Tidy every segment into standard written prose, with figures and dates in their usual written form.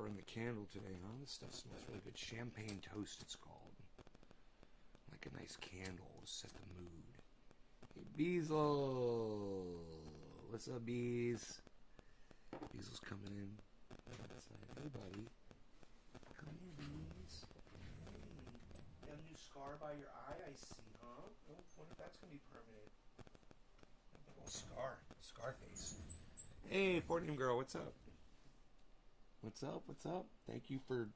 burn the candle today, huh? This stuff smells really good. Champagne toast, it's called. Like a nice candle to set the mood. Hey, Beazle. What's up, Bees? Beazle's coming in. Hey, buddy. Come here, Bees. Hey. You got a new scar by your eye, I see, huh? I wonder if that's going to be permanent. A big old scar. Scar face. Hey, 4-name girl, what's up? What's up? What's up? Thank you for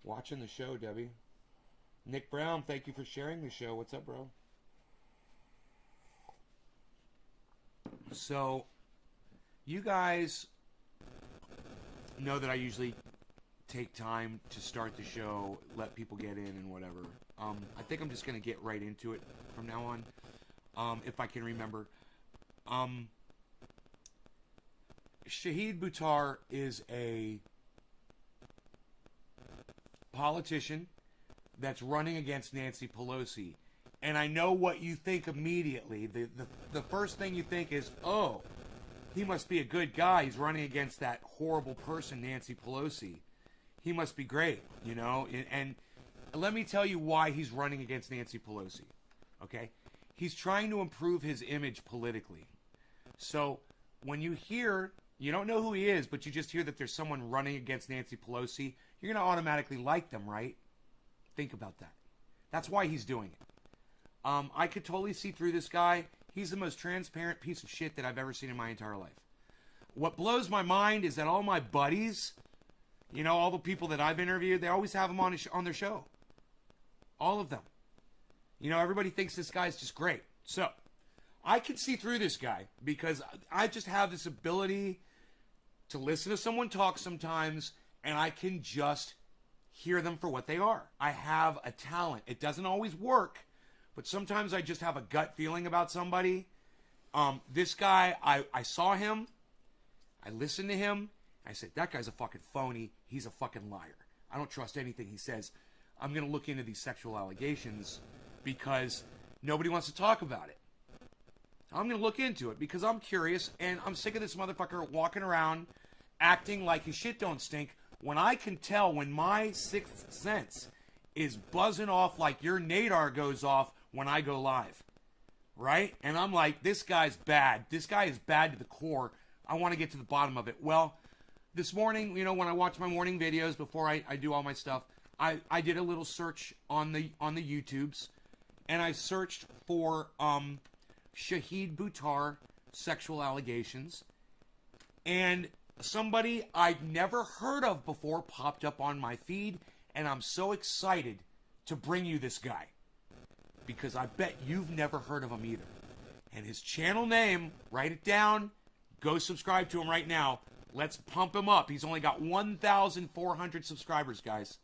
watching the show, Debbie. Nick Brown, thank you for sharing the show. What's up, bro? So, you guys know that I usually take time to start the show, let people get in and whatever. I think I'm just going to get right into it from now on, if I can remember. Shahid Buttar is a politician that's running against Nancy Pelosi. And I know what you think immediately. The first thing you think is, oh, he must be a good guy. He's running against that horrible person, Nancy Pelosi. He must be great, you know? And let me tell you why he's running against Nancy Pelosi, okay? He's trying to improve his image politically. So when you hear, you don't know who he is, but you just hear that there's someone running against Nancy Pelosi, you're going to automatically like them, right? Think about that. That's why he's doing it. I could totally see through this guy. He's the most transparent piece of shit that I've ever seen in my entire life. What blows my mind is that all my buddies, you know, all the people that I've interviewed, they always have him on their show. All of them. You know, everybody thinks this guy's just great. So, I can see through this guy because I just have this ability to listen to someone talk sometimes, and I can just hear them for what they are. I have a talent. It doesn't always work, but sometimes I just have a gut feeling about somebody. This guy, I saw him. I listened to him. I said, that guy's a fucking phony. He's a fucking liar. I don't trust anything he says. I'm going to look into these sexual allegations because nobody wants to talk about it. I'm going to look into it because I'm curious and I'm sick of this motherfucker walking around acting like his shit don't stink when I can tell when my sixth sense is buzzing off like your nadar goes off when I go live. Right? And I'm like, this guy's bad. This guy is bad to the core. I want to get to the bottom of it. Well, this morning, you know, when I watch my morning videos before I do all my stuff, I did a little search on the YouTubes, and I searched for Shahid Buttar sexual allegations, and somebody I'd never heard of before popped up on my feed, and I'm so excited to bring you this guy because I bet you've never heard of him either. And his channel name, write it down, go subscribe to him right now. Let's pump him up. He's only got 1,400 subscribers, guys.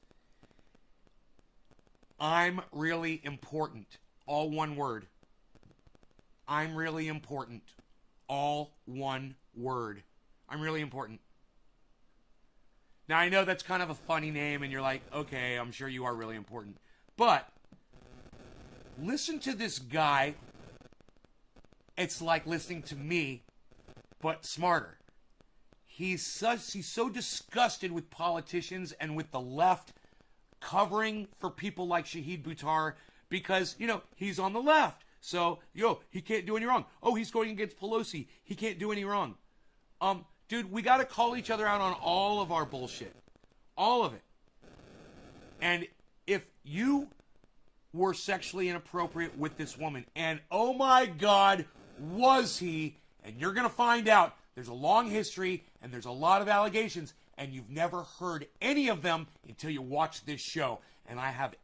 I'm really important. All one word. I'm really important. All one word. I'm really important. Now, I know that's kind of a funny name, and you're like, okay, I'm sure you are really important. But listen to this guy. It's like listening to me, but smarter. He's so disgusted with politicians and with the left covering for people like Shahid Buttar because, you know, he's on the left. So, he can't do any wrong. Oh, he's going against Pelosi. He can't do any wrong. Dude, we got to call each other out on all of our bullshit. All of it. And if you were sexually inappropriate with this woman, and oh my God, was he, and you're going to find out, there's a long history, and there's a lot of allegations, and you've never heard any of them until you watch this show. And I have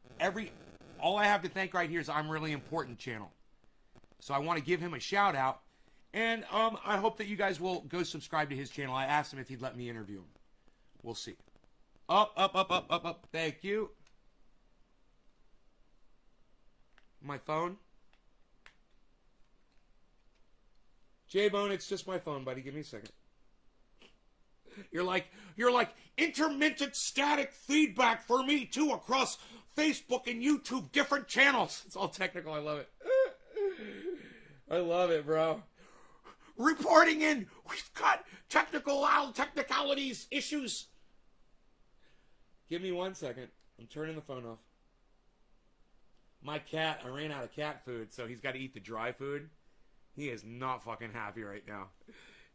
all I have to thank right here is I'm Really Important channel. So I want to give him a shout out. And I hope that you guys will go subscribe to his channel. I asked him if he'd let me interview him. We'll see. Up, up, up, up, up, up. Thank you. My phone. J-Bone, it's just my phone, buddy. Give me a second. You're like intermittent static feedback for me too across Facebook and YouTube, different channels. It's all technical. I love it. I love it, bro. Reporting in. We've got technicalities, issues. Give me 1 second. I'm turning the phone off. My cat, I ran out of cat food, so he's got to eat the dry food. He is not fucking happy right now.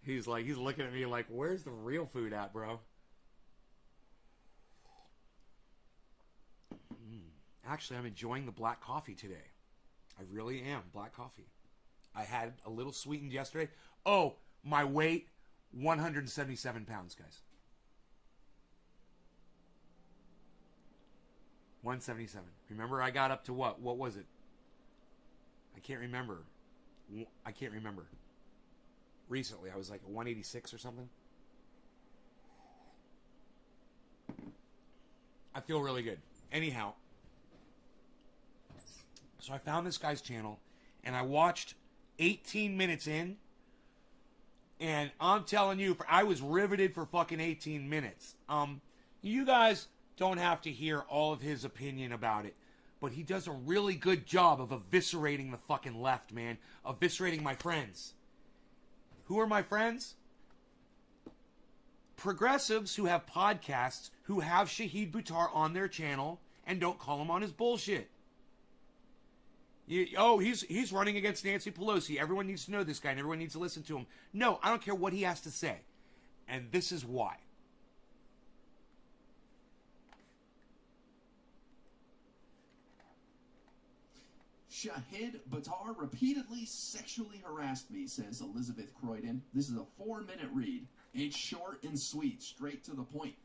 He's looking at me like, where's the real food at, bro? Actually, I'm enjoying the black coffee today. I really am. Black coffee. I had a little sweetened yesterday. Oh, my weight, 177 pounds, guys. 177. Remember, I got up to what? What was it? I can't remember. Recently, I was like a 186 or something. I feel really good. Anyhow, so I found this guy's channel, and I watched 18 minutes in, and I'm telling you, I was riveted for fucking 18 minutes. You guys don't have to hear all of his opinion about it, but he does a really good job of eviscerating the fucking left, man. Eviscerating my friends. Who are my friends? Progressives who have podcasts, who have Shahid Buttar on their channel, and don't call him on his bullshit. He's running against Nancy Pelosi. Everyone needs to know this guy, and everyone needs to listen to him. No, I don't care what he has to say. And this is why. Shahid Buttar repeatedly sexually harassed me, says Elizabeth Croydon. This is a 4-minute read. It's short and sweet, straight to the point.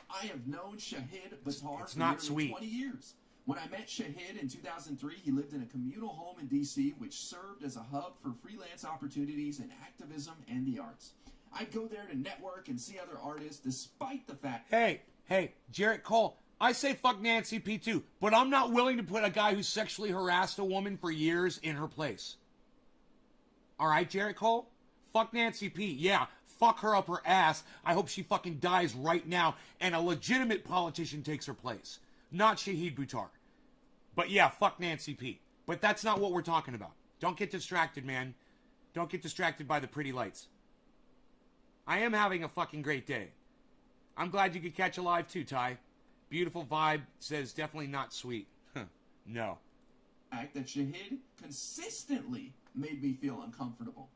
I have known Shahid Buttar for nearly 20 years. When I met Shahid in 2003, he lived in a communal home in D.C., which served as a hub for freelance opportunities in activism and the arts. I'd go there to network and see other artists, despite the fact... Hey, Jarrett Cole, I say fuck Nancy P too, but I'm not willing to put a guy who sexually harassed a woman for years in her place. Alright, Jarrett Cole? Fuck Nancy P. Yeah, fuck her up her ass. I hope she fucking dies right now and a legitimate politician takes her place. Not Shahid Buttar. But yeah, fuck Nancy P. But that's not what we're talking about. Don't get distracted, man. Don't get distracted by the pretty lights. I am having a fucking great day. I'm glad you could catch a live too, Ty. Beautiful vibe says definitely not sweet. No. Fact that Shahid consistently made me feel uncomfortable.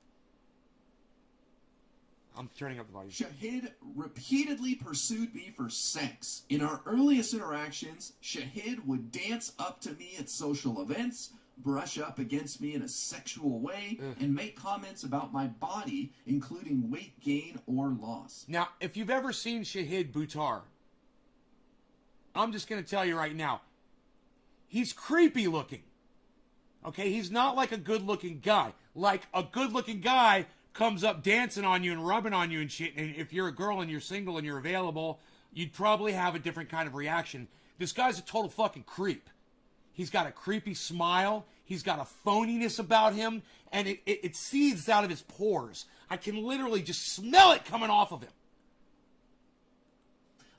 I'm turning up the volume. Shahid repeatedly pursued me for sex. In our earliest interactions, Shahid would dance up to me at social events, brush up against me in a sexual way, and make comments about my body, including weight gain or loss. Now, if you've ever seen Shahid Buttar, I'm just going to tell you right now, he's creepy looking. Okay, he's not like a good-looking guy. Like a good-looking guy comes up dancing on you and rubbing on you and shit, and if you're a girl and you're single and you're available, you'd probably have a different kind of reaction. This guy's a total fucking creep. He's got a creepy smile. He's got a phoniness about him, and it seethes out of his pores. I can literally just smell it coming off of him.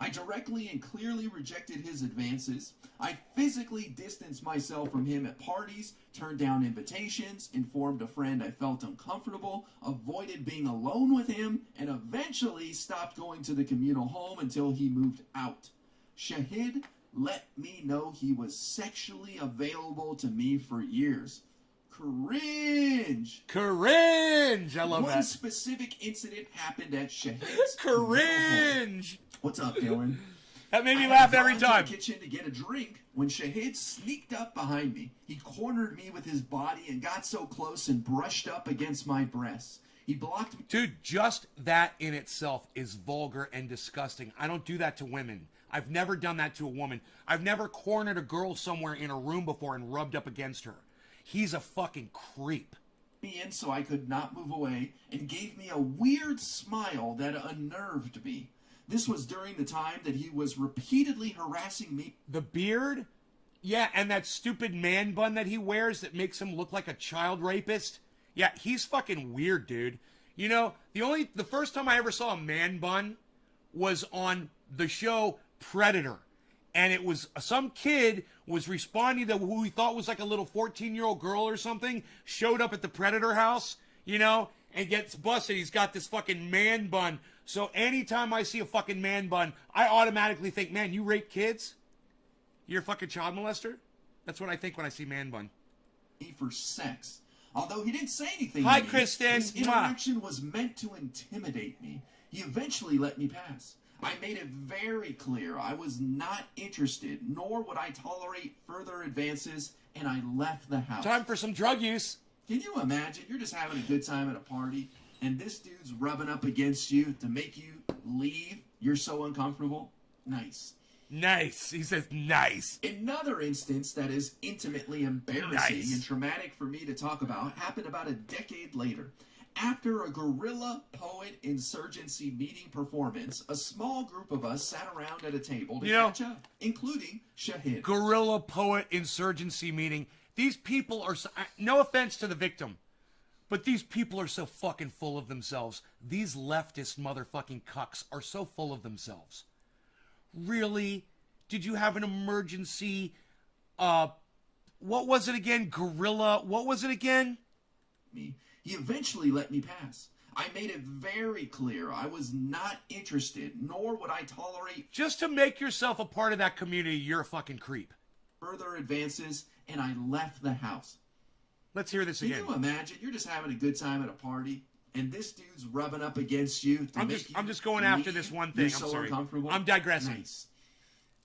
I directly and clearly rejected his advances. I physically distanced myself from him at parties, turned down invitations, informed a friend I felt uncomfortable, avoided being alone with him, and eventually stopped going to the communal home until he moved out. Shahid let me know he was sexually available to me for years. Cringe! Cringe! I love that. One specific incident happened at Shahid's Cringe! What's up, Dylan? That made me laugh every time. I went to the kitchen to get a drink when Shahid sneaked up behind me. He cornered me with his body and got so close and brushed up against my breasts. He blocked me. Dude, just that in itself is vulgar and disgusting. I don't do that to women. I've never done that to a woman. I've never cornered a girl somewhere in a room before and rubbed up against her. He's a fucking creep. Me in so I could not move away and gave me a weird smile that unnerved me. This was during the time that he was repeatedly harassing me. The beard? Yeah, and that stupid man bun that he wears that makes him look like a child rapist. Yeah, he's fucking weird, dude. You know, the first time I ever saw a man bun was on the show Predator. And it was some kid was responding to who he thought was like a little 14-year-old girl or something, showed up at the Predator house, you know, and gets busted. He's got this fucking man bun. So anytime I see a fucking man bun, I automatically think, man, you rape kids? You're a fucking child molester? That's what I think when I see man bun. For sex. Although he didn't say anything Hi, to me, Kristen. his interaction was meant to intimidate me. He eventually let me pass. I made it very clear I was not interested, nor would I tolerate further advances, and I left the house. Time for some drug use. Can you imagine? You're just having a good time at a party, and this dude's rubbing up against you to make you leave. You're so uncomfortable. Nice. Nice. He says nice. Another instance that is intimately embarrassing and traumatic for me to talk about happened about a decade later. After a guerrilla poet insurgency meeting performance, a small group of us sat around at a table to catch up, including Shahid. Guerrilla poet insurgency meeting. These people are, no offense to the victim, but these people are so fucking full of themselves. These leftist motherfucking cucks are so full of themselves. Really? Did you have an emergency, what was it again? Guerrilla, what was it again? He eventually let me pass. I made it very clear I was not interested, nor would I tolerate... Just to make yourself a part of that community, you're a fucking creep. ...further advances, and I left the house. Let's hear this again. Can you imagine? You're just having a good time at a party, and this dude's rubbing up against you to make you I'm just going after this one thing. You're I'm sorry. Uncomfortable. I'm digressing.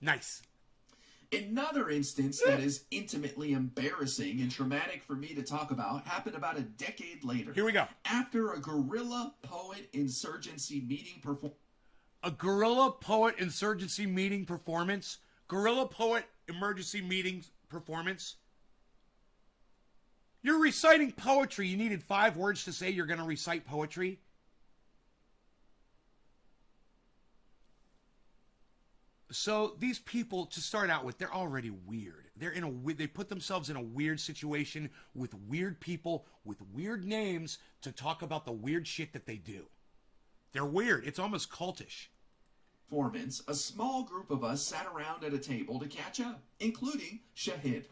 Nice. Another instance that is intimately embarrassing and traumatic for me to talk about happened about a decade later. Here we go. After a guerrilla poet insurgency meeting A guerrilla poet insurgency meeting performance? Guerrilla poet emergency meeting performance? You're reciting poetry. You needed 5 words to say you're going to recite poetry? So these people, to start out with, they're already weird. They put themselves in a weird situation with weird people with weird names to talk about the weird shit that they do. They're weird. It's almost cultish. Performance, a small group of us sat around at a table to catch up, including Shahid.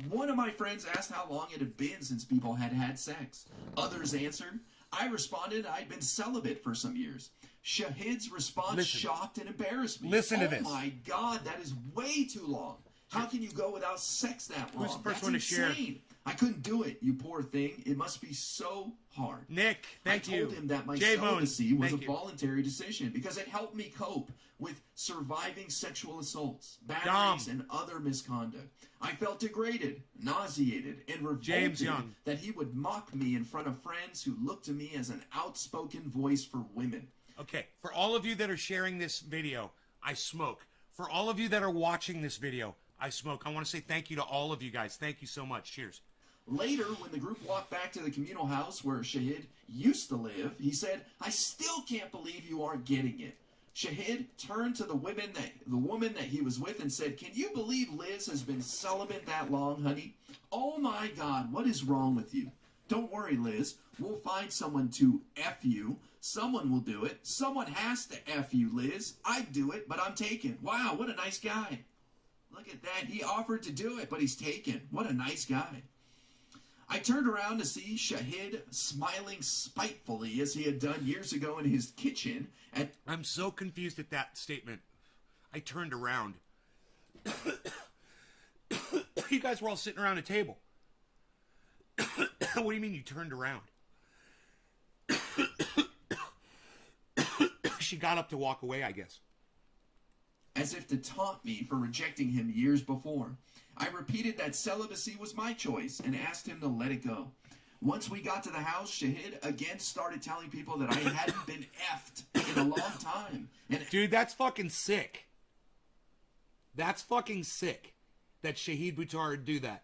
One of my friends asked how long it had been since people had had sex. Others answered. I responded I'd been celibate for some years. Shahid's response shocked and embarrassed me. Listen to this. Oh my God, that is way too long. How can you go without sex that long? Who's the first That's one to insane. share? I couldn't do it, you poor thing. It must be so hard. Nick, thank you. I told him that my celibacy was a voluntary decision because it helped me cope with surviving sexual assaults, batteries, and other misconduct. I felt degraded, nauseated, and revolted that he would mock me in front of friends who looked to me as an outspoken voice for women. Okay, for all of you that are sharing this video, I smoke. For all of you that are watching this video, I smoke. I want to say thank you to all of you guys. Thank you so much. Cheers. Later, when the group walked back to the communal house where Shahid used to live, he said, I still can't believe you aren't getting it. Shahid turned to the woman that he was with and said, can you believe Liz has been celibate that long, honey? Oh my God, what is wrong with you? Don't worry, Liz. We'll find someone to F you. Someone will do it. Someone has to F you, Liz. I'd do it, but I'm taken. Wow, what a nice guy. Look at that. He offered to do it, but he's taken. What a nice guy. I turned around to see Shahid smiling spitefully as he had done years ago in his kitchen. I'm so confused at that statement. I turned around. You guys were all sitting around a table. What do you mean you turned around? She got up to walk away, I guess. As if to taunt me for rejecting him years before. I repeated that celibacy was my choice and asked him to let it go. Once we got to the house, Shahid again started telling people that I hadn't been effed in a long time. Dude, that's fucking sick. That's fucking sick that Shahid Buttar would do that.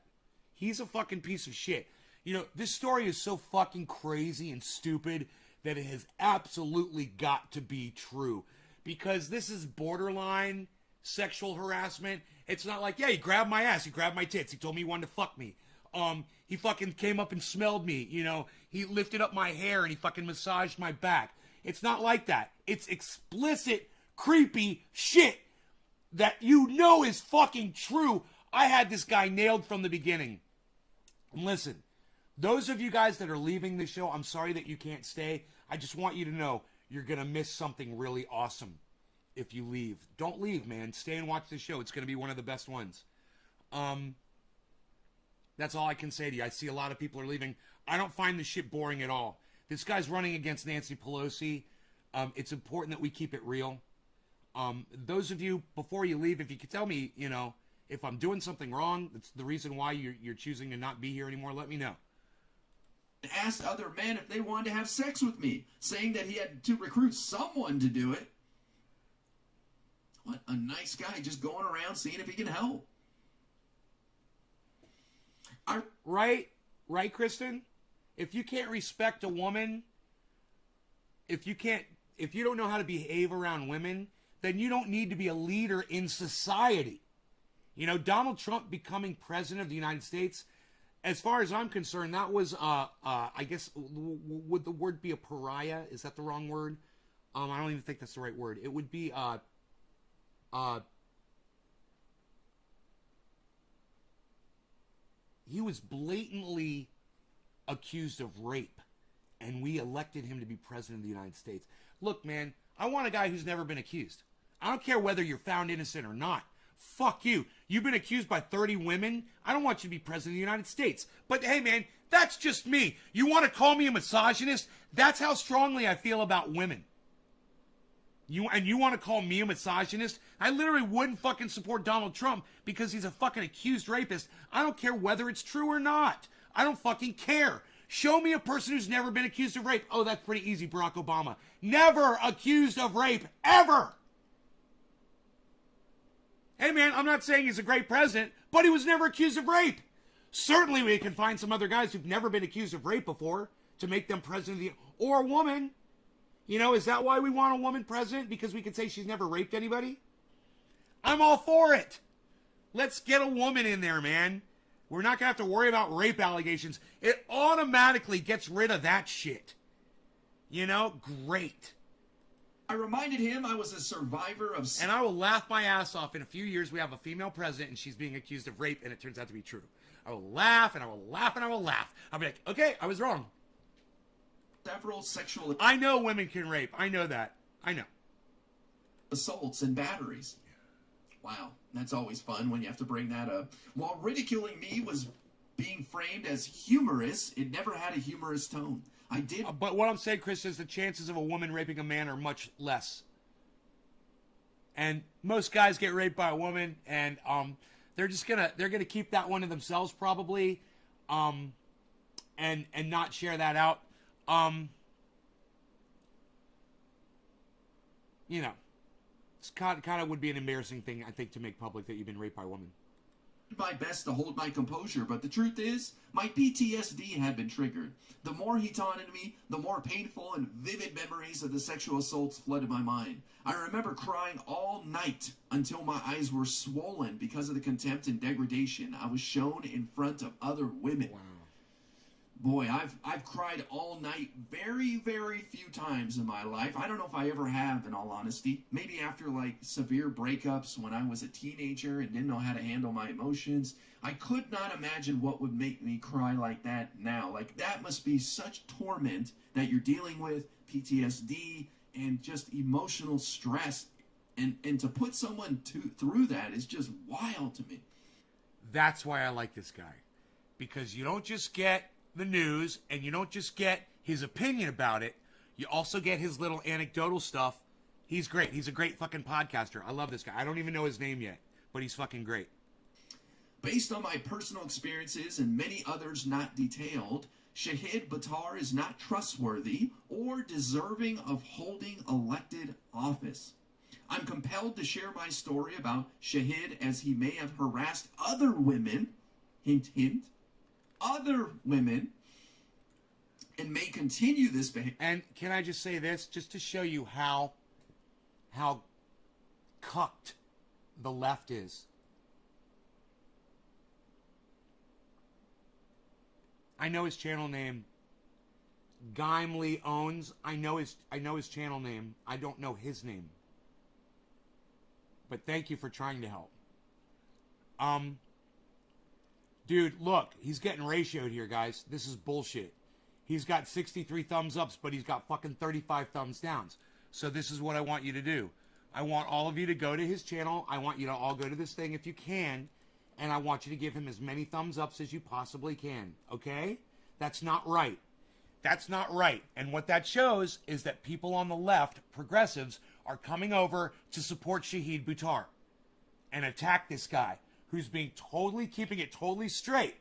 He's a fucking piece of shit. You know, this story is so fucking crazy and stupid that it has absolutely got to be true. Because this is borderline sexual harassment. It's not like, yeah, he grabbed my ass, he grabbed my tits, he told me he wanted to fuck me. He fucking came up and smelled me, you know. He lifted up my hair and he fucking massaged my back. It's not like that. It's explicit, creepy shit that you know is fucking true. I had this guy nailed from the beginning. And listen, Those of you guys that are leaving the show, I'm sorry that you can't stay. I just want you to know you're going to miss something really awesome if you leave. Don't leave, man. Stay and watch the show. It's going to be one of the best ones. That's all I can say to you. I see a lot of people are leaving. I don't find this shit boring at all. This guy's running against Nancy Pelosi. It's important that we keep it real. Those of you, before you leave, if you could tell me, you know, if I'm doing something wrong, that's the reason why you're choosing to not be here anymore, let me know. Asked other men if they wanted to have sex with me, saying that he had to recruit someone to do it. What a nice guy, just going around seeing if he can help. Right, Kristen? If you can't respect a woman, if you don't know how to behave around women, then you don't need to be a leader in society. You know, Donald Trump becoming president of the United States, as far as I'm concerned, that was, I guess, would the word be a pariah? Is that the wrong word? I don't even think that's the right word. It would be, he was blatantly accused of rape, and we elected him to be president of the United States. Look, man, I want a guy who's never been accused. I don't care whether you're found innocent or not. Fuck you. You've been accused by 30 women. I don't want you to be president of the United States. But hey, man, that's just me. You want to call me a misogynist? That's how strongly I feel about women. You want to call me a misogynist? I literally wouldn't fucking support Donald Trump because he's a fucking accused rapist. I don't care whether it's true or not. I don't fucking care. Show me a person who's never been accused of rape. Oh, that's pretty easy, Barack Obama. Never accused of rape, ever. Hey, man, I'm not saying he's a great president, but he was never accused of rape. Certainly we can find some other guys who've never been accused of rape before to make them president of the... Or a woman. You know, is that why we want a woman president? Because we can say she's never raped anybody? I'm all for it. Let's get a woman in there, man. We're not going to have to worry about rape allegations. It automatically gets rid of that shit. You know? Great. I reminded him I was a survivor of... And I will laugh my ass off. In a few years, we have a female president, and she's being accused of rape, and it turns out to be true. I will laugh, and I will laugh, and I will laugh. I'll be like, okay, I was wrong. Several sexual... I know women can rape. I know that. I know. Assaults and batteries. Wow, that's always fun when you have to bring that up. While ridiculing me was being framed as humorous, it never had a humorous tone. I did... But what I'm saying, Chris, is the chances of a woman raping a man are much less. And most guys get raped by a woman, and they're gonna keep that one to themselves probably, and not share that out. You know, it's kind of would be an embarrassing thing, I think, to make public that you've been raped by a woman. My best to hold my composure, but the truth is, my PTSD had been triggered. The more he taunted me, the more painful and vivid memories of the sexual assaults flooded my mind. I remember crying all night until my eyes were swollen because of the contempt and degradation I was shown in front of other women. Wow. Boy, I've cried all night very, very few times in my life. I don't know if I ever have, in all honesty. Maybe after, like, severe breakups when I was a teenager and didn't know how to handle my emotions. I could not imagine what would make me cry like that now. Like, that must be such torment that you're dealing with, PTSD, and just emotional stress. And to put someone through that is just wild to me. That's why I like this guy. Because you don't just get the news, and you don't just get his opinion about it, you also get his little anecdotal stuff. He's great. He's a great fucking podcaster. I love this guy. I don't even know his name yet, but he's fucking great. Based on my personal experiences and many others not detailed, Shahid Buttar is not trustworthy or deserving of holding elected office. I'm compelled to share my story about Shahid as he may have harassed other women, hint, hint, other women, and may continue this behavior. And can I just say this, just to show you how cucked the left is? I know his channel name. Gimli owns. I know his channel name. I don't know his name. But thank you for trying to help. Dude, look, he's getting ratioed here, guys. This is bullshit. He's got 63 thumbs ups, but he's got fucking 35 thumbs downs. So this is what I want you to do. I want all of you to go to his channel. I want you to all go to this thing if you can. And I want you to give him as many thumbs ups as you possibly can. Okay? That's not right. That's not right. And what that shows is that people on the left, progressives, are coming over to support Shahid Buttar and attack this guy who's being keeping it totally straight.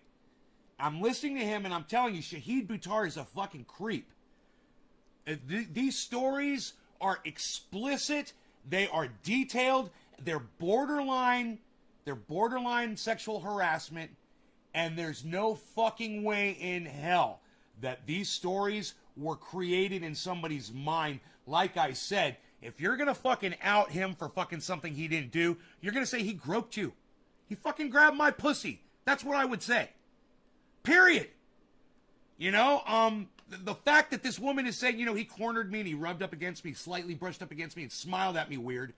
I'm listening to him and I'm telling you, Shahid Buttar is a fucking creep. These stories are explicit. They are detailed. They're borderline sexual harassment. And there's no fucking way in hell that these stories were created in somebody's mind. Like I said, if you're going to fucking out him for fucking something he didn't do, you're going to say he groped you. He fucking grabbed my pussy. That's what I would say. Period. You know, the fact that this woman is saying, you know, he cornered me and he rubbed up against me, slightly brushed up against me and smiled at me weird.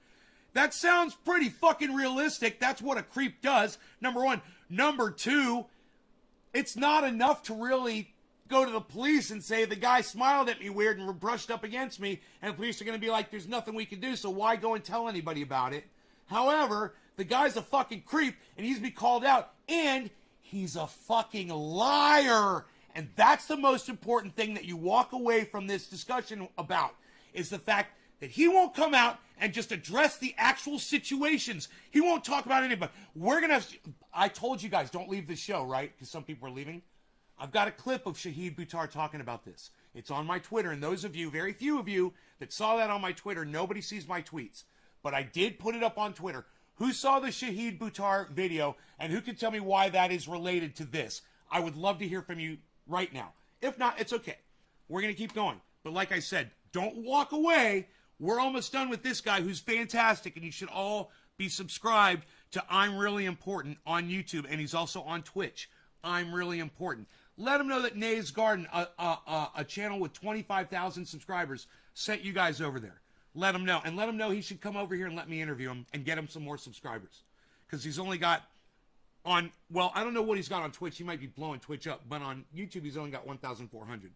That sounds pretty fucking realistic. That's what a creep does. Number one. Number two, it's not enough to really go to the police and say the guy smiled at me weird and brushed up against me, and the police are going to be like, there's nothing we can do, so why go and tell anybody about it? However, the guy's a fucking creep, and he's be called out, and he's a fucking liar. And that's the most important thing that you walk away from this discussion about, is the fact that he won't come out and just address the actual situations. He won't talk about anybody. I told you guys, don't leave the show, right? Because some people are leaving. I've got a clip of Shahid Buttar talking about this. It's on my Twitter, and those of you, very few of you, that saw that on my Twitter, nobody sees my tweets. But I did put it up on Twitter. Who saw the Shahid Buttar video, and who can tell me why that is related to this? I would love to hear from you right now. If not, it's okay. We're going to keep going. But like I said, don't walk away. We're almost done with this guy who's fantastic, and you should all be subscribed to I'm Really Important on YouTube, and he's also on Twitch. I'm Really Important. Let him know that Nay's Garden, a channel with 25,000 subscribers, sent you guys over there. Let him know. And let him know he should come over here and let me interview him and get him some more subscribers. Because he's only got I don't know what he's got on Twitch. He might be blowing Twitch up. But on YouTube, he's only got 1,400.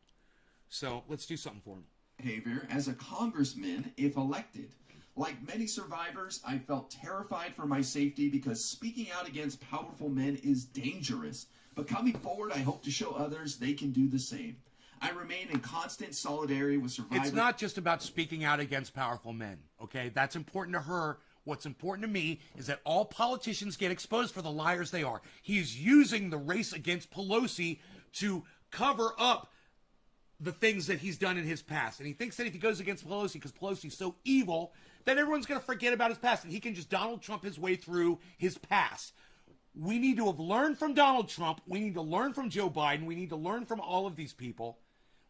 So let's do something for him. Behavior as a congressman if elected. Like many survivors, I felt terrified for my safety because speaking out against powerful men is dangerous. But coming forward, I hope to show others they can do the same. I remain in constant solidarity with survivors. It's not just about speaking out against powerful men, okay? That's important to her. What's important to me is that all politicians get exposed for the liars they are. He's using the race against Pelosi to cover up the things that he's done in his past. And he thinks that if he goes against Pelosi, because Pelosi's so evil, that everyone's going to forget about his past, and he can just Donald Trump his way through his past. We need to have learned from Donald Trump. We need to learn from Joe Biden. We need to learn from all of these people.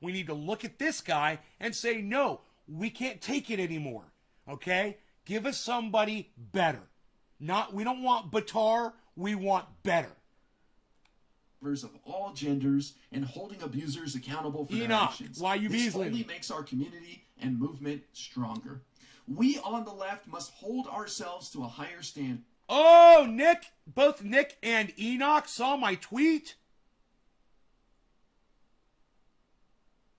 We need to look at this guy and say, no, we can't take it anymore. Okay? Give us somebody better. We don't want Buttar. We want better. Of all genders and holding abusers accountable for their Enoch, actions. why you This beasling? only makes our community and movement stronger. We on the left must hold ourselves to a higher standard. Oh, Nick, both Nick and Enoch saw my tweet.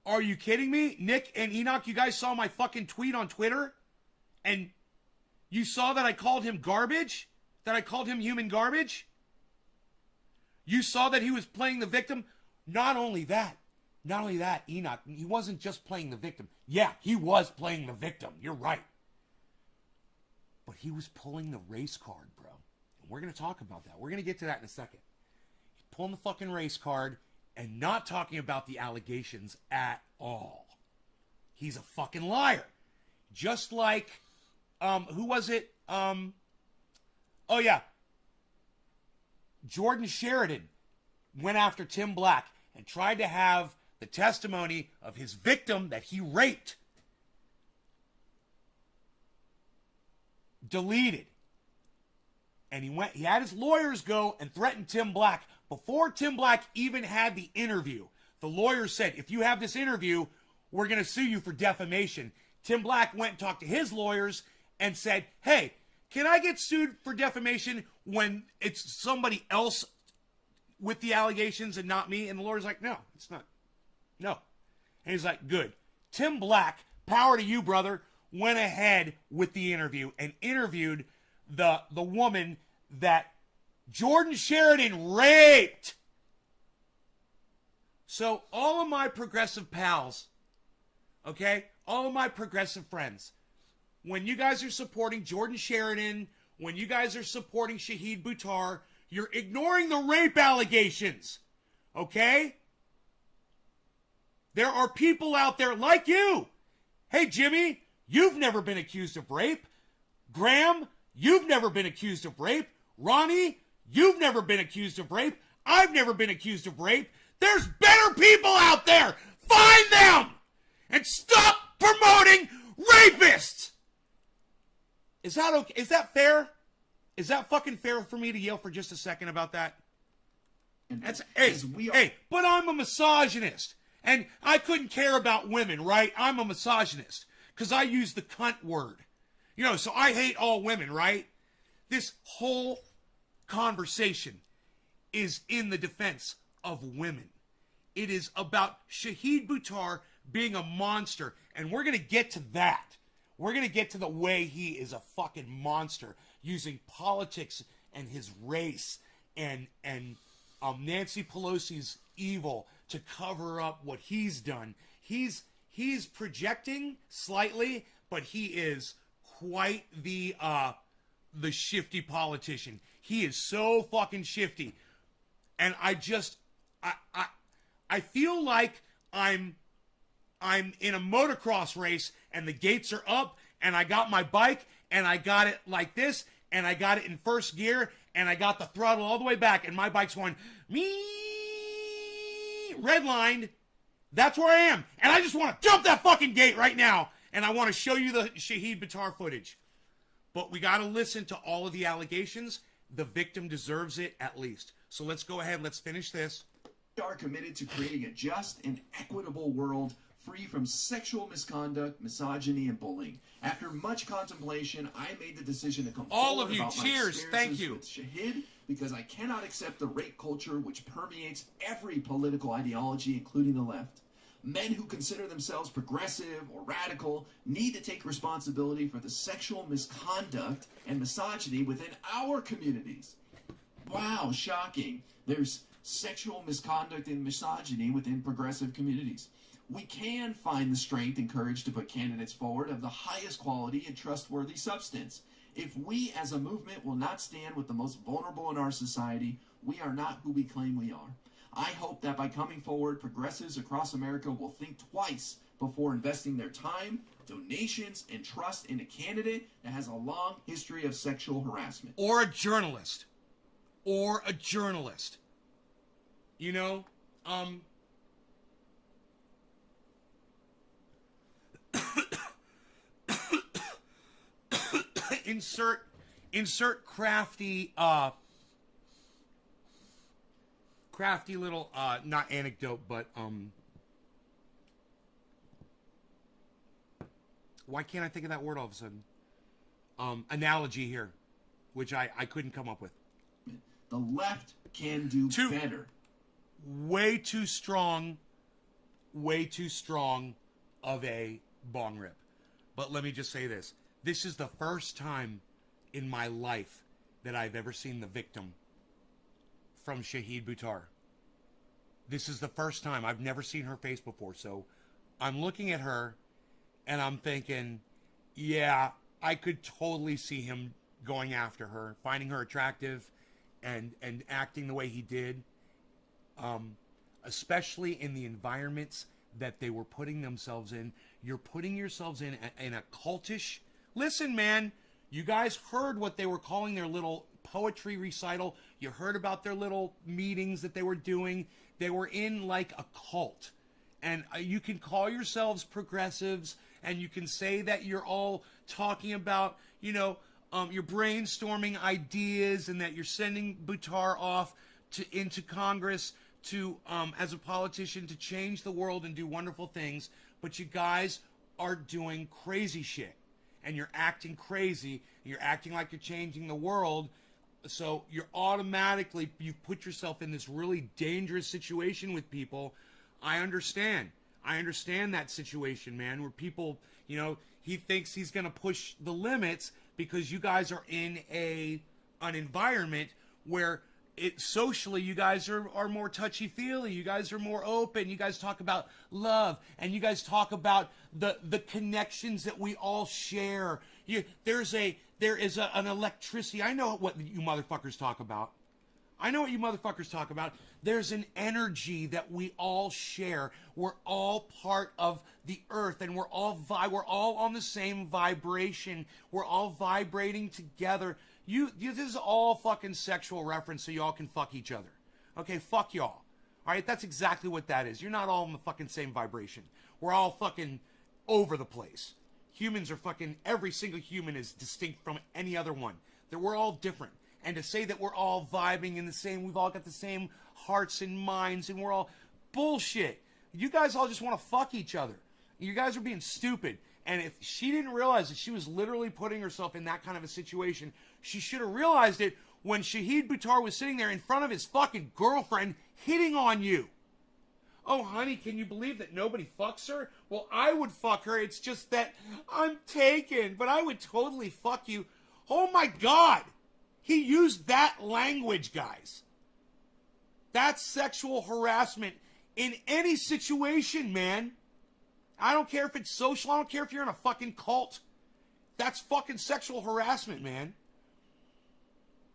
Are you kidding me? Nick and Enoch, you guys saw my fucking tweet on Twitter? And you saw that I called him garbage? That I called him human garbage? You saw that he was playing the victim? Not only that, Enoch, he wasn't just playing the victim. Yeah, he was playing the victim. You're right. But he was pulling the race card, bro. And we're going to talk about that. We're going to get to that in a second. He's pulling the fucking race card and not talking about the allegations at all. He's a fucking liar. Just like, who was it? Oh, yeah. Jordan Sheridan went after Tim Black and tried to have the testimony of his victim that he raped deleted. And he had his lawyers go and threaten Tim Black. Before Tim Black even had the interview, the lawyers said, if you have this interview, we're going to sue you for defamation. Tim Black went and talked to his lawyers and said, hey, can I get sued for defamation when it's somebody else with the allegations and not me? And the lawyer's like, no, it's not. No. And he's like, good. Tim Black, power to you, brother, went ahead with the interview and interviewed the woman that Jordan Sheridan raped. So all of my progressive pals, okay, all of my progressive friends, when you guys are supporting Jordan Sheridan, when you guys are supporting Shahid Buttar, you're ignoring the rape allegations, okay? There are people out there like you. Hey, Jimmy, you've never been accused of rape. Graham, you've never been accused of rape. Ronnie, you've never been accused of rape. I've never been accused of rape. There's better people out there. Find them and stop promoting rapists. Is that okay? Is that fair? Is that fucking fair for me to yell for just a second about that? That's hey, but I'm a misogynist. And I couldn't care about women, right? I'm a misogynist because I use the cunt word. You know, so I hate all women, right? This whole conversation is in the defense of women. It is about Shahid Buttar being a monster. And we're going to get to that. We're going to get to the way he is a fucking monster using politics and his race and Nancy Pelosi's evil to cover up what he's done. He's projecting slightly, but he is quite the shifty politician. He is so fucking shifty. And I feel like I'm in a motocross race and the gates are up and I got my bike and I got it like this and I got it in first gear and I got the throttle all the way back and my bike's going redlined. That's where I am. And I just want to jump that fucking gate right now and I want to show you the Shahid Buttar footage. But we got to listen to all of the allegations. The victim deserves it at least. So let's go ahead. Let's finish this. We are committed to creating a just and equitable world free from sexual misconduct, misogyny, and bullying. After much contemplation, I made the decision to come all forward of you, about cheers, my thank you. With Shahid because I cannot accept the rape culture which permeates every political ideology, including the left. Men who consider themselves progressive or radical need to take responsibility for the sexual misconduct and misogyny within our communities. Wow, shocking. There's sexual misconduct and misogyny within progressive communities. We can find the strength and courage to put candidates forward of the highest quality and trustworthy substance. If we as a movement will not stand with the most vulnerable in our society, we are not who we claim we are. I hope that by coming forward, progressives across America will think twice before investing their time, donations, and trust in a candidate that has a long history of sexual harassment. Or a journalist. Or a journalist. You know, insert crafty little not anecdote, but why can't I think of that word all of a sudden? Analogy here, which I couldn't come up with. The left can do better. Way too strong of a bong rip. But let me just say this. This is the first time in my life that I've ever seen the victim from Shahid Buttar. This is the first time. I've never seen her face before. So I'm looking at her and I'm thinking, yeah, I could totally see him going after her, finding her attractive and acting the way he did. Especially in the environments that they were putting themselves in. You're putting yourselves in a cultish. Listen, man, you guys heard what they were calling their little poetry recital. You heard about their little meetings that they were doing. They were in like a cult. And you can call yourselves progressives and you can say that you're all talking about, you know, you're brainstorming ideas and that you're sending Buttar off into Congress to as a politician to change the world and do wonderful things, but you guys are doing crazy shit and you're acting crazy, you're acting like you're changing the world So you're automatically, you've put yourself in this really dangerous situation with people. I understand that situation, man, where people, he thinks he's going to push the limits because you guys are in an environment where socially you guys are more touchy-feely, you guys are more open, you guys talk about love, and you guys talk about the connections that we all share. There is an electricity. I know what you motherfuckers talk about. There's an energy that we all share. We're all part of the earth, and we're all on the same vibration. We're all vibrating together. This is all fucking sexual reference, so y'all can fuck each other. Okay, fuck y'all. All right, that's exactly what that is. You're not all in the fucking same vibration. We're all fucking over the place. Humans are fucking, every single human is distinct from any other one. That we're all different. And to say that we're all vibing in the same, we've all got the same hearts and minds, and we're all bullshit. You guys all just want to fuck each other. You guys are being stupid. And if she didn't realize that she was literally putting herself in that kind of a situation, she should have realized it when Shahid Buttar was sitting there in front of his fucking girlfriend hitting on you. Oh, honey, can you believe that nobody fucks her? Well, I would fuck her. It's just that I'm taken, but I would totally fuck you. Oh, my God. He used that language, guys. That's sexual harassment in any situation, man. I don't care if it's social. I don't care if you're in a fucking cult. That's fucking sexual harassment, man.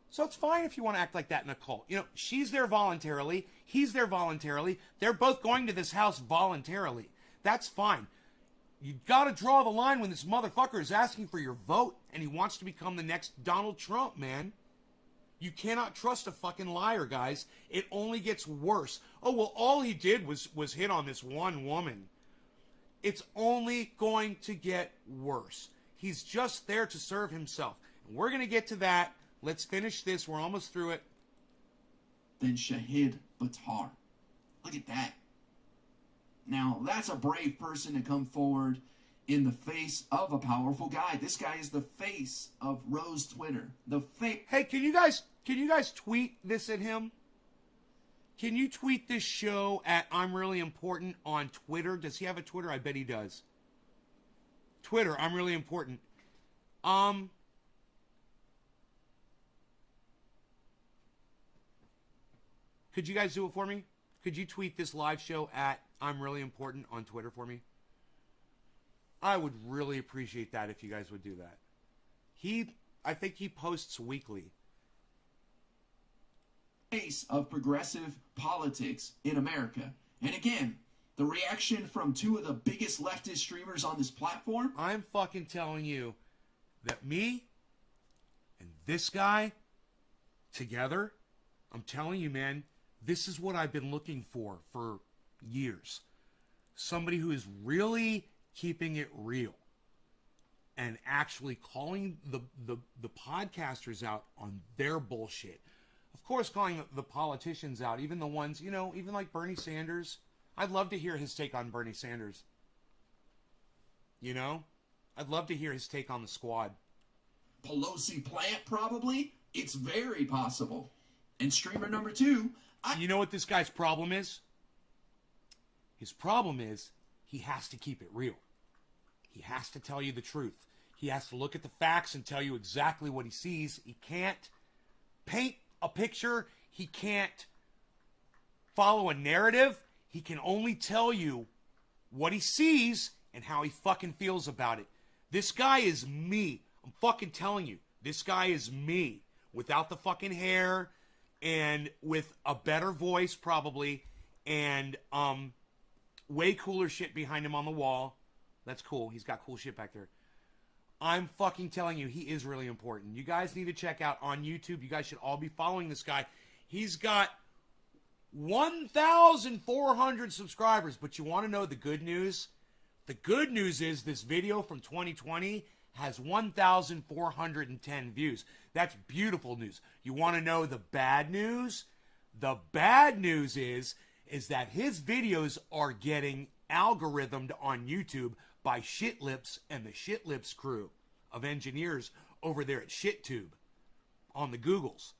So it's fine if you want to act like that in a cult. She's there voluntarily. He's there voluntarily. They're both going to this house voluntarily. That's fine. You got to draw the line when this motherfucker is asking for your vote and he wants to become the next Donald Trump, man. You cannot trust a fucking liar, guys. It only gets worse. Oh, well, all he did was hit on this one woman. It's only going to get worse. He's just there to serve himself. And we're going to get to that. Let's finish this. We're almost through it. Then Shahid Buttar. Look at that. Now, that's a brave person to come forward in the face of a powerful guy. This guy is the face of Rose Twitter. Hey, can you guys tweet this at him? Can you tweet this show at I'm Really Important on Twitter? Does he have a Twitter? I bet he does. Twitter, I'm Really Important. Could you guys do it for me? Could you tweet this live show at I'm Really Important on Twitter for me? I would really appreciate that if you guys would do that. I think he posts weekly. Face of progressive politics in America. And again, the reaction from two of the biggest leftist streamers on this platform. I'm fucking telling you that me and this guy together, I'm telling you, man, this is what I've been looking for years. Somebody who is really keeping it real and actually calling the podcasters out on their bullshit. Of course, calling the politicians out, even the ones, even like Bernie Sanders. I'd love to hear his take on Bernie Sanders. I'd love to hear his take on the squad. Pelosi plant, probably. It's very possible. And streamer number 2. You know what this guy's problem is? His problem is he has to keep it real. He has to tell you the truth. He has to look at the facts and tell you exactly what he sees. He can't paint a picture. He can't follow a narrative. He can only tell you what he sees and how he fucking feels about it. This guy is me. I'm fucking telling you. This guy is me. Without the fucking hair and with a better voice probably and way cooler shit behind him on the wall. That's cool. He's got cool shit back there. I'm fucking telling you, he is really important. You guys need to check out on YouTube. You guys should all be following this guy. He's got 1,400 subscribers. But you want to know the good news? The good news is this video from 2020 has 1,410 views. That's beautiful news. You want to know the bad news? The bad news is that his videos are getting algorithmed on YouTube by Shitlips and the Shitlips crew of engineers over there at ShitTube. on the Googles.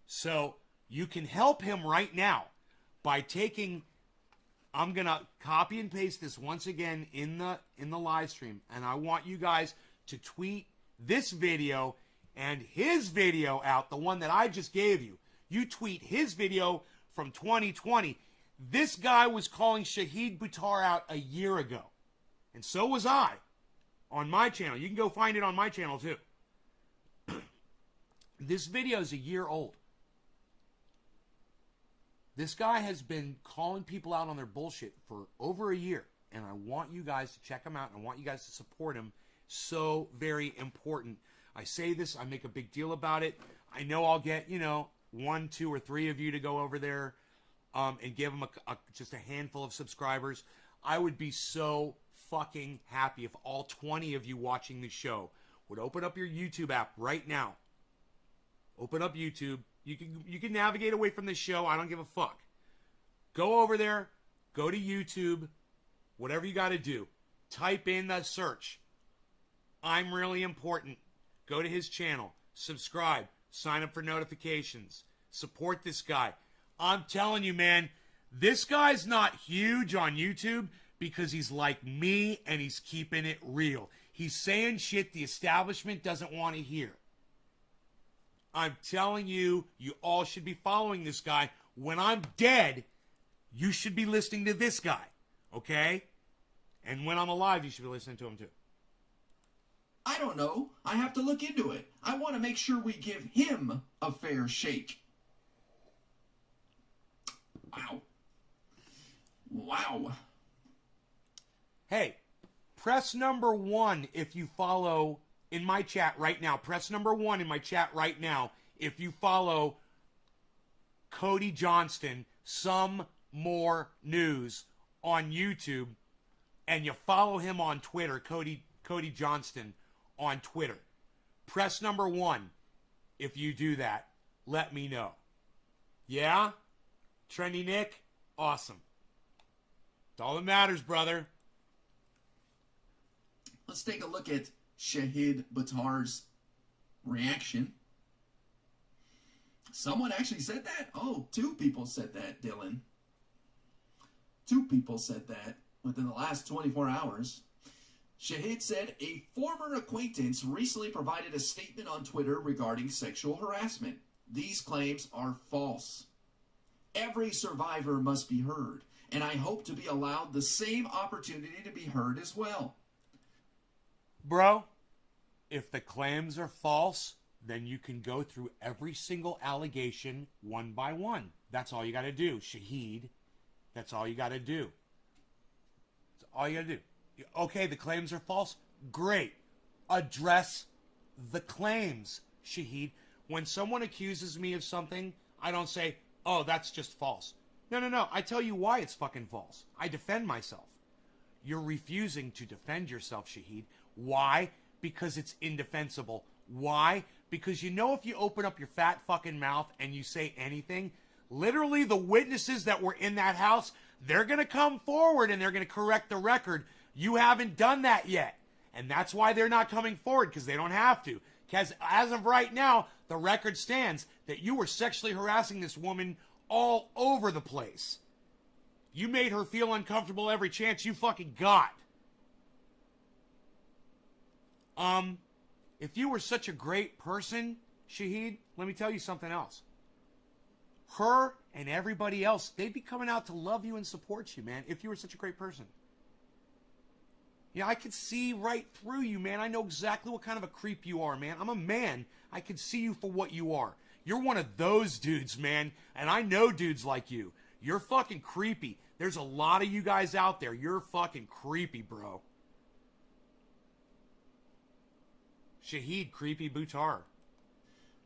So you can help him right now by taking, I'm going to copy and paste this once again in the live stream, and I want you guys to tweet this video and his video out, the one that I just gave you. You tweet his video from 2020. This guy was calling Shahid Buttar out a year ago. And so was I on my channel. You can go find it on my channel too. This video is a year old. This guy has been calling people out on their bullshit for over a year. And I want you guys to check him out. And I want you guys to support him. So very important. I say this, I make a big deal about it. I know I'll get, 1, 2, or 3 of you to go over there and give him just a handful of subscribers. I would be so fucking happy if all 20 of you watching the show would open up your YouTube app right now. Open up YouTube. You can navigate away from this show. I don't give a fuck. Go over there. Go to YouTube. Whatever you got to do. Type in the search. I'm Really Important. Go to his channel. Subscribe. Sign up for notifications. Support this guy. I'm telling you, man, this guy's not huge on YouTube because he's like me and he's keeping it real. He's saying shit the establishment doesn't want to hear. I'm telling you, you all should be following this guy. When I'm dead, you should be listening to this guy, okay? And when I'm alive, you should be listening to him too. I don't know. I have to look into it. I want to make sure we give him a fair shake. Wow. Wow. Hey, press number 1 if you follow in my chat right now. Press number 1 in my chat right now if you follow Cody Johnston, Some More News on YouTube, and you follow him on Twitter, Cody Johnston on Twitter. Press number 1 if you do that. Let me know. Yeah? Trendy Nick? Awesome. It's all that matters, brother. Let's take a look at Shahid Buttar's reaction. Someone actually said that? Oh, 2 people said that, Dylan. 2 people said that within the last 24 hours. Shahid said a former acquaintance recently provided a statement on Twitter regarding sexual harassment. These claims are false. Every survivor must be heard, and I hope to be allowed the same opportunity to be heard as well. Bro, if the claims are false, then you can go through every single allegation one by one. That's all you got to do, Shahid. That's all you got to do. That's all you got to do. Okay, the claims are false. Great. Address the claims, Shahid. When someone accuses me of something, I don't say, oh, that's just false. No. I tell you why it's fucking false. I defend myself. You're refusing to defend yourself, Shahid. Why? Because it's indefensible. Why? Because you know if you open up your fat fucking mouth and you say anything, literally the witnesses that were in that house, they're going to come forward and they're going to correct the record. You haven't done that yet. And that's why they're not coming forward, because they don't have to. Because as of right now, the record stands that you were sexually harassing this woman all over the place. You made her feel uncomfortable every chance you fucking got. If you were such a great person, Shahid, let me tell you something else. Her and everybody else, they'd be coming out to love you and support you, man, if you were such a great person. Yeah, I could see right through you, man. I know exactly what kind of a creep you are, man. I'm a man. I could see you for what you are. You're one of those dudes, man. And I know dudes like you. You're fucking creepy. There's a lot of you guys out there. You're fucking creepy, bro. Shahid, creepy Buttar.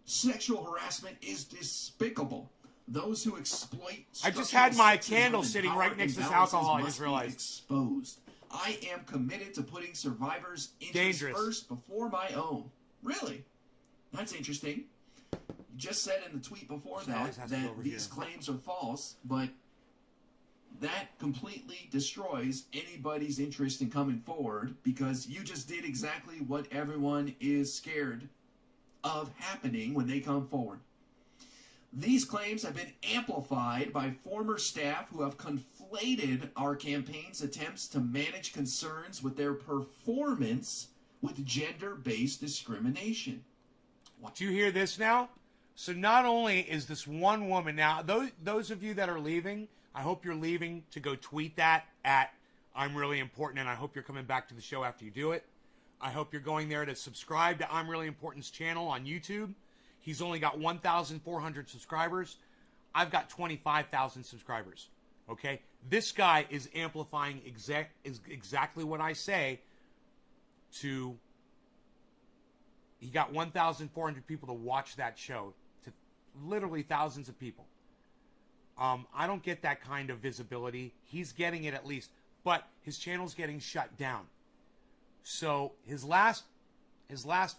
Sexual harassment is despicable. Those who exploit I just had my sexism candle and sitting power right next to this imbalances alcohol, I must just be realized. Exposed. I am committed to putting survivors' interests Dangerous. first before my own. Really? That's interesting. You just said in the tweet before that these claims are false, but that completely destroys anybody's interest in coming forward because you just did exactly what everyone is scared of happening when they come forward. These claims have been amplified by former staff who have conflated our campaign's attempts to manage concerns with their performance with gender-based discrimination. Do you hear this now? So not only is this one woman now, those of you that are leaving, I hope you're leaving to go tweet that at I'm Really Important, and I hope you're coming back to the show after you do it. I hope you're going there to subscribe to I'm Really Important's channel on YouTube. He's only got 1,400 subscribers. I've got 25,000 subscribers. Okay? This guy is amplifying exactly what I say to... He got 1,400 people to watch that show. To literally thousands of people. I don't get that kind of visibility. He's getting it at least. But his channel's getting shut down. So his last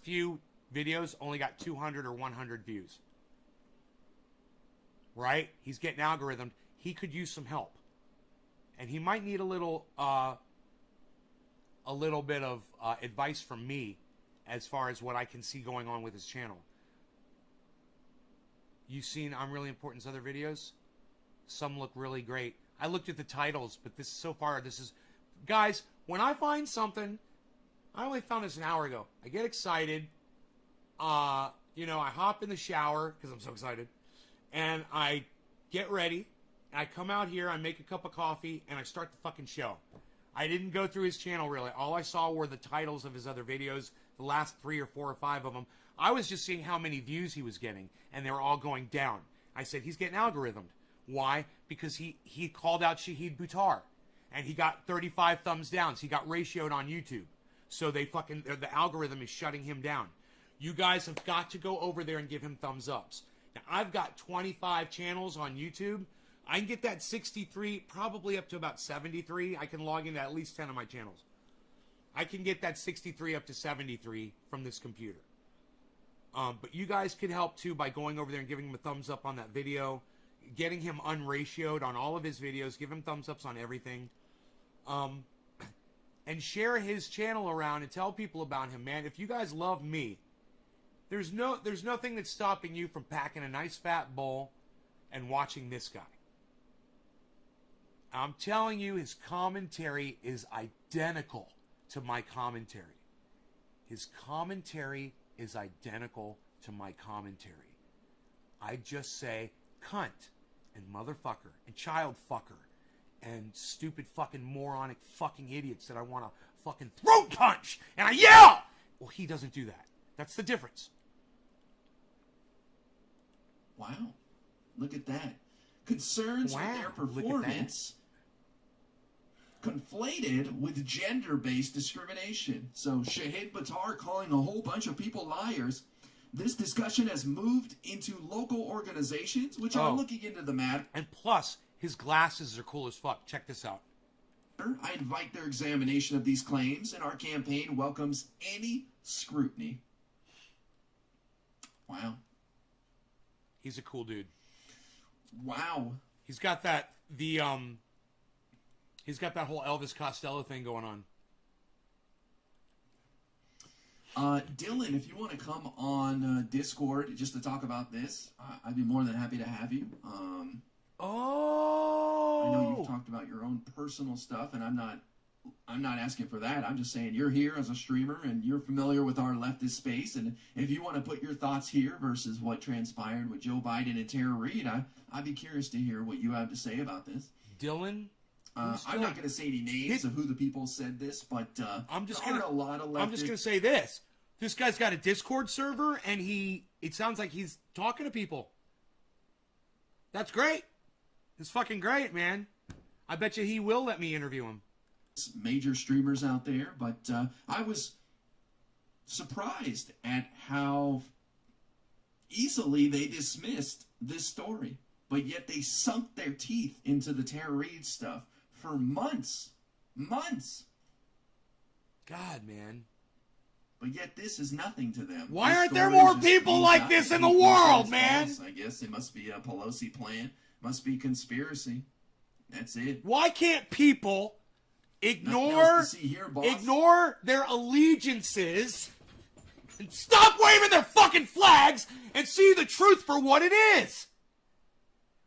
few videos only got 200 or 100 views. Right? He's getting algorithmed. He could use some help. And he might need a little bit of advice from me as far as what I can see going on with his channel. You seen I'm Really Important's other videos? Some look really great. I looked at the titles, but this is... Guys, when I find something... I only found this an hour ago. I get excited. I hop in the shower, because I'm so excited. And I get ready. I come out here, I make a cup of coffee, and I start the fucking show. I didn't go through his channel, really. All I saw were the titles of his other videos, the last 3 or 4 or 5 of them. I was just seeing how many views he was getting, and they were all going down. I said, he's getting algorithmed. Why? Because he called out Shahid Buttar, and he got 35 thumbs downs. He got ratioed on YouTube. So the algorithm is shutting him down. You guys have got to go over there and give him thumbs ups. Now, I've got 25 channels on YouTube. I can get that 63, probably up to about 73. I can log into at least 10 of my channels. I can get that 63 up to 73 from this computer. But you guys could help too by going over there and giving him a thumbs up on that video, getting him unratioed on all of his videos, give him thumbs ups on everything. And share his channel around and tell people about him, man. If you guys love me, there's nothing that's stopping you from packing a nice fat bowl and watching this guy. I'm telling you, his commentary is identical to my commentary. His commentary is identical to my commentary. I just say cunt and motherfucker and child fucker and stupid fucking moronic fucking idiots that I want to fucking throat punch and I yell. Well, he doesn't do that. That's the difference. Wow. Look at that. Concerns with their performance conflated with gender-based discrimination. So Shahid Buttar calling a whole bunch of people liars. This discussion has moved into local organizations, which are looking into the matter. And plus, his glasses are cool as fuck. Check this out. I invite their examination of these claims, and our campaign welcomes any scrutiny. Wow. He's a cool dude. Wow. He's got that he's got that whole Elvis Costello thing going on. Dylan, if you want to come on Discord just to talk about this, I'd be more than happy to have you. I know you've talked about your own personal stuff, and I'm not asking for that. I'm just saying you're here as a streamer, and you're familiar with our leftist space, and if you want to put your thoughts here versus what transpired with Joe Biden and Tara Reid, I'd be curious to hear what you have to say about this. Dylan? I'm not going to say any names of who the people said this, but I'm just going to say this. This guy's got a Discord server, and it sounds like he's talking to people. That's great. It's fucking great, man. I bet you he will let me interview him. Major streamers out there, but I was surprised at how easily they dismissed this story, but yet they sunk their teeth into the Tara Reid stuff for months. God, man. But yet this is nothing to them. Why aren't there more people like this in the world, man? I guess it must be a Pelosi plan. Must be conspiracy. That's it. Why can't people ignore their allegiances and stop waving their fucking flags and see the truth for what it is.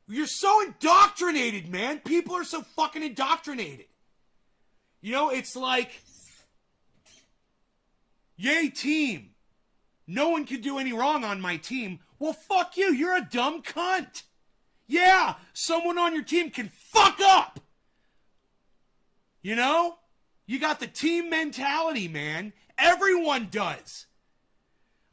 You're so indoctrinated, man. People are so fucking indoctrinated. You know, it's like, yay team. No one can do any wrong on my team. Well, fuck you. You're a dumb cunt. Yeah, someone on your team can fuck up. You know? You got the team mentality, man. Everyone does.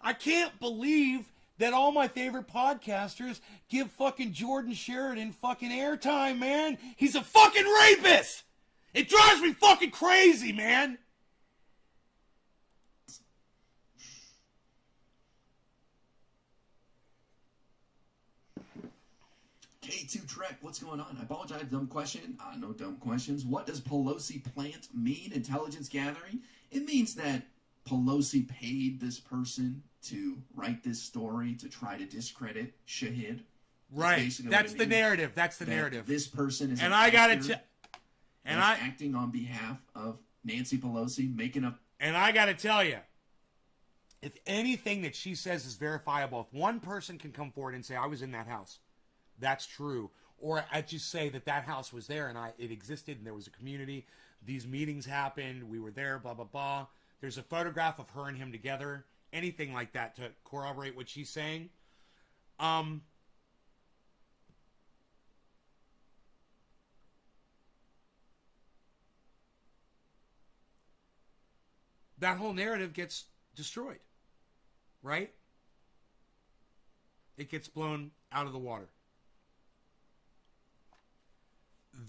I can't believe that all my favorite podcasters give fucking Jordan Sheridan fucking airtime, man. He's a fucking rapist. It drives me fucking crazy, man. K2 Trek, what's going on? I apologize, dumb question. No dumb questions. What does Pelosi plant mean, intelligence gathering? It means that Pelosi paid this person to write this story to try to discredit Shahid. Right. That's the narrative. That's the narrative. This person is acting on behalf of Nancy Pelosi, making up. And I got to tell you, if anything that she says is verifiable, if one person can come forward and say, I was in that house, that's true. Or I just say that house was there and it existed and there was a community. These meetings happened. We were there, blah, blah, blah. There's a photograph of her and him together. Anything like that to corroborate what she's saying. That whole narrative gets destroyed. Right? It gets blown out of the water.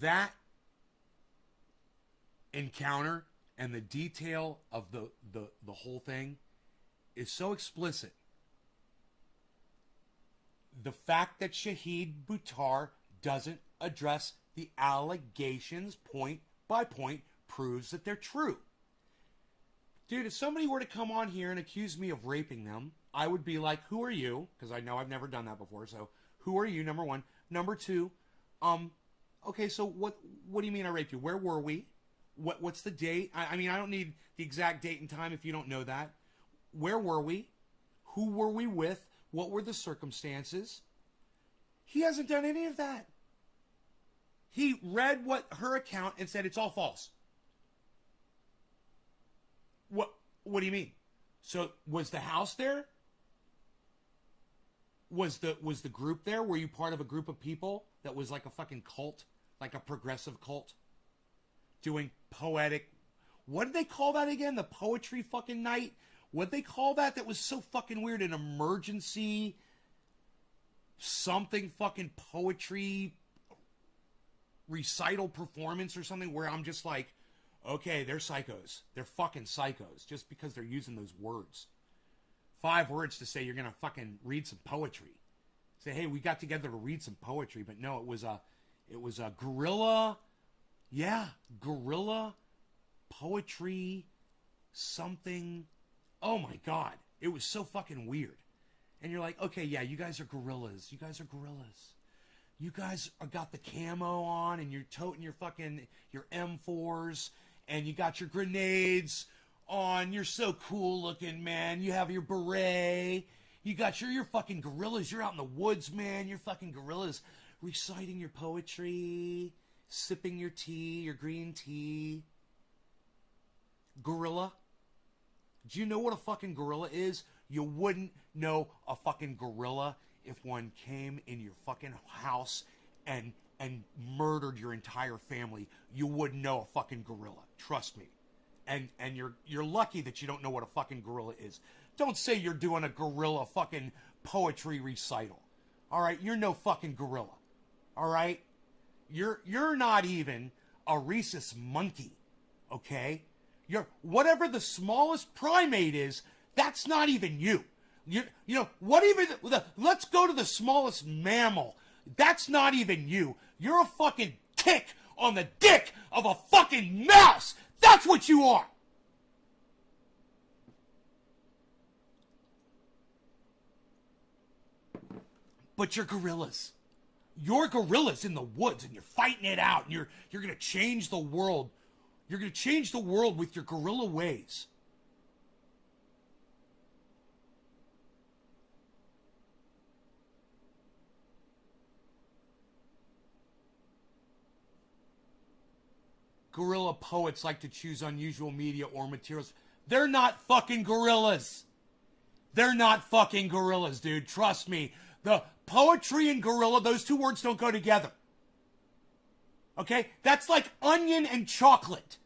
That encounter and the detail of the whole thing is so explicit. The fact that Shahid Buttar doesn't address the allegations point by point proves that they're true. Dude, if somebody were to come on here and accuse me of raping them, I would be like, who are you? Because I know I've never done that before. So, who are you, number one? Number two, okay, so what do you mean I raped you? Where were we? What's the date? I mean, I don't need the exact date and time if you don't know that. Where were we? Who were we with? What were the circumstances? He hasn't done any of that. He read her account and said it's all false. What do you mean? So was the house there? Was the group there? Were you part of a group of people that was like a fucking cult? Like a progressive cult? Doing poetic... What did they call that again? The poetry fucking night? What'd they call that? That was so fucking weird. An emergency... something fucking poetry... recital performance or something where I'm just like... Okay, they're psychos. They're fucking psychos. Just because they're using those words. 5 words to say you're going to fucking read some poetry. Say, hey, we got together to read some poetry. But no, it was a guerrilla... Yeah, guerrilla poetry something. Oh my God. It was so fucking weird. And you're like, okay, yeah, you guys are gorillas. You guys are gorillas. You guys got the camo on and you're toting your M4s and you got your grenades on. You're so cool looking, man. You have your beret. You're fucking gorillas. You're out in the woods, man. You're fucking gorillas reciting your poetry. Sipping your tea, your green tea. Gorilla. Do you know what a fucking gorilla is? You wouldn't know a fucking gorilla if one came in your fucking house and murdered your entire family. You wouldn't know a fucking gorilla. Trust me. And you're lucky that you don't know what a fucking gorilla is. Don't say you're doing a gorilla fucking poetry recital. All right? You're no fucking gorilla. All right? You're not even a rhesus monkey, okay? You're whatever the smallest primate is. That's not even you. You know what? Even let's go to the smallest mammal. That's not even you. You're a fucking tick on the dick of a fucking mouse. That's what you are. But you're gorillas. You're gorillas in the woods and you're fighting it out and you're going to change the world. You're going to change the world with your gorilla ways. guerrilla poets like to choose unusual media or materials. They're not fucking gorillas. They're not fucking gorillas, dude. Trust me. The poetry and gorilla, those two words don't go together. Okay? That's like onion and chocolate.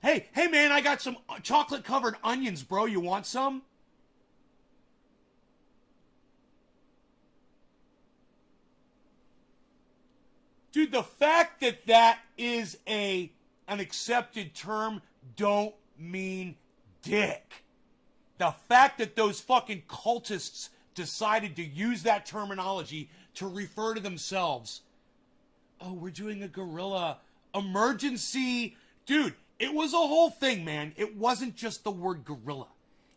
Hey man, I got some chocolate covered onions, bro. You want some? Dude, the fact that that is an accepted term don't mean dick. The fact that those fucking cultists decided to use that terminology to refer to themselves. Oh, we're doing a guerrilla emergency. Dude, it was a whole thing, man. It wasn't just the word gorilla.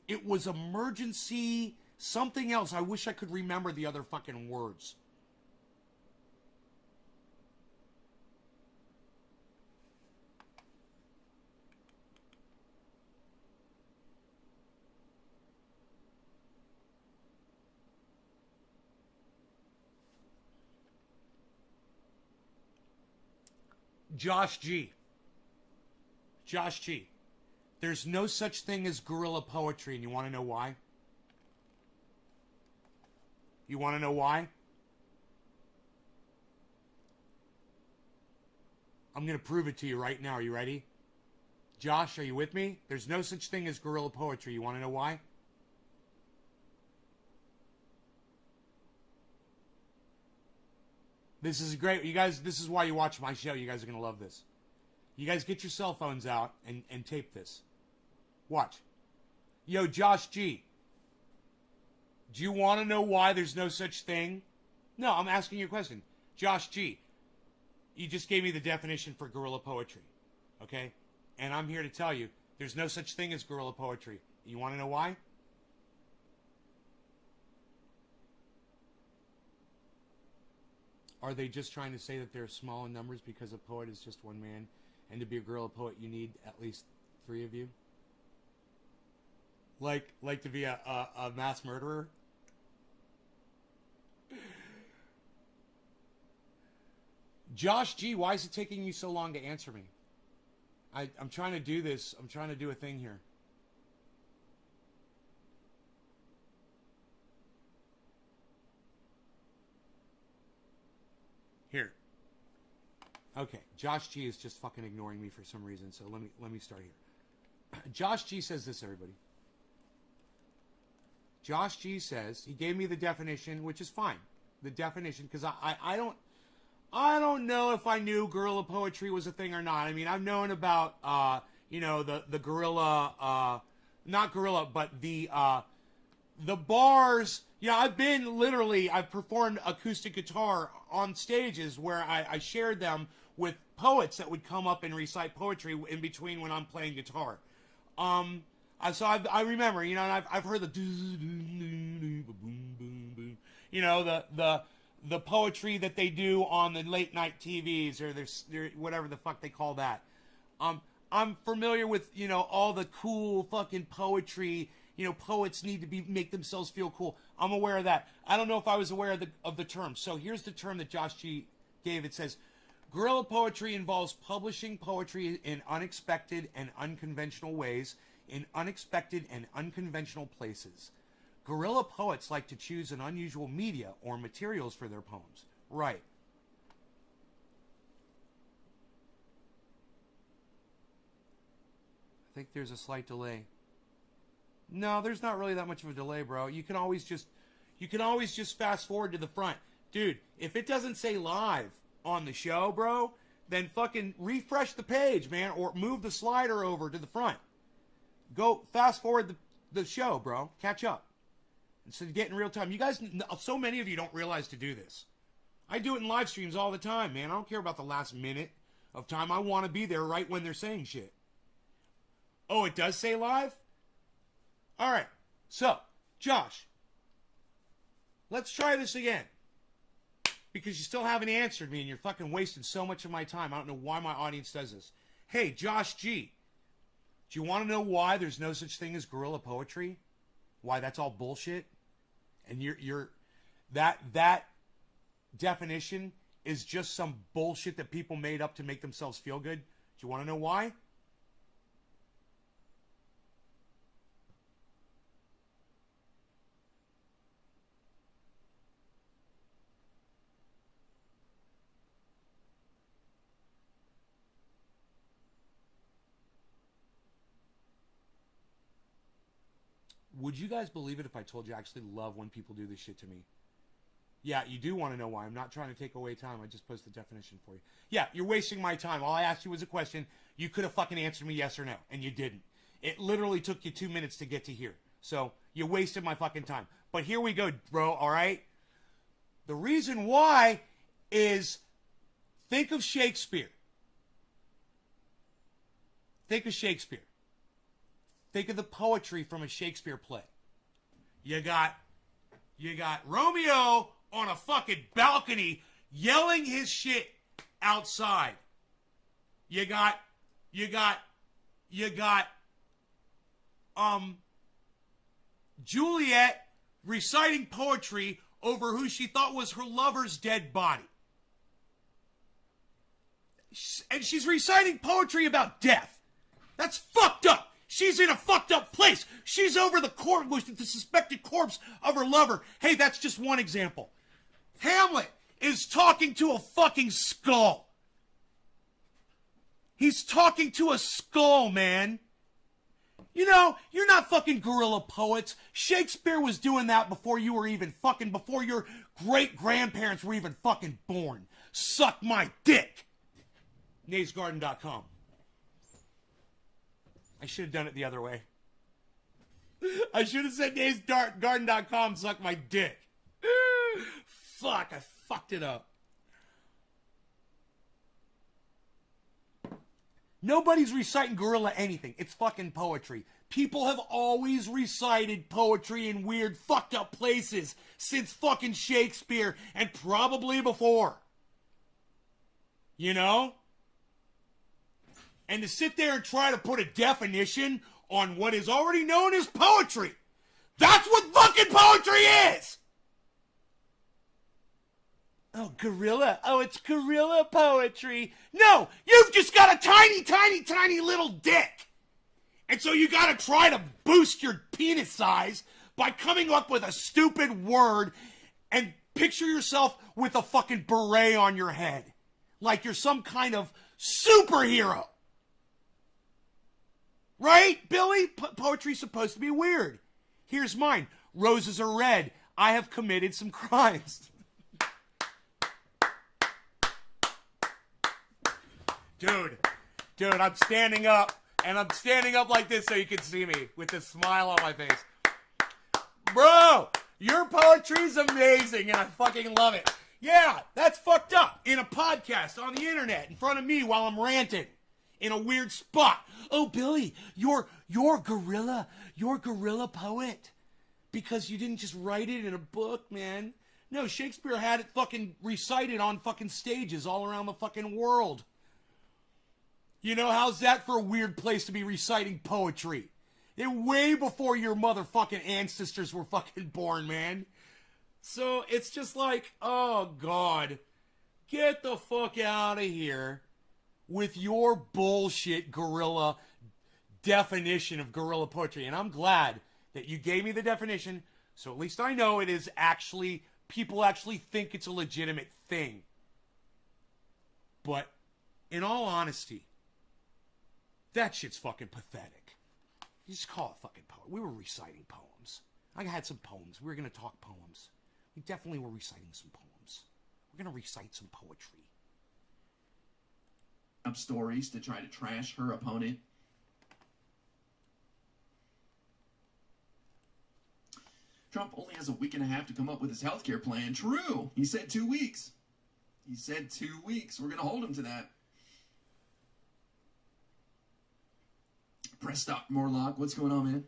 It was emergency something else. I wish I could remember the other fucking words. Josh G. There's no such thing as guerrilla poetry, and you want to know why? You want to know why? I'm going to prove it to you right now. Are you ready? Josh, are you with me? There's no such thing as guerrilla poetry. You want to know why? This is great. You guys, this is why you watch my show. You guys are going to love this. You guys get your cell phones out and tape this. Watch. Yo, Josh G. Do you want to know why there's no such thing? No, I'm asking you a question. Josh G. You just gave me the definition for guerrilla poetry. Okay? And I'm here to tell you, there's no such thing as guerrilla poetry. You want to know why? Are they just trying to say that they're small in numbers because a poet is just one man? And to be a guerrilla poet, you need at least 3 of you? Like to be a mass murderer? Josh G, why is it taking you so long to answer me? I'm trying to do this. I'm trying to do a thing here. Here. Okay, Josh G is just fucking ignoring me for some reason, so let me start here. Josh G says this, everybody. Josh G says, he gave me the definition, which is fine. The definition, because I don't know if I knew guerrilla poetry was a thing or not. I mean, I've known about, the guerrilla, not guerrilla, but the bars. Yeah, I've performed acoustic guitar on stages where I shared them with poets that would come up and recite poetry in between when I'm playing guitar. So I remember, and I've heard the poetry that they do on the late night TVs or their whatever the fuck they call that. I'm familiar with, all the cool fucking poetry. Poets need to make themselves feel cool. I'm aware of that. I don't know if I was aware of the term. So here's the term that Josh G gave. It says, guerrilla poetry involves publishing poetry in unexpected and unconventional ways, in unexpected and unconventional places. Guerrilla poets like to choose an unusual media or materials for their poems. Right. I think there's a slight delay. No, there's not really that much of a delay, bro. You can always just fast forward to the front. Dude, if it doesn't say live on the show, bro, then fucking refresh the page, man, or move the slider over to the front. Go fast forward the show, bro. Catch up. Instead of getting real time. You guys, so many of you don't realize to do this. I do it in live streams all the time, man. I don't care about the last minute of time. I want to be there right when they're saying shit. Oh, it does say live? All right, so, Josh, let's try this again. Because you still haven't answered me and you're fucking wasting so much of my time. I don't know why my audience does this. Hey, Josh G, do you want to know why there's no such thing as guerrilla poetry? Why that's all bullshit? And that definition is just some bullshit that people made up to make themselves feel good? you want to know why? Would you guys believe it if I told you I actually love when people do this shit to me? Yeah, you do want to know why. I'm not trying to take away time. I just posted the definition for you. Yeah, you're wasting my time. All I asked you was a question. You could have fucking answered me yes or no, and you didn't. It literally took you 2 minutes to get to here. So you wasted my fucking time. But here we go, bro, all right? The reason why is think of Shakespeare. Think of Shakespeare. Think of the poetry from a Shakespeare play. You got Romeo on a fucking balcony yelling his shit outside. You got Juliet reciting poetry over who she thought was her lover's dead body. And she's reciting poetry about death. That's fucked up. She's in a fucked up place. She's over the corpse, the suspected corpse of her lover. Hey, that's just one example. Hamlet is talking to a fucking skull. He's talking to a skull, man. You know, you're not fucking guerrilla poets. Shakespeare was doing that before you were even fucking, before your great-grandparents were even fucking born. Suck my dick. NaysGarden.com. I should have done it the other way. I should have said NaysGarden.com, suck my dick. Fuck, I fucked it up. Nobody's reciting guerrilla anything. It's fucking poetry. People have always recited poetry in weird, fucked up places since fucking Shakespeare and probably before. You know? And to sit there and try to put a definition on what is already known as poetry. That's what fucking poetry is! Oh, guerrilla. Oh, it's guerrilla poetry. No, you've just got a tiny, tiny, tiny little dick. And so you gotta try to boost your penis size by coming up with a stupid word and picture yourself with a fucking beret on your head. Like you're some kind of superhero. Right, Billy? Poetry's supposed to be weird. Here's mine. Roses are red. I have committed some crimes. Dude, I'm standing up, and I'm standing up like this so you can see me with this smile on my face. Bro, your poetry's amazing, and I fucking love it. Yeah, that's fucked up. In a podcast, on the internet, in front of me while I'm ranting. In a weird spot. Oh, Billy, you're guerrilla poet. Because you didn't just write it in a book, man. No, Shakespeare had it fucking recited on fucking stages all around the fucking world. You know, how's that for a weird place to be reciting poetry? Way before your motherfucking ancestors were fucking born, man. So it's just like, oh, God. Get the fuck out of here with your bullshit guerrilla definition of guerrilla poetry. And I'm glad that you gave me the definition, so at least I know it is actually, people actually think it's a legitimate thing. But in all honesty, that shit's fucking pathetic. You just call it fucking poem. We were reciting poems. I had some poems. We were going to talk poems. We definitely were reciting some poems. We're going to recite some poetry. Up stories to try to trash her opponent. Trump only has a week and a half to come up with his healthcare plan. True. He said 2 weeks. He said 2 weeks. We're going to hold him to that. Press stop, Morlock. What's going on, man?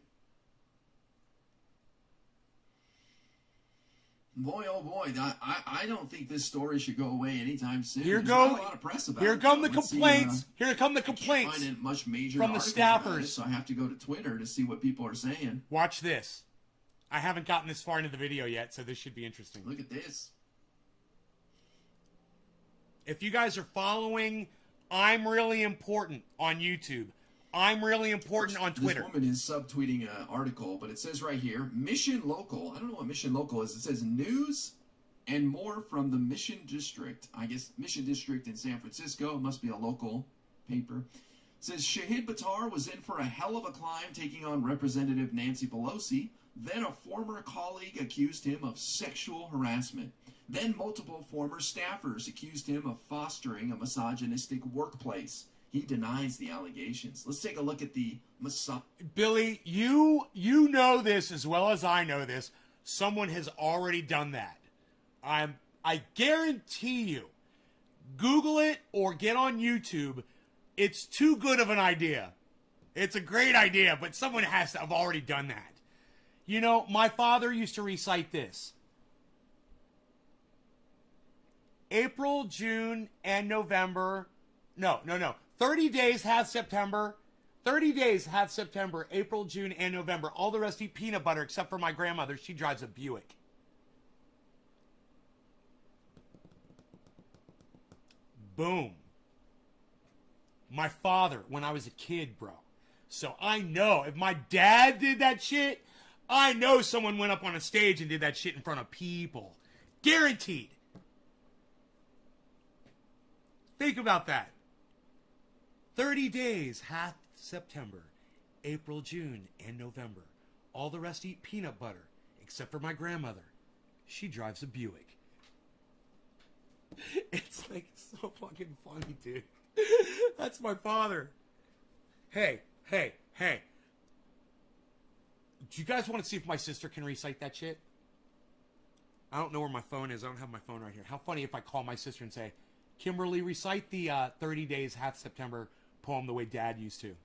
Boy, oh boy, I don't think this story should go away anytime soon. Here Not a lot of press about here it. come the complaints. Here come the complaints. I can't find much major from the staffers. so I have to go to Twitter to see what people are saying. Watch this. I haven't gotten this far into the video yet, so this should be interesting. Look at this. If you guys are following I'm really important on YouTube. I'm really important on Twitter. This woman is subtweeting an article, but it says right here, Mission Local. I don't know what Mission Local is. It says news and more from the Mission District. I guess Mission District in San Francisco. It must be a local paper. It says Shahid Buttar was in for a hell of a climb taking on Representative Nancy Pelosi. Then a former colleague accused him of sexual harassment. Then multiple former staffers accused him of fostering a misogynistic workplace. He denies the allegations. Let's take a look at the Billy, you know this as well as I know this. Someone has already done that. I guarantee you. Google it or get on YouTube. It's too good of an idea. It's a great idea, but someone has to have already done that. You know, my father used to recite this. April, June, and November. No. 30 days have September. 30 days have September, April, June, and November. All the rest eat peanut butter except for my grandmother. She drives a Buick. Boom. My father, when I was a kid, bro. So I know if my dad did that shit, I know someone went up on a stage and did that shit in front of people. Guaranteed. Think about that. 30 days hath September, April, June, and November. All the rest eat peanut butter, except for my grandmother. She drives a Buick. It's like so fucking funny, dude. That's my father. Hey. Do you guys want to see if my sister can recite that shit? I don't know where my phone is. I don't have my phone right here. How funny if I call my sister and say, Kimberly, recite the 30 days hath September poem the way Dad used to.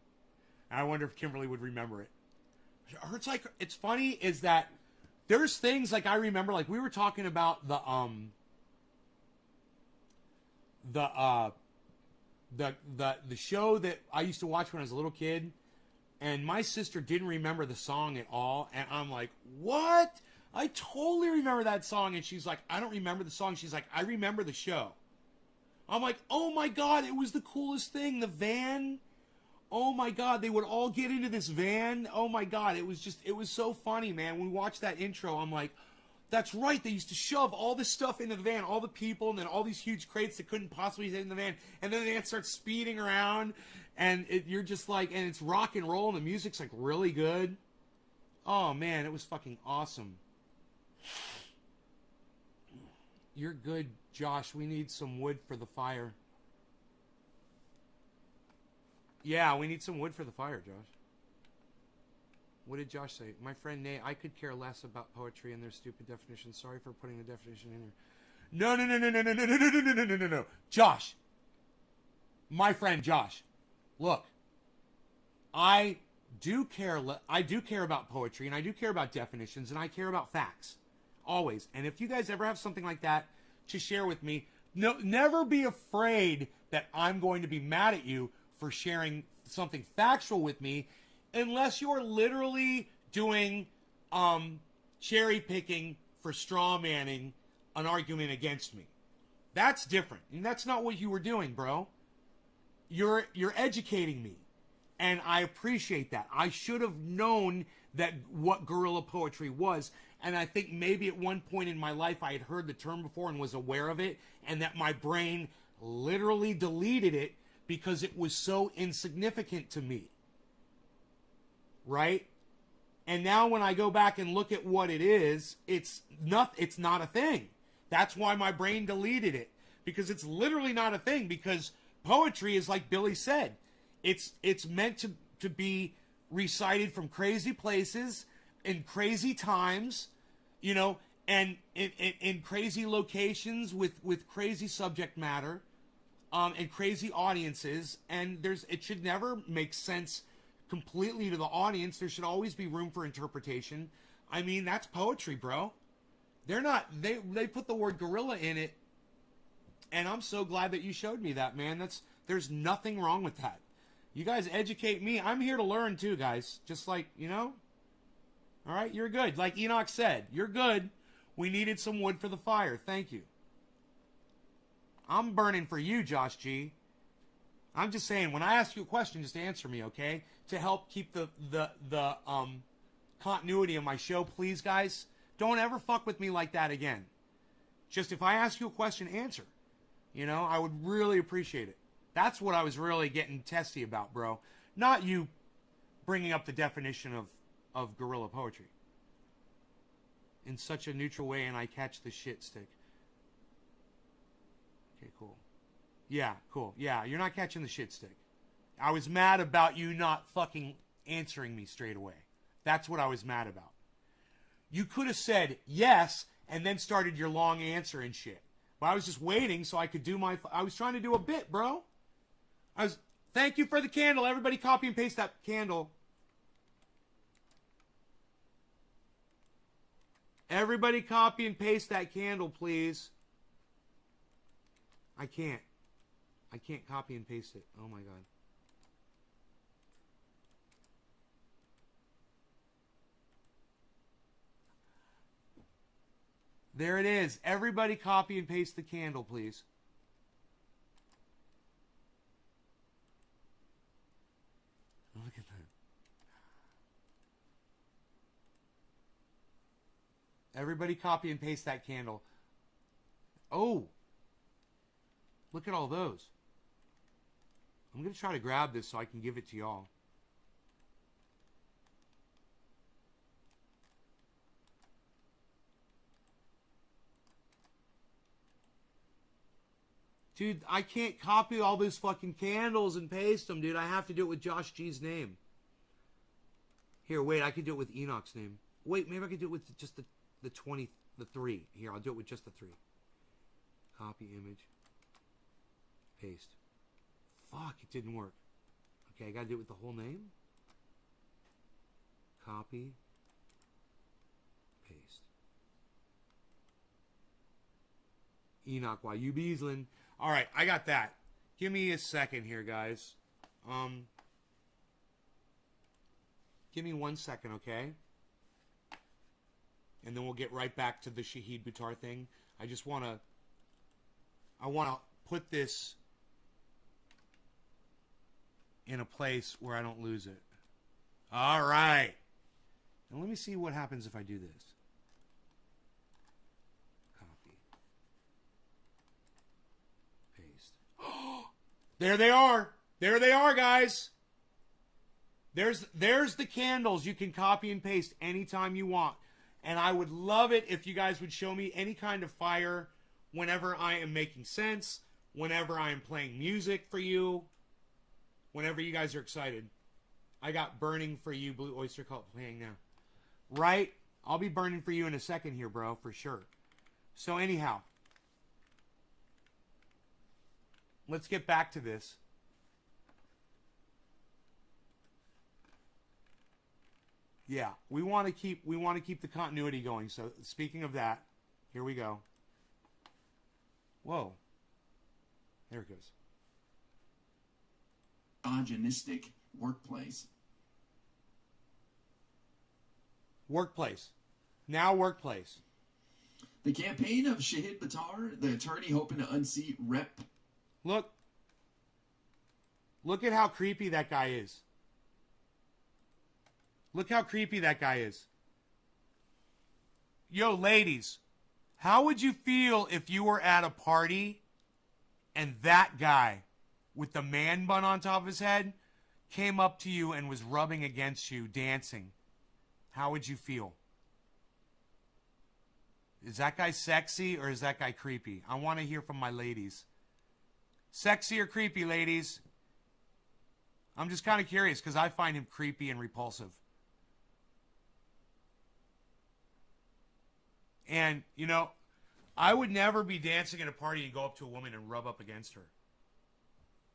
And I wonder if Kimberly would remember it. It's funny is that there's things like I remember, like we were talking about the show that I used to watch when I was a little kid, and my sister didn't remember the song at all, and I'm like, what? I totally remember that song, and she's like, I don't remember the song. She's like, I remember the show. I'm like, oh my God, it was the coolest thing. The van. Oh my God, they would all get into this van. Oh my God, it was so funny, man. When we watched that intro, I'm like, that's right. They used to shove all this stuff into the van, all the people, and then all these huge crates that couldn't possibly fit in the van. And then they start speeding around, and you're just like, and it's rock and roll, and the music's like really good. Oh man, it was fucking awesome. You're good, Josh. We need some wood for the fire. Yeah, we need some wood for the fire, Josh. What did Josh say? My friend Nate, I could care less about poetry and their stupid definitions. Sorry for putting the definition in here. No. Josh. My friend Josh. Look. I do care about poetry, and I do care about definitions, and I care about facts. Always. And if you guys ever have something like that to share with me, never be afraid that I'm going to be mad at you for sharing something factual with me, unless you're literally doing cherry picking for straw manning an argument against me. That's different. And that's not what you were doing, bro. You're educating me. And I appreciate that. I should have known that what guerrilla poetry was. And I think maybe at one point in my life I had heard the term before and was aware of it, and that my brain literally deleted it because it was so insignificant to me. Right? And now when I go back and look at what it is, it's not a thing. That's why my brain deleted it, because it's literally not a thing, because poetry is like Billy said. It's meant to be recited from crazy places in crazy times, you know, and in crazy locations with crazy subject matter, and crazy audiences, and it should never make sense completely to the audience. There should always be room for interpretation. I mean, that's poetry, bro. They put the word gorilla in it, and I'm so glad that you showed me that, man. There's nothing wrong with that. You guys educate me. I'm here to learn too, guys. Just like, you know? All right, you're good. Like Enoch said, you're good. We needed some wood for the fire. Thank you. I'm burning for you, Josh G. I'm just saying, when I ask you a question, just answer me, okay? To help keep the continuity of my show, please, guys. Don't ever fuck with me like that again. Just if I ask you a question, answer. You know, I would really appreciate it. That's what I was really getting testy about, bro. Not you bringing up the definition of guerrilla poetry in such a neutral way, and I catch the shit stick. Okay, cool. Yeah, cool. Yeah, you're not catching the shit stick. I was mad about you not fucking answering me straight away. That's what I was mad about. You could have said yes and then started your long answer and shit. But I was just waiting so I could do my... I was trying to do a bit, bro. Thank you for the candle. Everybody copy and paste that candle. Everybody copy and paste that candle, please. I can't copy and paste it. Oh my god. There it is. Everybody copy and paste the candle, please. Look at that. Everybody copy and paste that candle. Oh. Look at all those. I'm going to try to grab this so I can give it to y'all. Dude, I can't copy all those fucking candles and paste them, dude. I have to do it with Josh G's name. Here, wait, I could do it with Enoch's name. Wait, maybe I could do it with just the 3. Here, I'll do it with just the 3. Copy image. Paste. Fuck, it didn't work. Okay, I gotta do it with the whole name. Copy. Paste. Enoch, why you Beaslin? Alright, I got that. Give me a second here, guys. Give me 1 second, okay? And then we'll get right back to the Shahid Buttar thing. I want to put this in a place where I don't lose it. All right. Now let me see what happens if I do this. Copy. Paste. There they are. There they are, guys. There's the candles you can copy and paste anytime you want. And I would love it if you guys would show me any kind of fire whenever I am making sense, whenever I am playing music for you, whenever you guys are excited. I got Burning for You, Blue Oyster Cult playing now. Right? I'll be burning for you in a second here, bro, for sure. So anyhow, let's get back to this. Yeah, we want to keep the continuity going. So speaking of that, here we go. Whoa. There it goes. Misogynistic workplace. Workplace. Now workplace. The campaign of Shahid Buttar, the attorney hoping to unseat Rep. Look at how creepy that guy is. Look how creepy that guy is. Yo, ladies, how would you feel if you were at a party and that guy with the man bun on top of his head came up to you and was rubbing against you, dancing? How would you feel? Is that guy sexy or is that guy creepy? I want to hear from my ladies. Sexy or creepy, ladies? I'm just kind of curious because I find him creepy and repulsive. And, you know, I would never be dancing at a party and go up to a woman and rub up against her.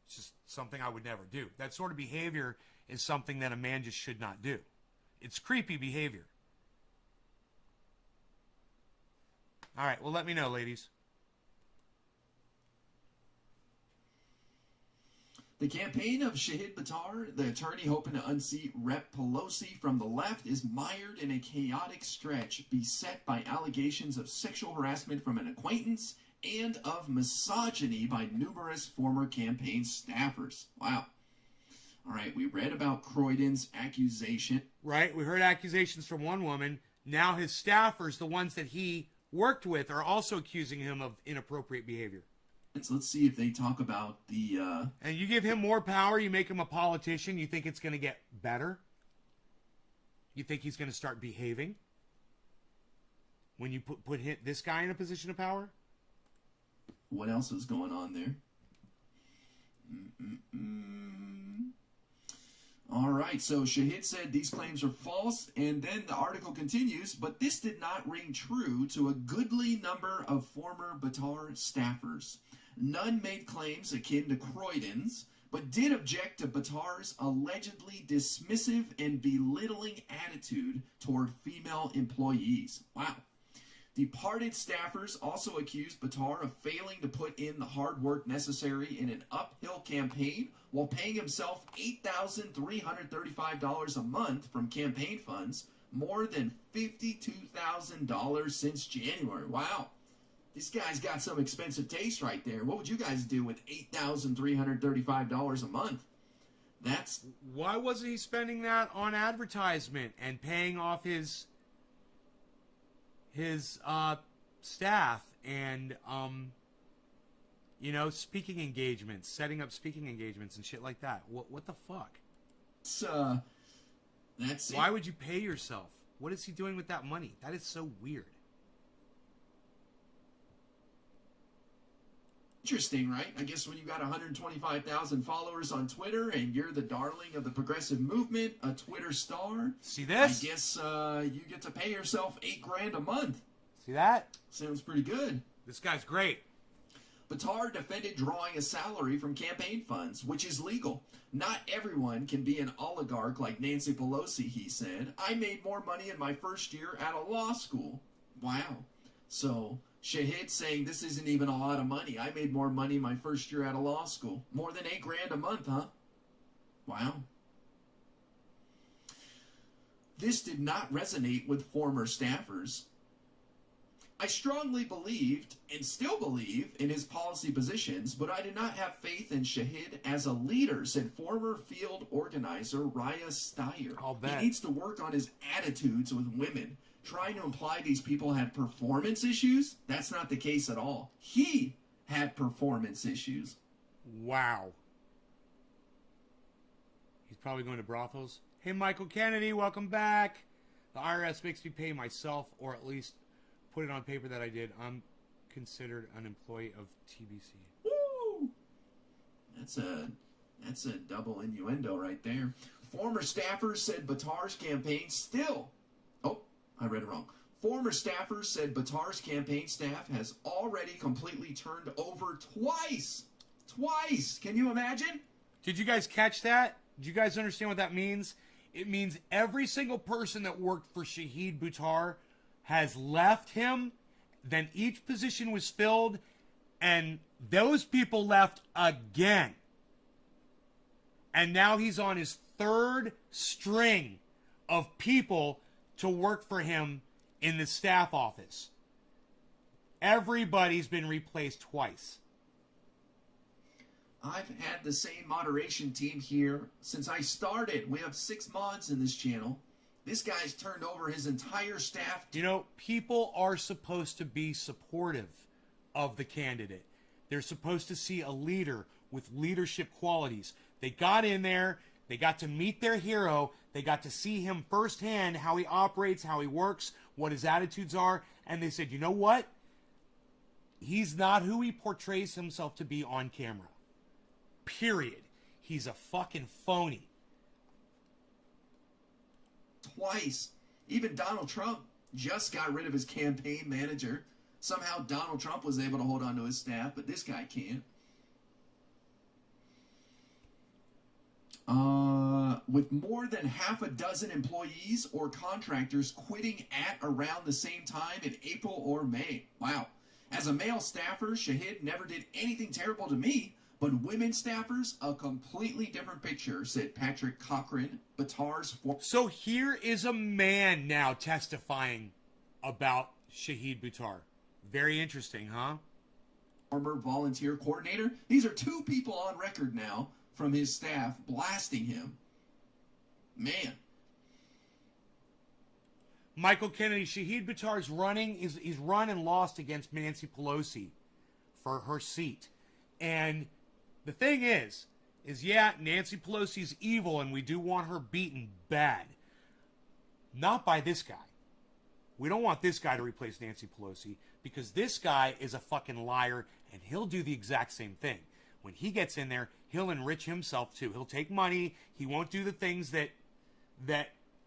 It's just something I would never do. That sort of behavior is something that a man just should not do. It's creepy behavior. All right, well, let me know, ladies. The campaign of Shahid Buttar, the attorney hoping to unseat Rep. Pelosi from the left, is mired in a chaotic stretch beset by allegations of sexual harassment from an acquaintance and of misogyny by numerous former campaign staffers. Wow. All right, we read about Croydon's accusation. Right, we heard accusations from one woman. Now his staffers, the ones that he worked with, are also accusing him of inappropriate behavior. So let's see if they talk about the... And you give him more power, you make him a politician, you think it's going to get better? You think he's going to start behaving? When you put this guy in a position of power? What else is going on there? All right, so Shahid said these claims are false, and then the article continues, but this did not ring true to a goodly number of former Buttar staffers. None made claims akin to Croydon's, but did object to Buttar's allegedly dismissive and belittling attitude toward female employees. Wow. Departed staffers also accused Buttar of failing to put in the hard work necessary in an uphill campaign while paying himself $8,335 a month from campaign funds, more than $52,000 since January. Wow. This guy's got some expensive taste right there. What would you guys do with $8,335 a month? That's... Why wasn't he spending that on advertisement and paying off his staff and speaking engagements, setting up speaking engagements and shit like that? What the fuck? That's it. Why would you pay yourself? What is he doing with that money? That is so weird. Interesting, right? I guess when you got 125,000 followers on Twitter and you're the darling of the progressive movement, a Twitter star. See this? I guess you get to pay yourself $8,000 a month. See that? Sounds pretty good. This guy's great. Buttar defended drawing a salary from campaign funds, which is legal. Not everyone can be an oligarch like Nancy Pelosi, he said. I made more money in my first year out of law school. Wow. So... Shahid saying this isn't even a lot of money. I made more money my first year out of law school. More than $8,000 a month, huh? Wow. This did not resonate with former staffers. I strongly believed and still believe in his policy positions, but I did not have faith in Shahid as a leader, said former field organizer Raya Steyer. I'll bet. He needs to work on his attitudes with women. Trying to imply these people had performance issues? That's not the case at all. He had performance issues. Wow. He's probably going to brothels. Hey, Michael Kennedy, welcome back. The IRS makes me pay myself, or at least put it on paper that I did. I'm considered an employee of TBC. Woo! That's a double innuendo right there. Former staffers said Buttar's campaign still... I read it wrong. Former staffers said Buttar's campaign staff has already completely turned over twice. Twice. Can you imagine? Did you guys catch that? Do you guys understand what that means? It means every single person that worked for Shahid Buttar has left him. Then each position was filled, and those people left again. And now he's on his third string of people to work for him in the staff office. Everybody's been replaced twice. I've had the same moderation team here since I started. We have 6 mods in this channel. This guy's turned over his entire staff. You know, people are supposed to be supportive of the candidate. They're supposed to see a leader with leadership qualities. They got in there. They got to meet their hero. They got to see him firsthand, how he operates, how he works, what his attitudes are. And they said, you know what? He's not who he portrays himself to be on camera. Period. He's a fucking phony. Twice. Even Donald Trump just got rid of his campaign manager. Somehow Donald Trump was able to hold on to his staff, but this guy can't. With more than half a dozen employees or contractors quitting at around the same time in April or May. Wow. As a male staffer, Shahid never did anything terrible to me, but women staffers, a completely different picture, said Patrick Cochran, Buttar's... So here is a man now testifying about Shahid Buttar. Very interesting, huh? former volunteer coordinator. These are two people on record now from his staff blasting him. Man. Michael Kennedy, Shahid Buttar's running, he's run and lost against Nancy Pelosi for her seat. And the thing is yeah, Nancy Pelosi's evil and we do want her beaten bad. Not by this guy. We don't want this guy to replace Nancy Pelosi because this guy is a fucking liar and he'll do the exact same thing. When he gets in there, he'll enrich himself too. He'll take money. He won't do the things that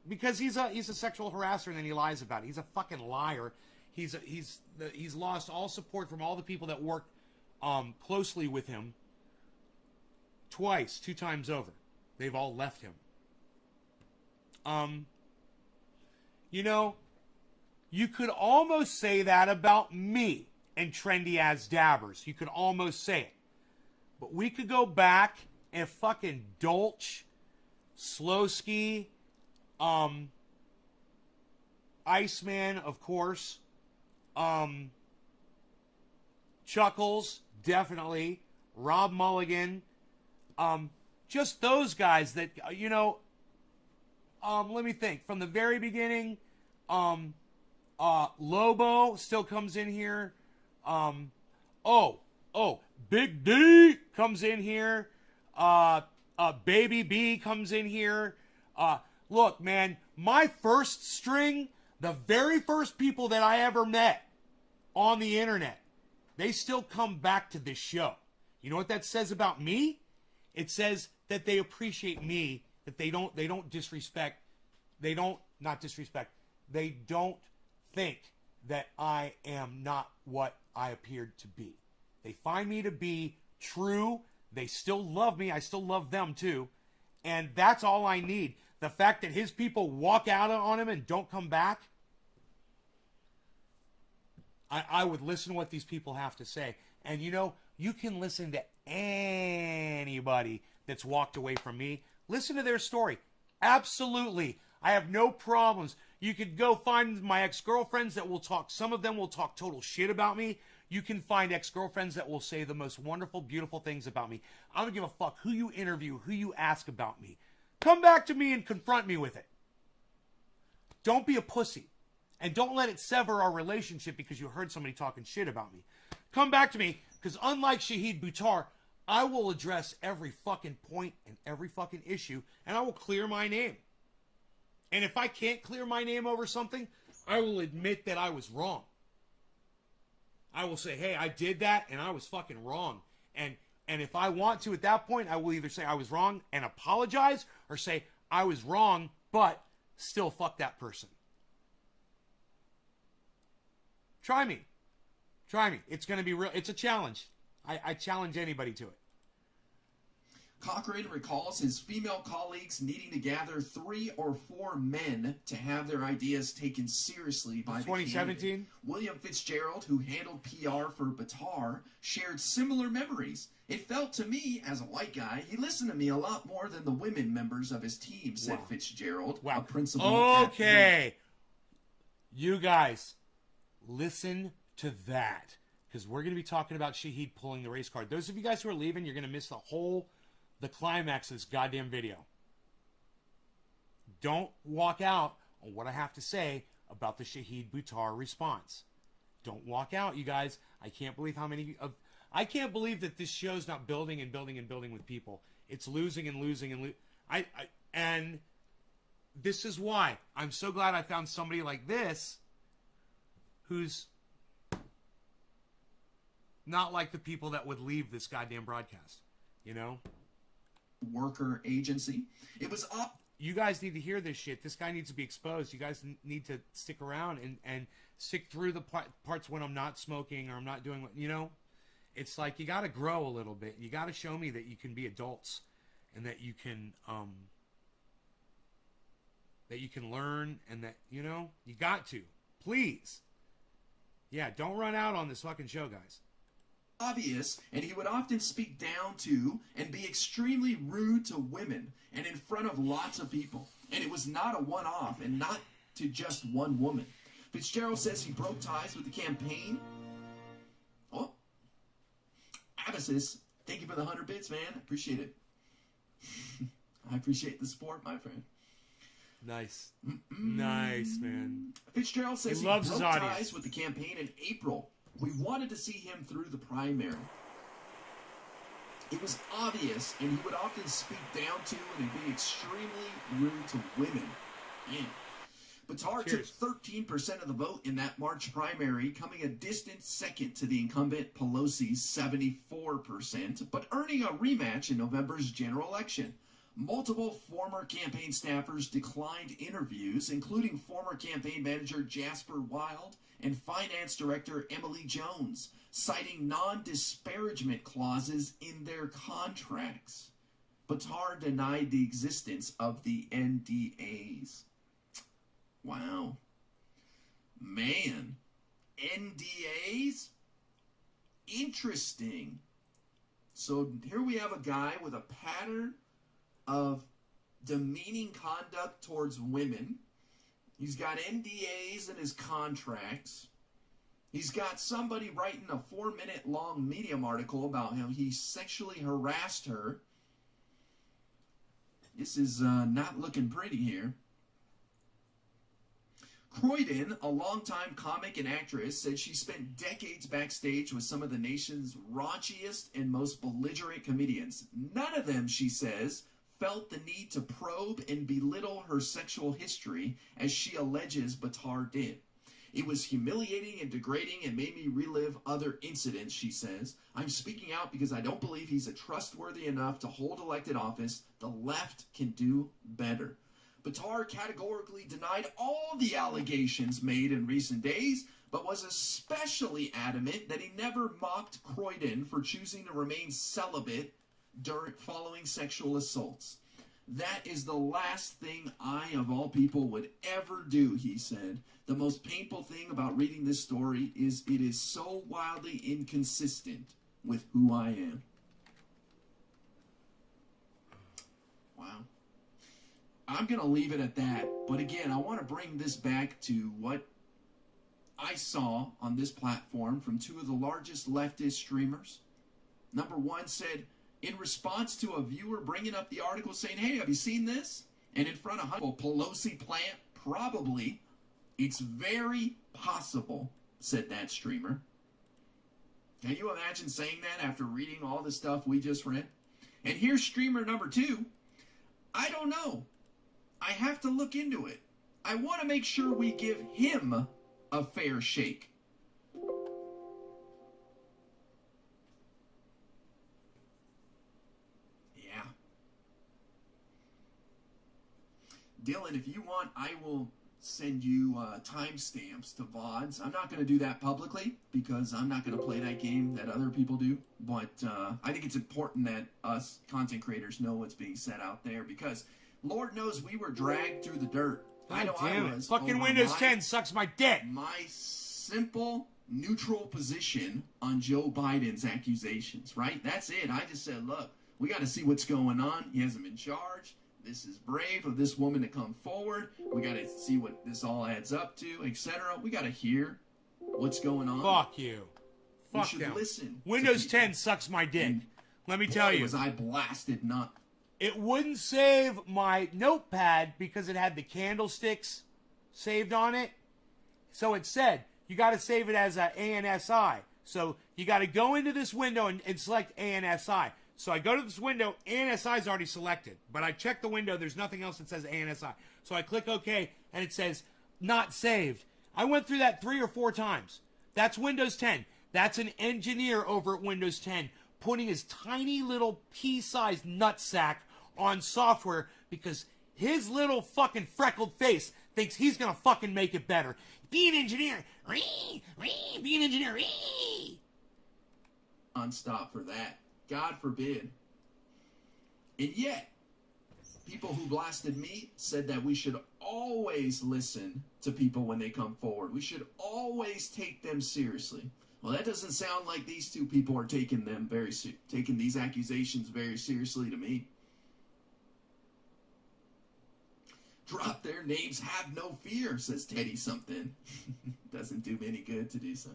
because he's a sexual harasser and then he lies about it. He's a fucking liar. He's lost all support from all the people that worked closely with him two times over. They've all left him. You know, you could almost say that about me and Trendy as Dabbers. You could almost say it. But we could go back and fucking Dolch, Slowski, Iceman, of course, Chuckles, definitely, Rob Mulligan, just those guys that, you know, let me think. From the very beginning, Lobo still comes in here. Big D comes in here. Baby B comes in here. Look, man, my first string, the very first people that I ever met on the internet, they still come back to this show. You know what that says about me? It says that they appreciate me, that they don't disrespect, they don't think that I am not what I appeared to be. They find me to be true. They still love me. I still love them too. And that's all I need. The fact that his people walk out on him and don't come back, I would listen to what these people have to say. And you know, you can listen to anybody that's walked away from me. Listen to their story. Absolutely. I have no problems. You could go find my ex-girlfriends that will talk. Some of them will talk total shit about me. You can find ex-girlfriends that will say the most wonderful, beautiful things about me. I don't give a fuck who you interview, who you ask about me. Come back to me and confront me with it. Don't be a pussy. And don't let it sever our relationship because you heard somebody talking shit about me. Come back to me because unlike Shahid Buttar, I will address every fucking point and every fucking issue and I will clear my name. And if I can't clear my name over something, I will admit that I was wrong. I will say, hey, I did that and I was fucking wrong. And if I want to at that point, I will either say I was wrong and apologize or say I was wrong, but still fuck that person. Try me. Try me. It's going to be real. It's a challenge. I challenge anybody to it. Cochran recalls his female colleagues needing to gather 3 or 4 men to have their ideas taken seriously by the 2017? candidate. William Fitzgerald, who handled PR for Buttar, shared similar memories. It felt to me, as a white guy, he listened to me a lot more than the women members of his team, said Fitzgerald, a principal. Okay. You guys, listen to that. Because we're going to be talking about Shahid pulling the race card. Those of you guys who are leaving, you're going to miss the climax of this goddamn video. Don't walk out on what I have to say about the Shahid Buttar response. Don't walk out, you guys. I can't believe I can't believe that this show's not building and building and building with people. It's losing and losing and and this is why I'm so glad I found somebody like this who's not like the people that would leave this goddamn broadcast, you know? Worker agency. It was up. You guys need to hear this shit. This guy needs to be exposed. You guys need to stick around and stick through the parts when I'm not smoking or I'm not doing what, you know? It's like you got to grow a little bit. You got to show me that you can be adults and that you can learn and that, you know, you got to. Please. Yeah, don't run out on this fucking show, guys. Obvious, and he would often speak down to and be extremely rude to women and in front of lots of people. And it was not a one-off and not to just one woman. Fitzgerald says he broke ties with the campaign. Oh, Nemesis, thank you for the 100 bits, man. I appreciate it. I appreciate the support, my friend. Nice. Nice, man. Fitzgerald says He loves broke his audience. ties with the campaign in April. We wanted to see him through the primary. It was obvious, and he would often speak down to and be extremely rude to women. Man. Buttar took 13% of the vote in that March primary, coming a distant second to the incumbent Pelosi's 74%, but earning a rematch in November's general election. Multiple former campaign staffers declined interviews, including former campaign manager Jasper Wild and finance director Emily Jones, citing non-disparagement clauses in their contracts. Buttar denied the existence of the NDAs. Wow. Man. NDAs? Interesting. So here we have a guy with a pattern of demeaning conduct towards women. He's got NDAs in his contracts. He's got somebody writing a 4-minute long Medium article about how he sexually harassed her. This is not looking pretty here. Croydon, a longtime comic and actress, said she spent decades backstage with some of the nation's raunchiest and most belligerent comedians. None of them, she says, felt the need to probe and belittle her sexual history as she alleges Buttar did. It was humiliating and degrading and made me relive other incidents, she says. I'm speaking out because I don't believe he's trustworthy enough to hold elected office. The left can do better. Buttar categorically denied all the allegations made in recent days, but was especially adamant that he never mocked Croydon for choosing to remain celibate following sexual assaults. That is the last thing I, of all people, would ever do, he said. The most painful thing about reading this story is it is so wildly inconsistent with who I am. Wow. I'm going to leave it at that. But again, I want to bring this back to what I saw on this platform from two of the largest leftist streamers. Number one said, in response to a viewer bringing up the article saying, hey, have you seen this? And in front of a Pelosi plant, probably, it's very possible, said that streamer. Can you imagine saying that after reading all the stuff we just read? And here's streamer number two. I don't know. I have to look into it. I want to make sure we give him a fair shake. Yeah. Dylan, if you want, I will send you timestamps to VODs. I'm not going to do that publicly because I'm not going to play that game that other people do. But I think it's important that us content creators know what's being said out there because Lord knows we were dragged through the dirt. I know I was. Fucking Windows 10 sucks my dick. My simple, neutral position on Joe Biden's accusations, right? That's it. I just said, look, we got to see what's going on. He hasn't been charged. This is brave of this woman to come forward. We got to see what this all adds up to, etc. We got to hear what's going on. Fuck you. Fuck should them. Listen. Windows 10 sucks my dick. Let me tell you. Was I blasted not? It wouldn't save my notepad because it had the candlesticks saved on it. So it said, you got to save it as a ANSI. So you got to go into this window and select ANSI. So I go to this window, ANSI is already selected. But I check the window, there's nothing else that says ANSI. So I click OK, and it says, not saved. I went through that 3 or 4 times. That's Windows 10. That's an engineer over at Windows 10 putting his tiny little pea-sized nutsack on software because his little fucking freckled face thinks he's gonna fucking make it better. Be an engineer. Be an engineer. Non-stop for that. God forbid. And yet, people who blasted me said that we should always listen to people when they come forward. We should always take them seriously. Well, that doesn't sound like these two people are taking these accusations very seriously to me. Drop their names, have no fear, says Teddy something. Doesn't do me any good to do so.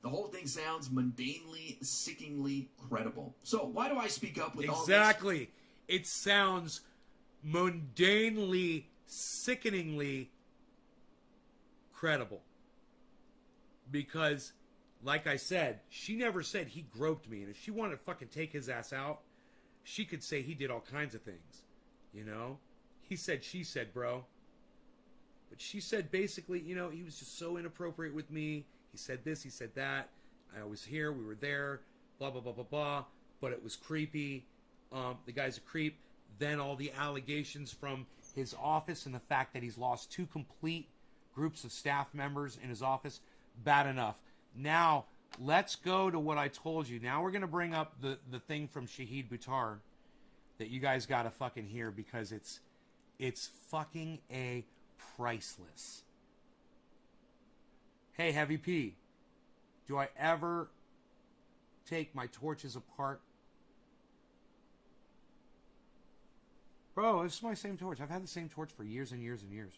The whole thing sounds mundanely, sickeningly credible. So why do I speak up with all this? Exactly. It sounds mundanely, sickeningly credible. Because, like I said, she never said he groped me. And if she wanted to fucking take his ass out, she could say he did all kinds of things. You know? He said, she said, bro. But she said basically, you know, he was just so inappropriate with me. He said this, he said that. I was here, we were there, blah, blah, blah, blah, blah. But it was creepy. The guy's a creep. Then all the allegations from his office and the fact that he's lost 2 complete groups of staff members in his office. Bad enough. Now, let's go to what I told you. Now we're going to bring up the thing from Shahid Buttar that you guys got to fucking hear because it's fucking a priceless. Hey, Heavy P, do I ever take my torches apart? Bro, this is my same torch. I've had the same torch for years and years and years.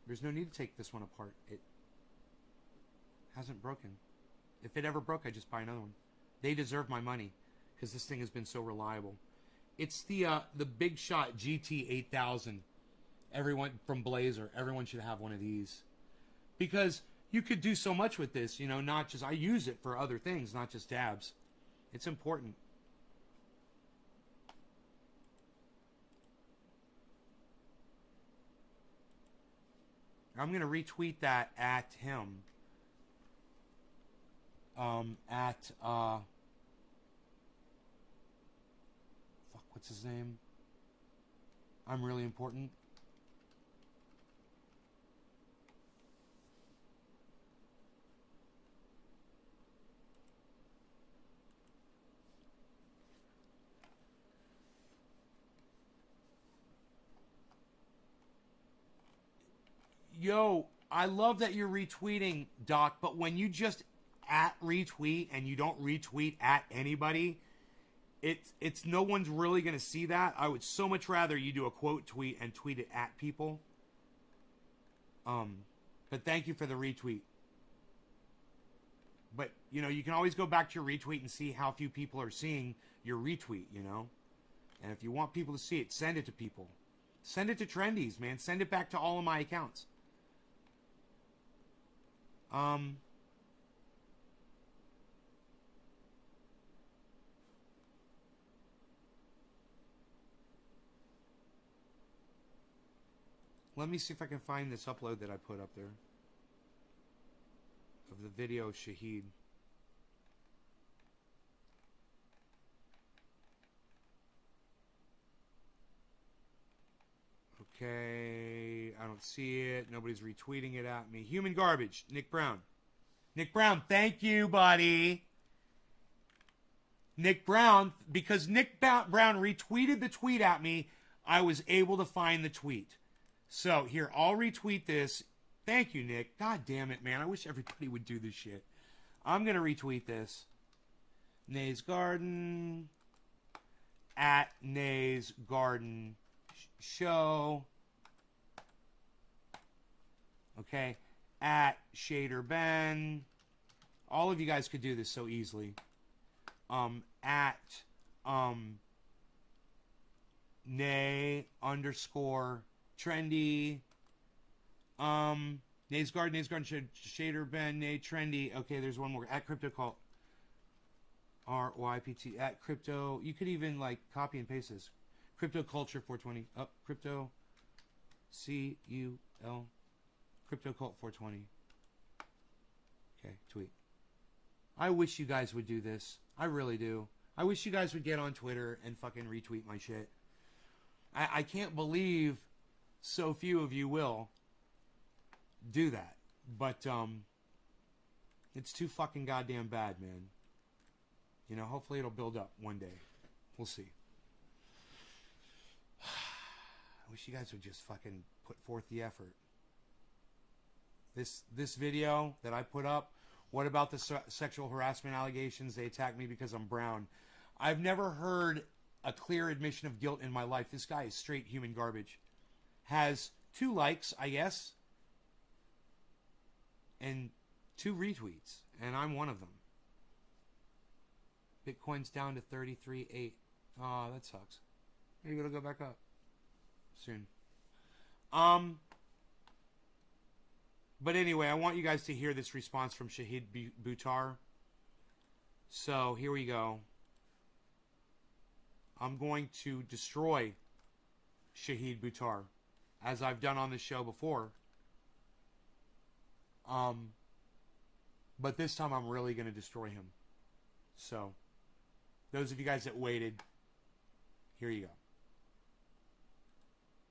There's no need to take this one apart. It hasn't broken. If it ever broke, I'd just buy another one. They deserve my money because this thing has been so reliable. It's the Big Shot GT 8000. Everyone from Blazer, everyone should have one of these. Because you could do so much with this, you know, not just... I use it for other things, not just dabs. It's important. I'm going to retweet that at him. Fuck, what's his name? I'm really important. Yo, I love that you're retweeting, Doc, but when you just at retweet and you don't retweet at anybody, it's no one's really going to see that. I would so much rather you do a quote tweet and tweet it at people. But thank you for the retweet. But, you know, you can always go back to your retweet and see how few people are seeing your retweet, you know? And if you want people to see it, send it to people. Send it to Trendies, man. Send it back to all of my accounts. Let me see if I can find this upload that I put up there of the video of Shahid. Okay, I don't see it. Nobody's retweeting it at me. Human garbage, Nick Brown. Nick Brown, thank you, buddy. Nick Brown, because Nick Brown retweeted the tweet at me, I was able to find the tweet. So, here, I'll retweet this. Thank you, Nick. God damn it, man. I wish everybody would do this shit. I'm going to retweet this. Nay's Garden. At Nay's Garden Show. Okay. At Shader Ben. All of you guys could do this so easily. At Nay _ Trendy. Nay's Garden, Shader Ben, Nay Trendy. Okay, there's one more. At Crypto Cult. RYPT. At Crypto. You could even like copy and paste this. Crypto Culture 420. Up. Crypto. CUL. Crypto Cult 420. Okay, tweet. I wish you guys would do this. I really do. I wish you guys would get on Twitter and fucking retweet my shit. I can't believe so few of you will do that. But, it's too fucking goddamn bad, man. You know, hopefully it'll build up one day. We'll see. I wish you guys would just fucking put forth the effort. This video that I put up, what about the sexual harassment allegations? They attacked me because I'm brown. I've never heard a clear admission of guilt in my life. This guy is straight human garbage. Has 2 likes, I guess. And 2 retweets, and I'm one of them. Bitcoin's down to 33.8. Oh, that sucks. Maybe it'll go back up soon. But anyway, I want you guys to hear this response from Shahid Buttar. So here we go. I'm going to destroy Shahid Buttar, as I've done on the show before. But this time I'm really going to destroy him. So, those of you guys that waited, here you go.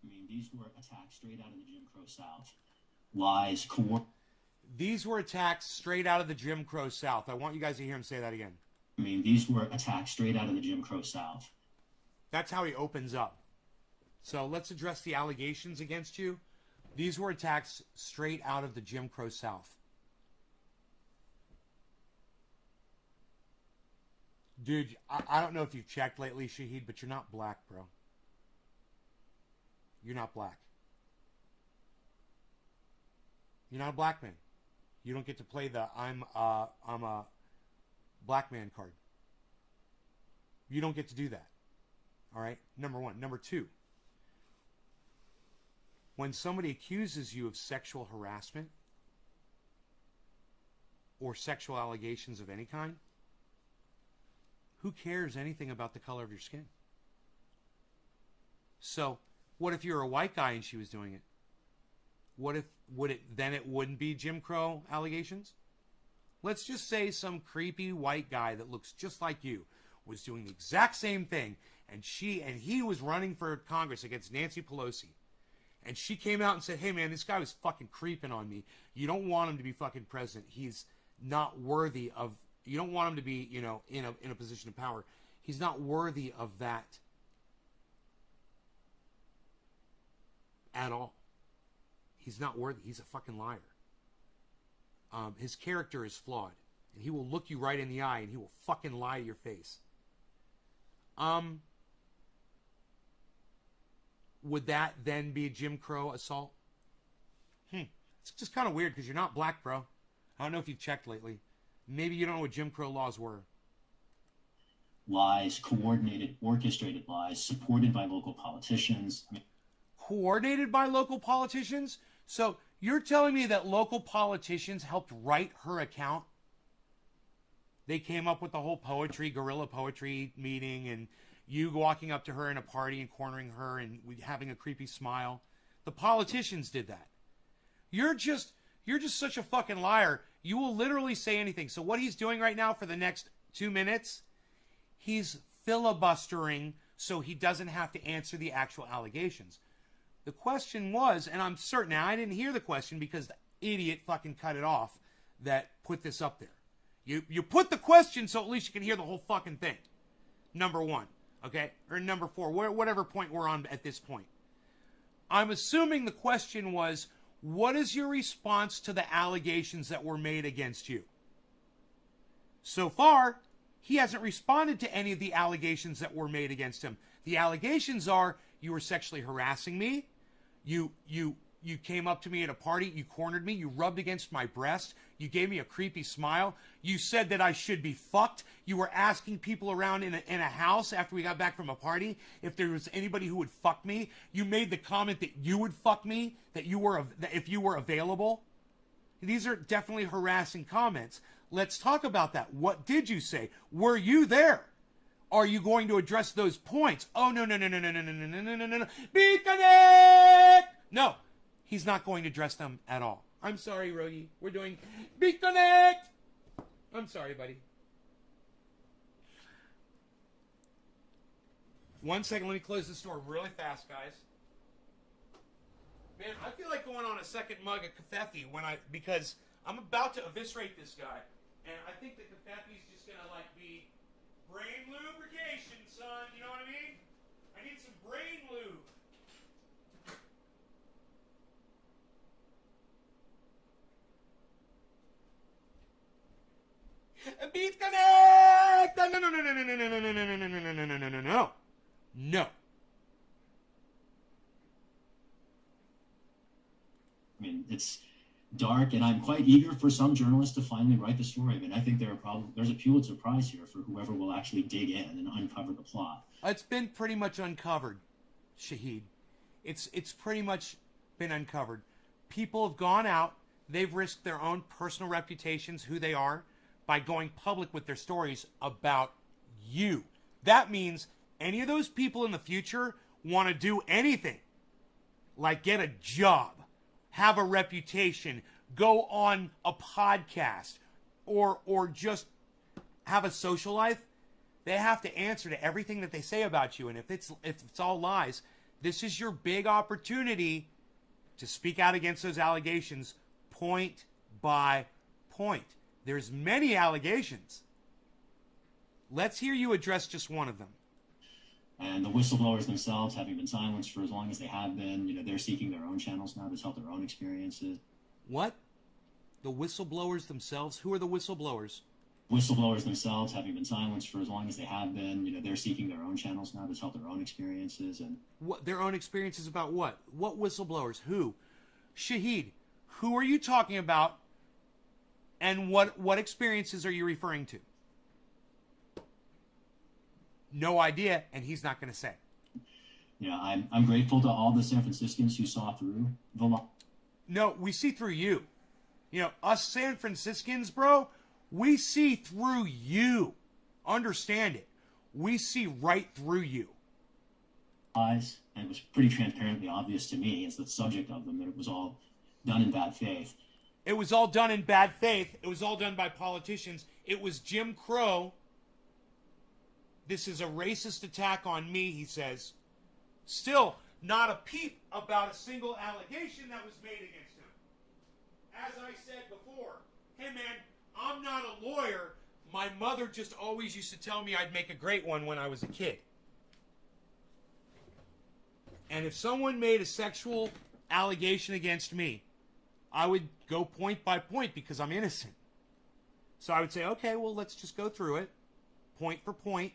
I mean, these were attacks straight out of the Jim Crow South. Lies, These were attacks straight out of the Jim Crow South. I want you guys to hear him say that again. I mean, these were attacks straight out of the Jim Crow South. That's how he opens up. So let's address the allegations against you. These were attacks straight out of the Jim Crow South. Dude, I don't know if you've checked lately, Shahid, but you're not black, bro. You're not black. You're not a black man. You don't get to play the I'm a black man card. You don't get to do that. All right? Number one. Number two. When somebody accuses you of sexual harassment or sexual allegations of any kind, who cares anything about the color of your skin? So, what if you're a white guy and she was doing it? It wouldn't be Jim Crow allegations? Let's just say some creepy white guy that looks just like you was doing the exact same thing, and he was running for Congress against Nancy Pelosi. And she came out and said, hey man, this guy was fucking creeping on me. You don't want him to be fucking president. He's not worthy of, you don't want him to be, in a position of power. He's not worthy of that at all. He's not worthy. He's a fucking liar. His character is flawed. And he will look you right in the eye and he will fucking lie to your face. Would that then be a Jim Crow assault? It's just kind of weird because you're not black, bro. I don't know if you've checked lately. Maybe you don't know what Jim Crow laws were. Lies, coordinated, orchestrated lies, supported by local politicians. Coordinated by local politicians? So you're telling me that local politicians helped write her account? They came up with the whole guerrilla poetry meeting, and you walking up to her in a party and cornering her and having a creepy smile. The politicians did that. You're just such a fucking liar. You will literally say anything. So what he's doing right now for the next 2 minutes, he's filibustering so he doesn't have to answer the actual allegations. The question was, and I'm certain, now I didn't hear the question because the idiot fucking cut it off that put this up there. You put the question so at least you can hear the whole fucking thing. Number one, okay? Or number four, whatever point we're on at this point. I'm assuming the question was, what is your response to the allegations that were made against you? So far, he hasn't responded to any of the allegations that were made against him. The allegations are, you were sexually harassing me, you came up to me at a party, you cornered me, you rubbed against my breast, you gave me a creepy smile, you said that I should be fucked, you were asking people around in a house after we got back from a party if there was anybody who would fuck me, you made the comment that you would fuck me, that if you were available. These are definitely harassing comments. Let's talk about that. What did you say? Were you there? Are you going to address those points? Oh, no. Be connect! No, he's not going to address them at all. I'm sorry, Rogi. We're doing Be Connect! I'm sorry, buddy. 1 second, let me close this door really fast, guys. Man, I feel like going on a second mug of Covfefe because I'm about to eviscerate this guy. And I think the Covfefe's just going to, be brain lubrication, son. You know what I mean? I need some brain lube. Beat Connect! No. I mean, it's dark, and I'm quite eager for some journalists to finally write the story. I mean, I think there's a Pulitzer Prize here for whoever will actually dig in and uncover the plot. It's been pretty much uncovered, Shahid. It's pretty much been uncovered. People have gone out. They've risked their own personal reputations, who they are, by going public with their stories about you. That means any of those people in the future want to do anything, like get a job, have a reputation, go on a podcast, or just have a social life, they have to answer to everything that they say about you. And if it's all lies, this is your big opportunity to speak out against those allegations point by point. There's many allegations. Let's hear you address just one of them. And the whistleblowers themselves, having been silenced for as long as they have been, they're seeking their own channels now to tell their own experiences. What? The whistleblowers themselves? Who are the whistleblowers? Whistleblowers themselves, having been silenced for as long as they have been, they're seeking their own channels now to tell their own experiences. And what, their own experiences about what? What whistleblowers? Who? Shahid, who are you talking about, and what experiences are you referring to? No idea, and he's not going to say. I'm grateful to all the San Franciscans who saw through the law. No, we see through you. Us San Franciscans, bro, we see through you. Understand it. We see right through you. Lies, and it was pretty transparently obvious to me as the subject of them that it was all done in bad faith. It was all done in bad faith. It was all done by politicians. It was Jim Crow. This is a racist attack on me, he says. Still, not a peep about a single allegation that was made against him. As I said before, hey man, I'm not a lawyer. My mother just always used to tell me I'd make a great one when I was a kid. And if someone made a sexual allegation against me, I would go point by point because I'm innocent. So I would say, okay, well, let's just go through it, point for point.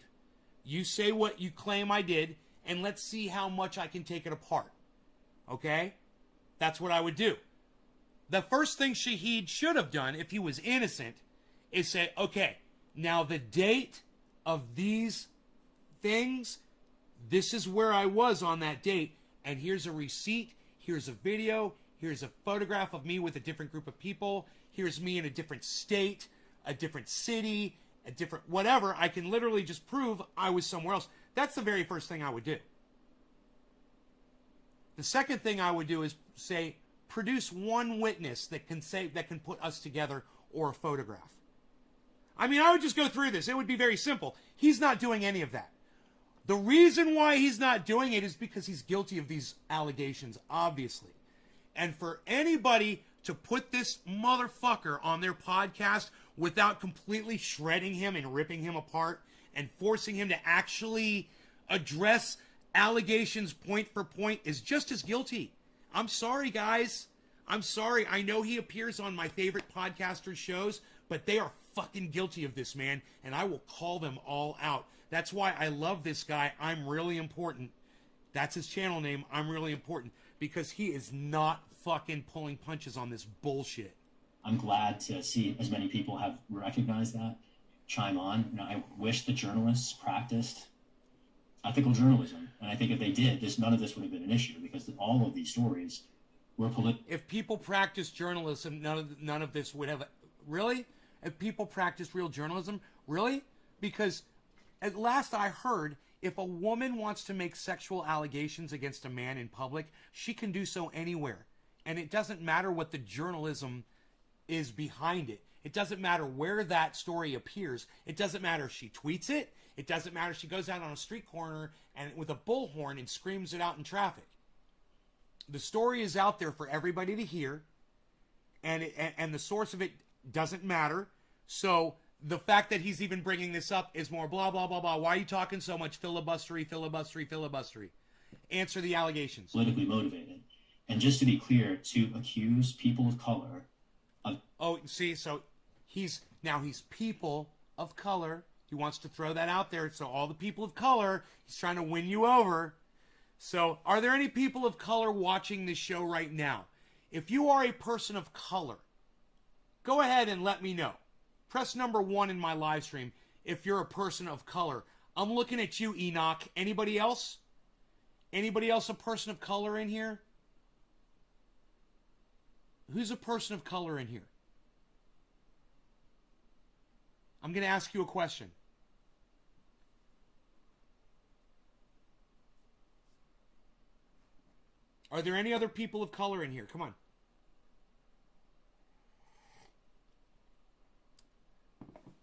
You say what you claim I did, and let's see how much I can take it apart. Okay? That's what I would do. The first thing Shahid should have done, if he was innocent, is say, okay, now the date of these things, this is where I was on that date, and here's a receipt, here's a video, here's a photograph of me with a different group of people, here's me in a different state, a different city, a different whatever. I can literally just prove I was somewhere else. That's the very first thing I would do. The second thing I would do is say, produce one witness that can put us together, or a photograph. I mean, I would just go through this. It would be very simple. He's not doing any of that. The reason why he's not doing it is because he's guilty of these allegations, obviously. And for anybody to put this motherfucker on their podcast without completely shredding him and ripping him apart and forcing him to actually address allegations point for point is just as guilty. I'm sorry, guys. I'm sorry. I know he appears on my favorite podcaster shows, but they are fucking guilty of this, man, and I will call them all out. That's why I love this guy. I'm Really Important. That's his channel name. I'm Really Important, because he is not fucking pulling punches on this bullshit. I'm glad to see as many people have recognized that, chime on. I wish the journalists practiced ethical journalism, and I think if they did, none of this would have been an issue, because all of these stories were political. If people practiced journalism, none of this would have. Really? If people practiced real journalism, really? Because at last I heard, if a woman wants to make sexual allegations against a man in public, she can do so anywhere. And it doesn't matter what the journalism is behind it. It doesn't matter where that story appears. It doesn't matter if she tweets it. It doesn't matter if she goes out on a street corner and with a bullhorn and screams it out in traffic. The story is out there for everybody to hear, and the source of it doesn't matter. So the fact that he's even bringing this up is more blah, blah, blah, blah. Why are you talking so much filibustery? Answer the allegations. Politically motivated. And just to be clear, to accuse people of color of... Oh, see, so he's people of color. He wants to throw that out there. So all the people of color, he's trying to win you over. So are there any people of color watching this show right now? If you are a person of color, go ahead and let me know. Press number 1 in my live stream if you're a person of color. I'm looking at you, Enoch. Anybody else? Anybody else a person of color in here? Who's a person of color in here? I'm going to ask you a question. Are there any other people of color in here? Come on.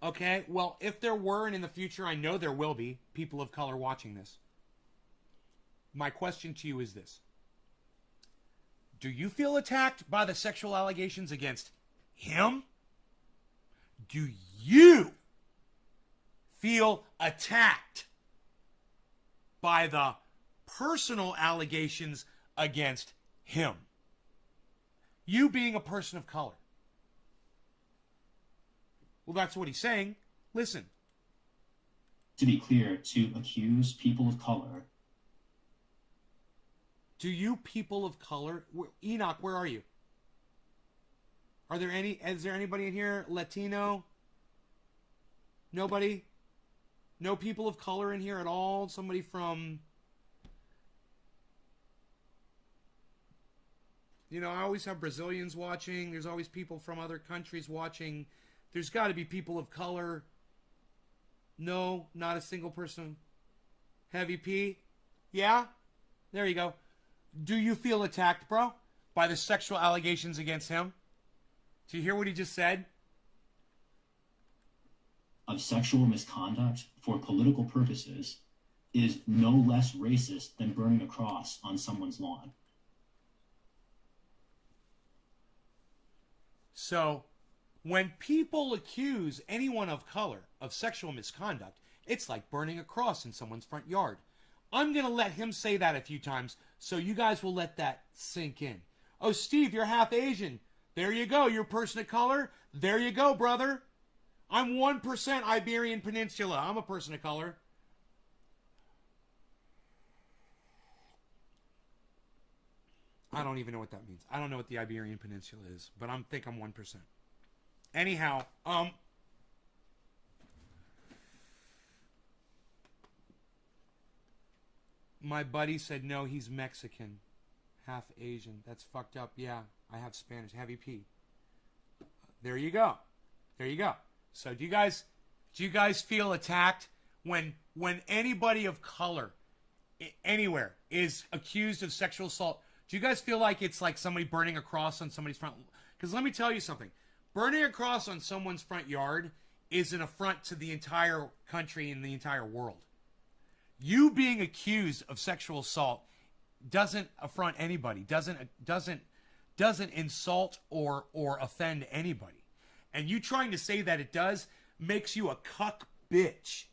Okay, well, if there were, and in the future I know there will be, people of color watching this, my question to you is this. Do you feel attacked by the sexual allegations against him? Do you feel attacked by the personal allegations against him? You being a person of color. Well, that's what he's saying. Listen. To be clear, to accuse people of color. Do you people of color... Enoch, where are you? Is there anybody in here? Latino? Nobody? No people of color in here at all? Somebody from... You know, I always have Brazilians watching. There's always people from other countries watching. There's got to be people of color. No, not a single person. Heavy P? Yeah? There you go. Do you feel attacked, bro, by the sexual allegations against him? Do you hear what he just said? Of sexual misconduct for political purposes is no less racist than burning a cross on someone's lawn. So, when people accuse anyone of color of sexual misconduct, it's like burning a cross in someone's front yard. I'm going to let him say that a few times so you guys will let that sink in. Oh, Steve, you're half Asian. There you go. You're a person of color. There you go, brother. I'm 1% Iberian Peninsula. I'm a person of color. I don't even know what that means. I don't know what the Iberian Peninsula is, but I think I'm 1%. Anyhow, my buddy said, no, he's Mexican. Half Asian. That's fucked up. Yeah, I have Spanish. Heavy P. There you go. There you go. So do you guys feel attacked when anybody of color anywhere is accused of sexual assault? Do you guys feel like it's like somebody burning a cross on somebody's front? Because let me tell you something. Burning a cross on someone's front yard is an affront to the entire country and the entire world. You being accused of sexual assault doesn't affront anybody, doesn't insult or offend anybody. And you trying to say that it does makes you a cuck bitch.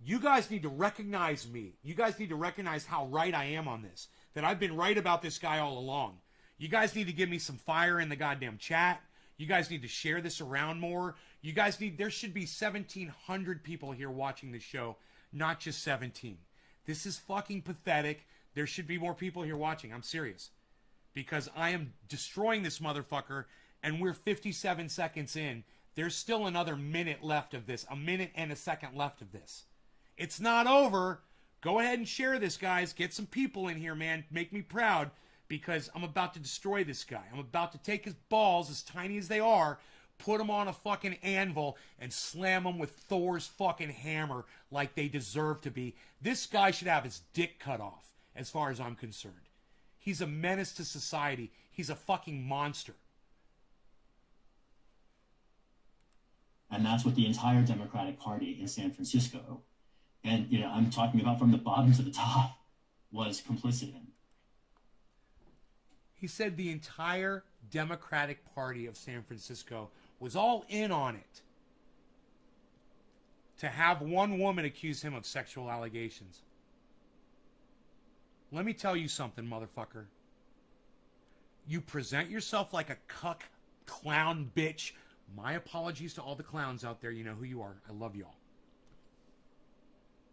You guys need to recognize me. You guys need to recognize how right I am on this. That I've been right about this guy all along. You guys need to give me some fire in the goddamn chat. You guys need to share this around more. There should be 1,700 people here watching this show, not just 17. This is fucking pathetic. There should be more people here watching. I'm serious. Because I am destroying this motherfucker, and we're 57 seconds in. There's still another minute left of this. A minute and a second left of this. It's not over. Go ahead and share this, guys. Get some people in here, man. Make me proud, because I'm about to destroy this guy. I'm about to take his balls, as tiny as they are, put them on a fucking anvil, and slam them with Thor's fucking hammer like they deserve to be. This guy should have his dick cut off, as far as I'm concerned. He's a menace to society. He's a fucking monster. And that's what the entire Democratic Party in San Francisco, and I'm talking about from the bottom to the top, was complicit in. He said the entire Democratic Party of San Francisco was all in on it to have one woman accuse him of sexual allegations. Let me tell you something, motherfucker. You present yourself like a cuck, clown, bitch. My apologies to all the clowns out there. You know who you are. I love y'all.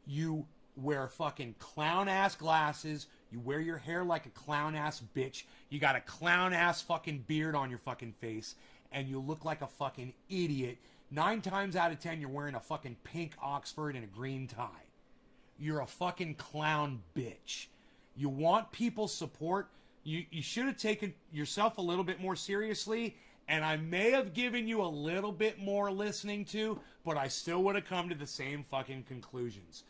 You wear fucking clown-ass glasses. You wear your hair like a clown-ass bitch. You got a clown-ass fucking beard on your fucking face. And you look like a fucking idiot. 9 times out of 10, you're wearing a fucking pink Oxford and a green tie. You're a fucking clown bitch. You want people's support. You should have taken yourself a little bit more seriously. And I may have given you a little bit more listening to, but I still would have come to the same fucking conclusions.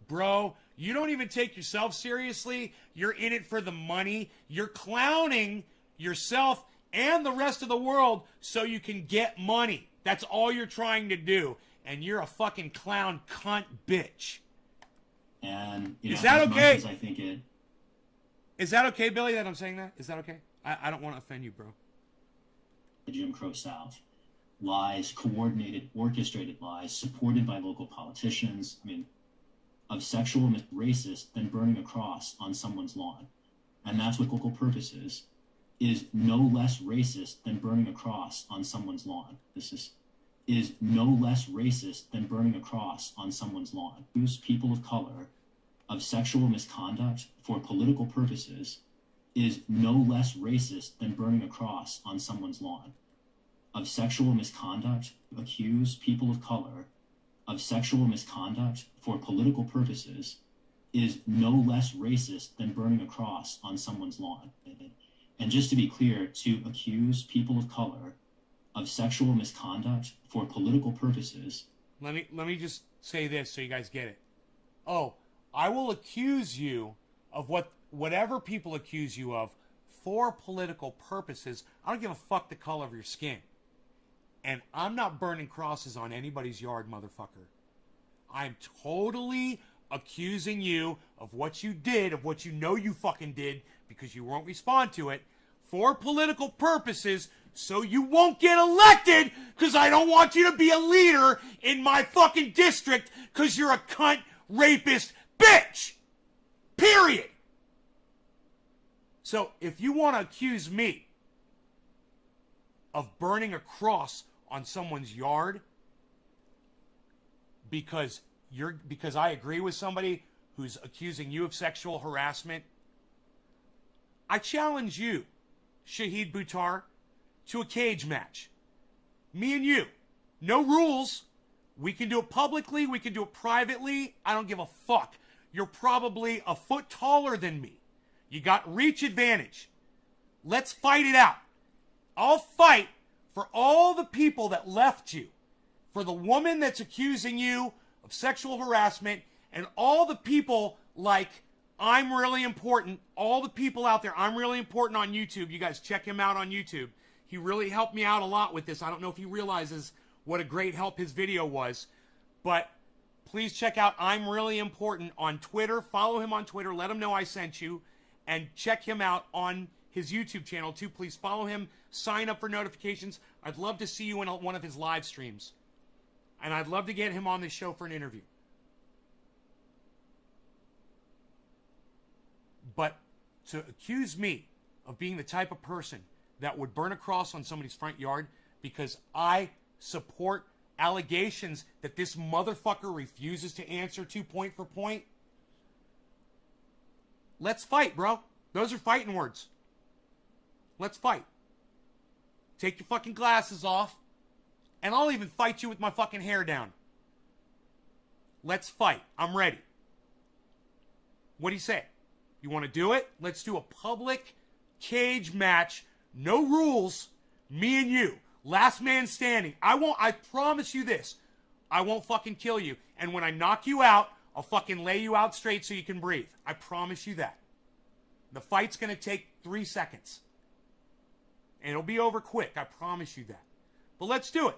Bro, you don't even take yourself seriously. You're in it for the money. You're clowning yourself and the rest of the world so you can get money. That's all you're trying to do. And you're a fucking clown cunt bitch. And is that okay? I think it. Is that okay, Billy, that I'm saying that? Is that okay? I don't want to offend you, bro. The Jim Crow South. Lies, coordinated, orchestrated lies, supported by local politicians. I mean, of sexual and racist than burning a cross on someone's lawn. And that's what local purpose is no less racist than burning a cross on someone's lawn. This is no less racist than burning a cross on someone's lawn. Use people of color of sexual misconduct for political purposes is no less racist than burning a cross on someone's lawn. Of sexual misconduct, accuse people of color of sexual misconduct for political purposes is no less racist than burning a cross on someone's lawn. And just to be clear, to accuse people of color of sexual misconduct for political purposes. Let me just say this so you guys get it. Oh, I will accuse you of whatever people accuse you of for political purposes. I don't give a fuck the color of your skin. And I'm not burning crosses on anybody's yard, motherfucker. I'm totally accusing you of what you did, of what you know you fucking did, because you won't respond to it, for political purposes, so you won't get elected, because I don't want you to be a leader in my fucking district, because you're a cunt, rapist, bitch! Period! So, if you want to accuse me of burning a cross on someone's yard because I agree with somebody who's accusing you of sexual harassment, I challenge you, Shahid Buttar, to a cage match. Me and you. No rules. We can do it publicly. We can do it privately. I don't give a fuck. You're probably a foot taller than me. You got reach advantage. Let's fight it out. I'll fight for all the people that left you, for the woman that's accusing you of sexual harassment, and all the people like I'm Really Important, all the people out there, I'm Really Important on YouTube. You guys check him out on YouTube. He really helped me out a lot with this. I don't know if he realizes what a great help his video was, but please check out I'm Really Important on Twitter. Follow him on Twitter. Let him know I sent you, and check him out on his YouTube channel too. Please follow him. Sign up for notifications. I'd love to see you in one of his live streams. And I'd love to get him on this show for an interview. But to accuse me of being the type of person that would burn a cross on somebody's front yard because I support allegations that this motherfucker refuses to answer to point for point, let's fight, bro. Those are fighting words. Let's fight. Take your fucking glasses off, and I'll even fight you with my fucking hair down. Let's fight. I'm ready. What do you say? You want to do it? Let's do a public cage match. No rules. Me and you. Last man standing. I promise you this. I won't fucking kill you. And when I knock you out, I'll fucking lay you out straight so you can breathe. I promise you that. The fight's going to take 3 seconds. And it'll be over quick. I promise you that. But let's do it.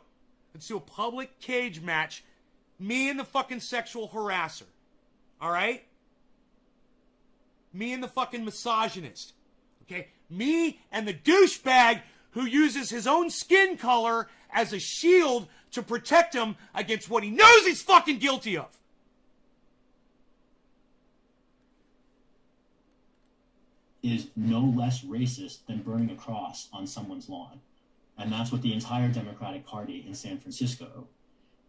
Let's do a public cage match. Me and the fucking sexual harasser. Alright? Me and the fucking misogynist. Okay? Me and the douchebag who uses his own skin color as a shield to protect him against what he knows he's fucking guilty of. Is no less racist than burning a cross on someone's lawn. And that's what the entire Democratic Party in San Francisco,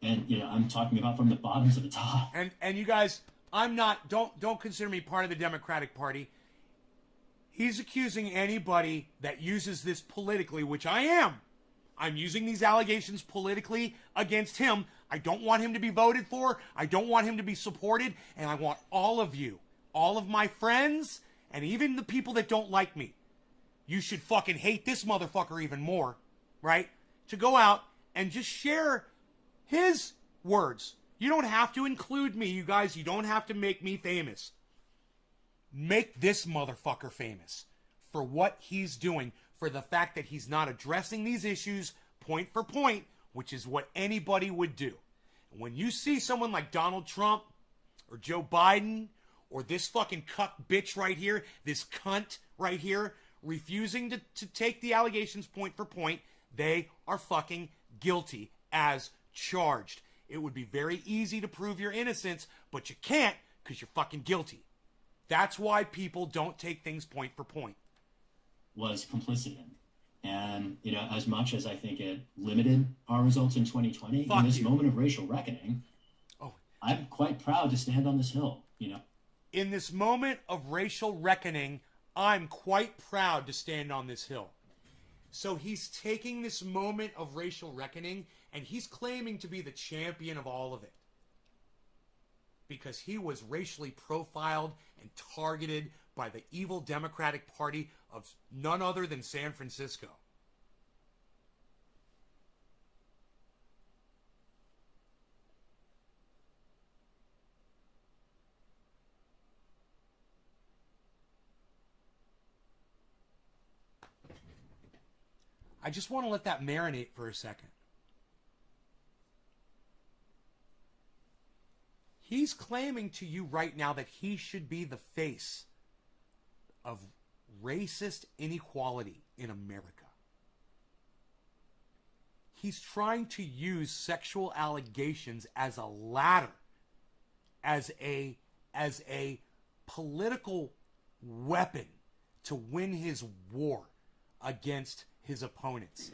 and I'm talking about from the bottom to the top. And you guys, I'm not, don't consider me part of the Democratic Party. He's accusing anybody that uses this politically, which I am. I'm using these allegations politically against him. I don't want him to be voted for. I don't want him to be supported. And I want all of you, all of my friends, and even the people that don't like me, you should fucking hate this motherfucker even more, right? To go out and just share his words. You don't have to include me, you guys. You don't have to make me famous. Make this motherfucker famous for what he's doing, for the fact that he's not addressing these issues point for point, which is what anybody would do. When you see someone like Donald Trump or Joe Biden or this fucking cuck bitch right here, this cunt right here, refusing to take the allegations point for point, they are fucking guilty as charged. It would be very easy to prove your innocence, but you can't because you're fucking guilty. That's why people don't take things point for point. Was complicit in. And, you know, as much as I think it limited our results in 2020, in this moment of racial reckoning, I'm quite proud to stand on this hill, you know. In this moment of racial reckoning, I'm quite proud to stand on this hill. So he's taking this moment of racial reckoning and he's claiming to be the champion of all of it. Because he was racially profiled and targeted by the evil Democratic Party of none other than San Francisco. I just want to let that marinate for a second. He's claiming to you right now that he should be the face of racist inequality in America. He's trying to use sexual allegations as a ladder, as a political weapon to win his war against his opponents.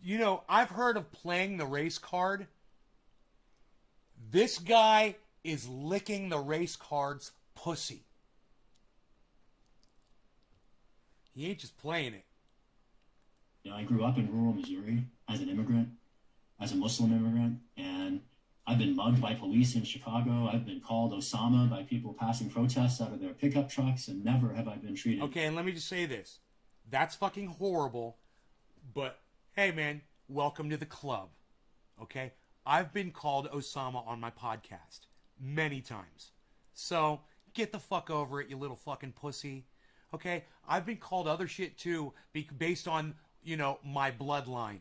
You know, I've heard of playing the race card. This guy is licking the race card's pussy. He ain't just playing it. You know, I grew up in rural Missouri as an immigrant, as a Muslim immigrant, and I've been mugged by police in Chicago. I've been called Osama by people passing protests out of their pickup trucks, and never have I been treated. Okay, and let me just say this. That's fucking horrible, but hey, man, welcome to the club, okay? I've been called Osama on my podcast many times. So, get the fuck over it, you little fucking pussy, okay? I've been called other shit, too, based on, you know, my bloodline.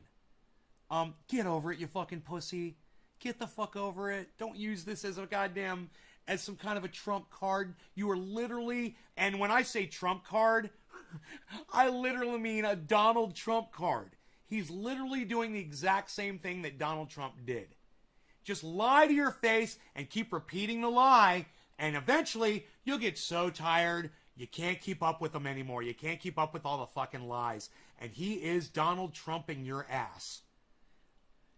Get over it, you fucking pussy. Get the fuck over it. Don't use this as as some kind of a trump card. You are literally, and when I say trump card, I literally mean a Donald Trump card. He's literally doing the exact same thing that Donald Trump did. Just lie to your face and keep repeating the lie, and eventually you'll get so tired you can't keep up with them anymore. You can't keep up with all the fucking lies. And he is Donald Trumping your ass.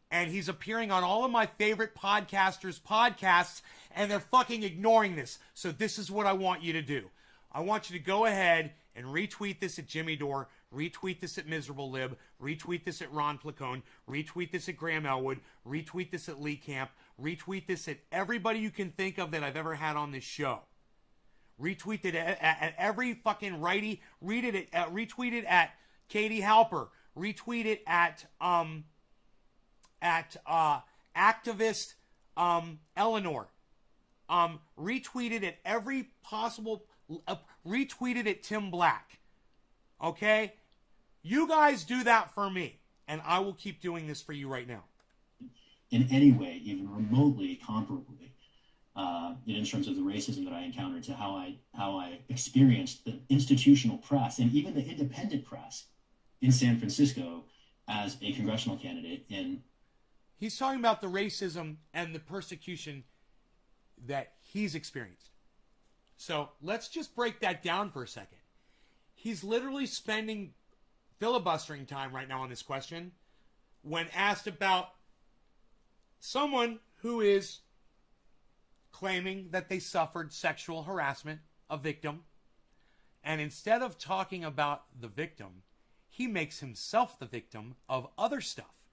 And he's appearing on all of my favorite podcasters' podcasts, and they're fucking ignoring this. So this is what I want you to do. I want you to go ahead and retweet this at Jimmy Dore, retweet this at Miserable Lib, retweet this at Ron Placone, retweet this at Graham Elwood, retweet this at Lee Camp, retweet this at everybody you can think of that I've ever had on this show. Retweet it at every fucking righty. Retweet it at Katie Halper. Retweet it at activist Eleanor. Retweet it at every possible. Retweet it at Tim Black. Okay? You guys do that for me, and I will keep doing this for you right now. In any way, even remotely comparably, in terms of the racism that I encountered, to how I experienced the institutional press and even the independent press in San Francisco as a congressional candidate. He's talking about the racism and the persecution that he's experienced. So let's just break that down for a second. He's literally spending filibustering time right now on this question when asked about someone who is claiming that they suffered sexual harassment, a victim. And instead of talking about the victim, he makes himself the victim of other stuff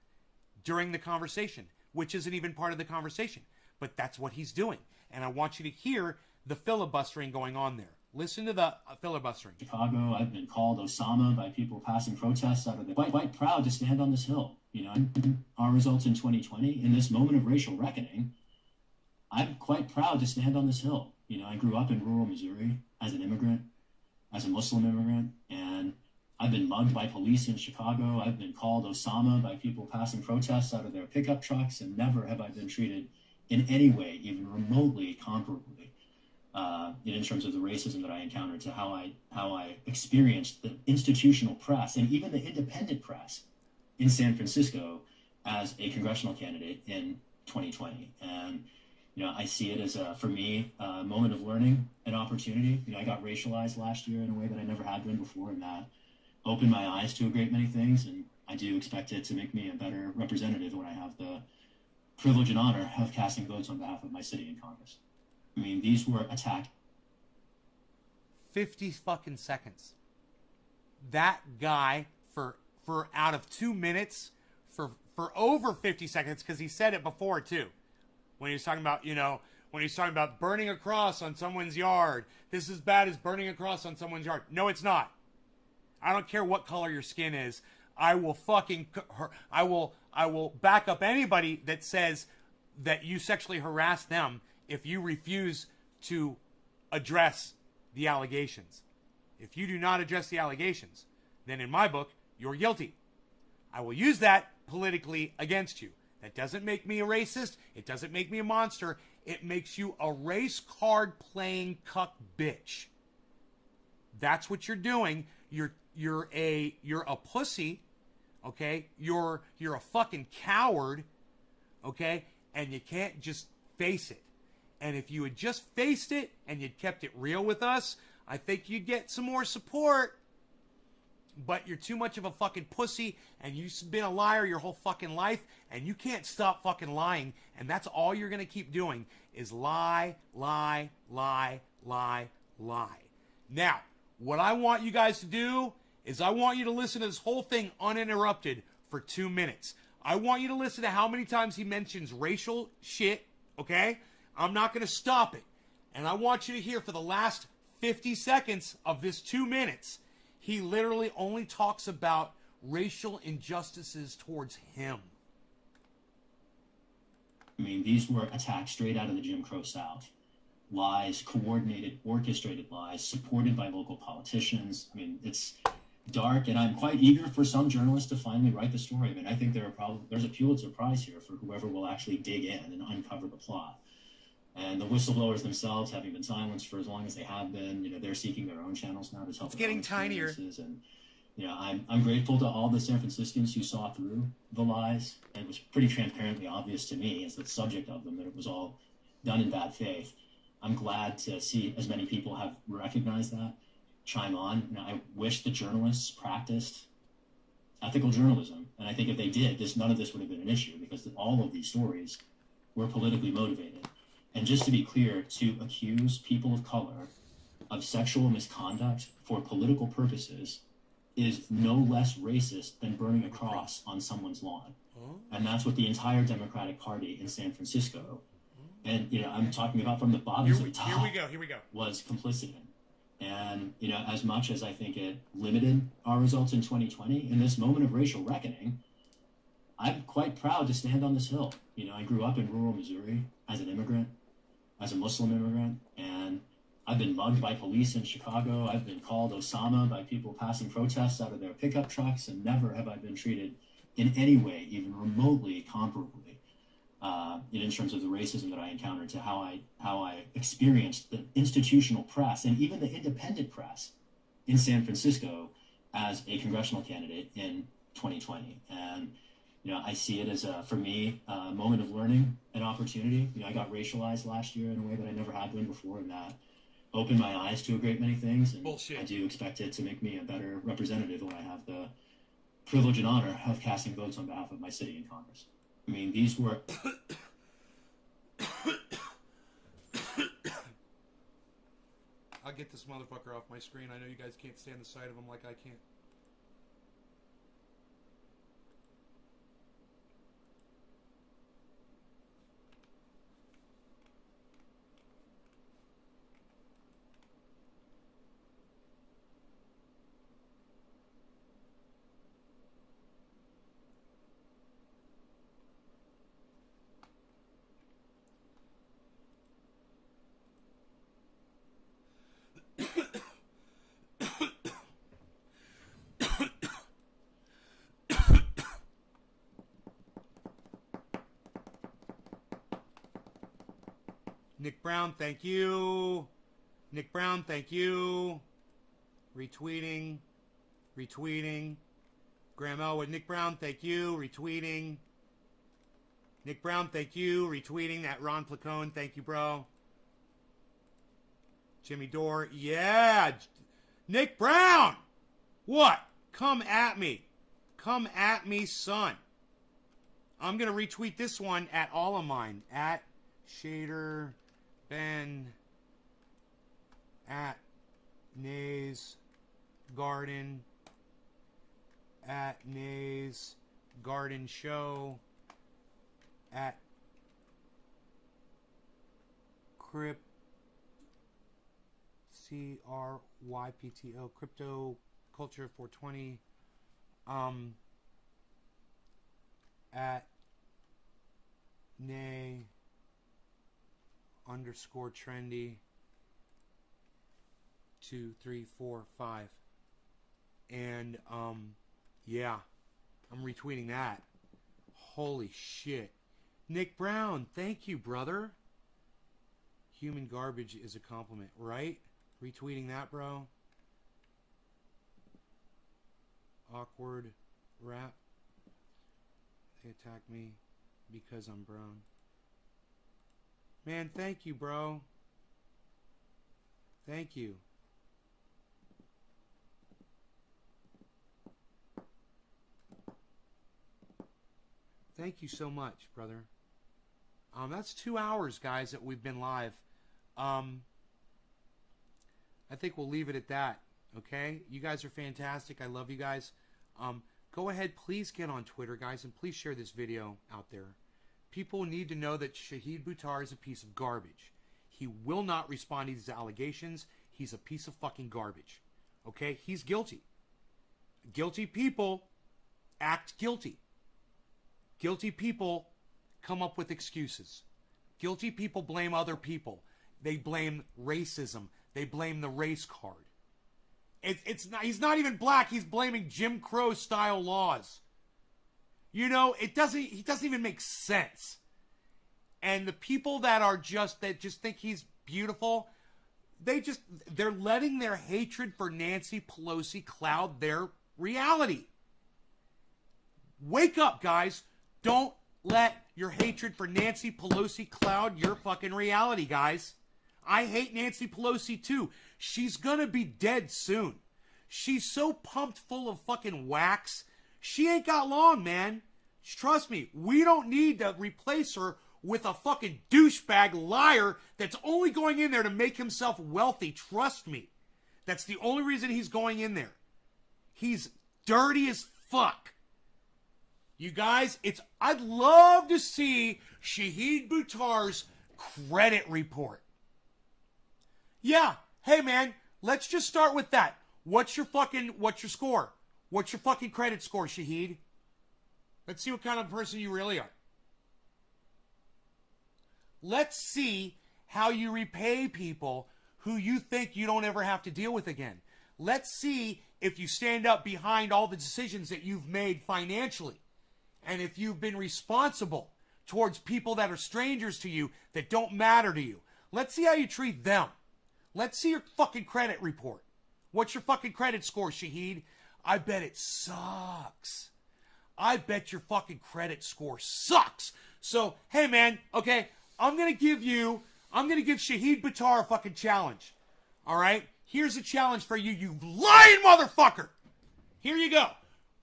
during the conversation, which isn't even part of the conversation. But that's what he's doing. And I want you to hear the filibustering going on there. Listen to the filibustering. Chicago, I've been called Osama by people passing protests out of the... Quite proud to stand on this hill. You know, our results in 2020, in this moment of racial reckoning, I'm quite proud to stand on this hill. You know, I grew up in rural Missouri as an immigrant, as a Muslim immigrant, and I've been mugged by police in Chicago. I've been called Osama by people passing protests out of their pickup trucks, and never have I been treated in any way, even remotely comparably, in terms of the racism that I encountered, to how I experienced the institutional press and even the independent press in San Francisco as a congressional candidate in 2020. And you know, I see it as for me, a moment of learning, an opportunity. You know, I got racialized last year in a way that I never had been before, and that opened my eyes to a great many things. And I do expect it to make me a better representative when I have the privilege and honor of casting votes on behalf of my city in Congress. I mean, these were attacked. 50 fucking seconds. That guy for out of 2 minutes, for over 50 seconds, because he said it before too. When he was talking about, you know, when he's talking about burning a cross on someone's yard. This is bad as burning a cross on someone's yard. No, it's not. I don't care what color your skin is. I will back up anybody that says that you sexually harass them if you refuse to address the allegations. If you do not address the allegations, then in my book, you're guilty. I will use that politically against you. That doesn't make me a racist. It doesn't make me a monster. It makes you a race card playing cuck bitch. That's what you're doing. You're a pussy, okay? You're a fucking coward, okay? And you can't just face it. And if you had just faced it and you'd kept it real with us, I think you'd get some more support. But you're too much of a fucking pussy, and you've been a liar your whole fucking life, and you can't stop fucking lying, and that's all you're going to keep doing is lie, lie, lie, lie, lie. Now, what I want you guys to do is I want you to listen to this whole thing uninterrupted for 2 minutes. I want you to listen to how many times he mentions racial shit, okay? I'm not going to stop it. And I want you to hear for the last 50 seconds of this 2 minutes, he literally only talks about racial injustices towards him. I mean, these were attacks straight out of the Jim Crow South. Lies, coordinated, orchestrated lies, supported by local politicians. I mean, it's dark, and I'm quite eager for some journalists to finally write the story. I mean, I think there's a Pulitzer Prize here for whoever will actually dig in and uncover the plot. And the whistleblowers themselves, having been silenced for as long as they have been, you know, they're seeking their own channels now to tell their own experiences. And you know, I'm grateful to all the San Franciscans who saw through the lies. And it was pretty transparently obvious to me as the subject of them that it was all done in bad faith. I'm glad to see as many people have recognized that, chime on. You know, I wish the journalists practiced ethical journalism. And I think if they did, none of this would have been an issue, because all of these stories were politically motivated. And just to be clear, to accuse people of color of sexual misconduct for political purposes is no less racist than burning a cross on someone's lawn. And that's what the entire Democratic Party in San Francisco, and you know, I'm talking about from the bottom to the top, here we go, was complicit in. And you know, as much as I think it limited our results in 2020, in this moment of racial reckoning, I'm quite proud to stand on this hill. You know, I grew up in rural Missouri as an immigrant, as a Muslim immigrant, and I've been mugged by police in Chicago. I've been called Osama by people passing protests out of their pickup trucks, and never have I been treated in any way, even remotely comparably, in terms of the racism that I encountered, to how I experienced the institutional press and even the independent press in San Francisco as a congressional candidate in 2020. And you know, I see it as for me, a moment of learning, an opportunity. You know, I got racialized last year in a way that I never had been before, and that opened my eyes to a great many things, and Bullshit. I do expect it to make me a better representative when I have the privilege and honor of casting votes on behalf of my city in Congress. I mean, these were... I'll get this motherfucker off my screen. I know you guys can't stand the sight of him like I can't. Nick Brown, thank you. Nick Brown, thank you. Retweeting. Graham Elwood, Nick Brown, thank you. Retweeting. Nick Brown, thank you. Retweeting that Ron Placone, thank you, bro. Jimmy Dore, yeah. Nick Brown, what? Come at me. Come at me, son. I'm going to retweet this one at all of mine. At Shader Ben, at Nays Garden, at Nays Garden Show, at Crypt CRYPTO Crypto Culture 420, at Nay underscore trendy 2 3 4 5, and yeah, I'm retweeting that. Holy shit. Nick Brown, thank you, brother. Human garbage is a compliment, right? Retweeting that, bro. Awkward rap. They attack me because I'm brown. Man, thank you, bro. Thank you. Thank you so much, brother. That's 2 hours, guys, that we've been live. I think we'll leave it at that, okay? You guys are fantastic. I love you guys. Go ahead, please get on Twitter, guys, and please share this video out there. People need to know that Shahid Buttar is a piece of garbage. He will not respond to these allegations. He's a piece of fucking garbage. Okay? He's guilty. Guilty people act guilty. Guilty people come up with excuses. Guilty people blame other people. They blame racism. They blame the race card. It's not, he's not even black. He's blaming Jim Crow style laws. You know, he doesn't even make sense. And the people that just think he's beautiful, they're letting their hatred for Nancy Pelosi cloud their reality. Wake up, guys. Don't let your hatred for Nancy Pelosi cloud your fucking reality, guys. I hate Nancy Pelosi too. She's gonna be dead soon. She's so pumped full of fucking wax. She ain't got long, man. Trust me, we don't need to replace her with a fucking douchebag liar that's only going in there to make himself wealthy. Trust me. That's the only reason he's going in there. He's dirty as fuck. You guys, I'd love to see Shahid Buttar's credit report. Yeah, hey man, let's just start with that. What's your score? What's your fucking credit score, Shahid? Let's see what kind of person you really are. Let's see how you repay people who you think you don't ever have to deal with again. Let's see if you stand up behind all the decisions that you've made financially. And if you've been responsible towards people that are strangers to you, that don't matter to you. Let's see how you treat them. Let's see your fucking credit report. What's your fucking credit score, Shahid? I bet it sucks. I bet your fucking credit score sucks. So, hey man, okay, I'm gonna give Shahid Buttar a fucking challenge. All right? Here's a challenge for you, you lying motherfucker. Here you go.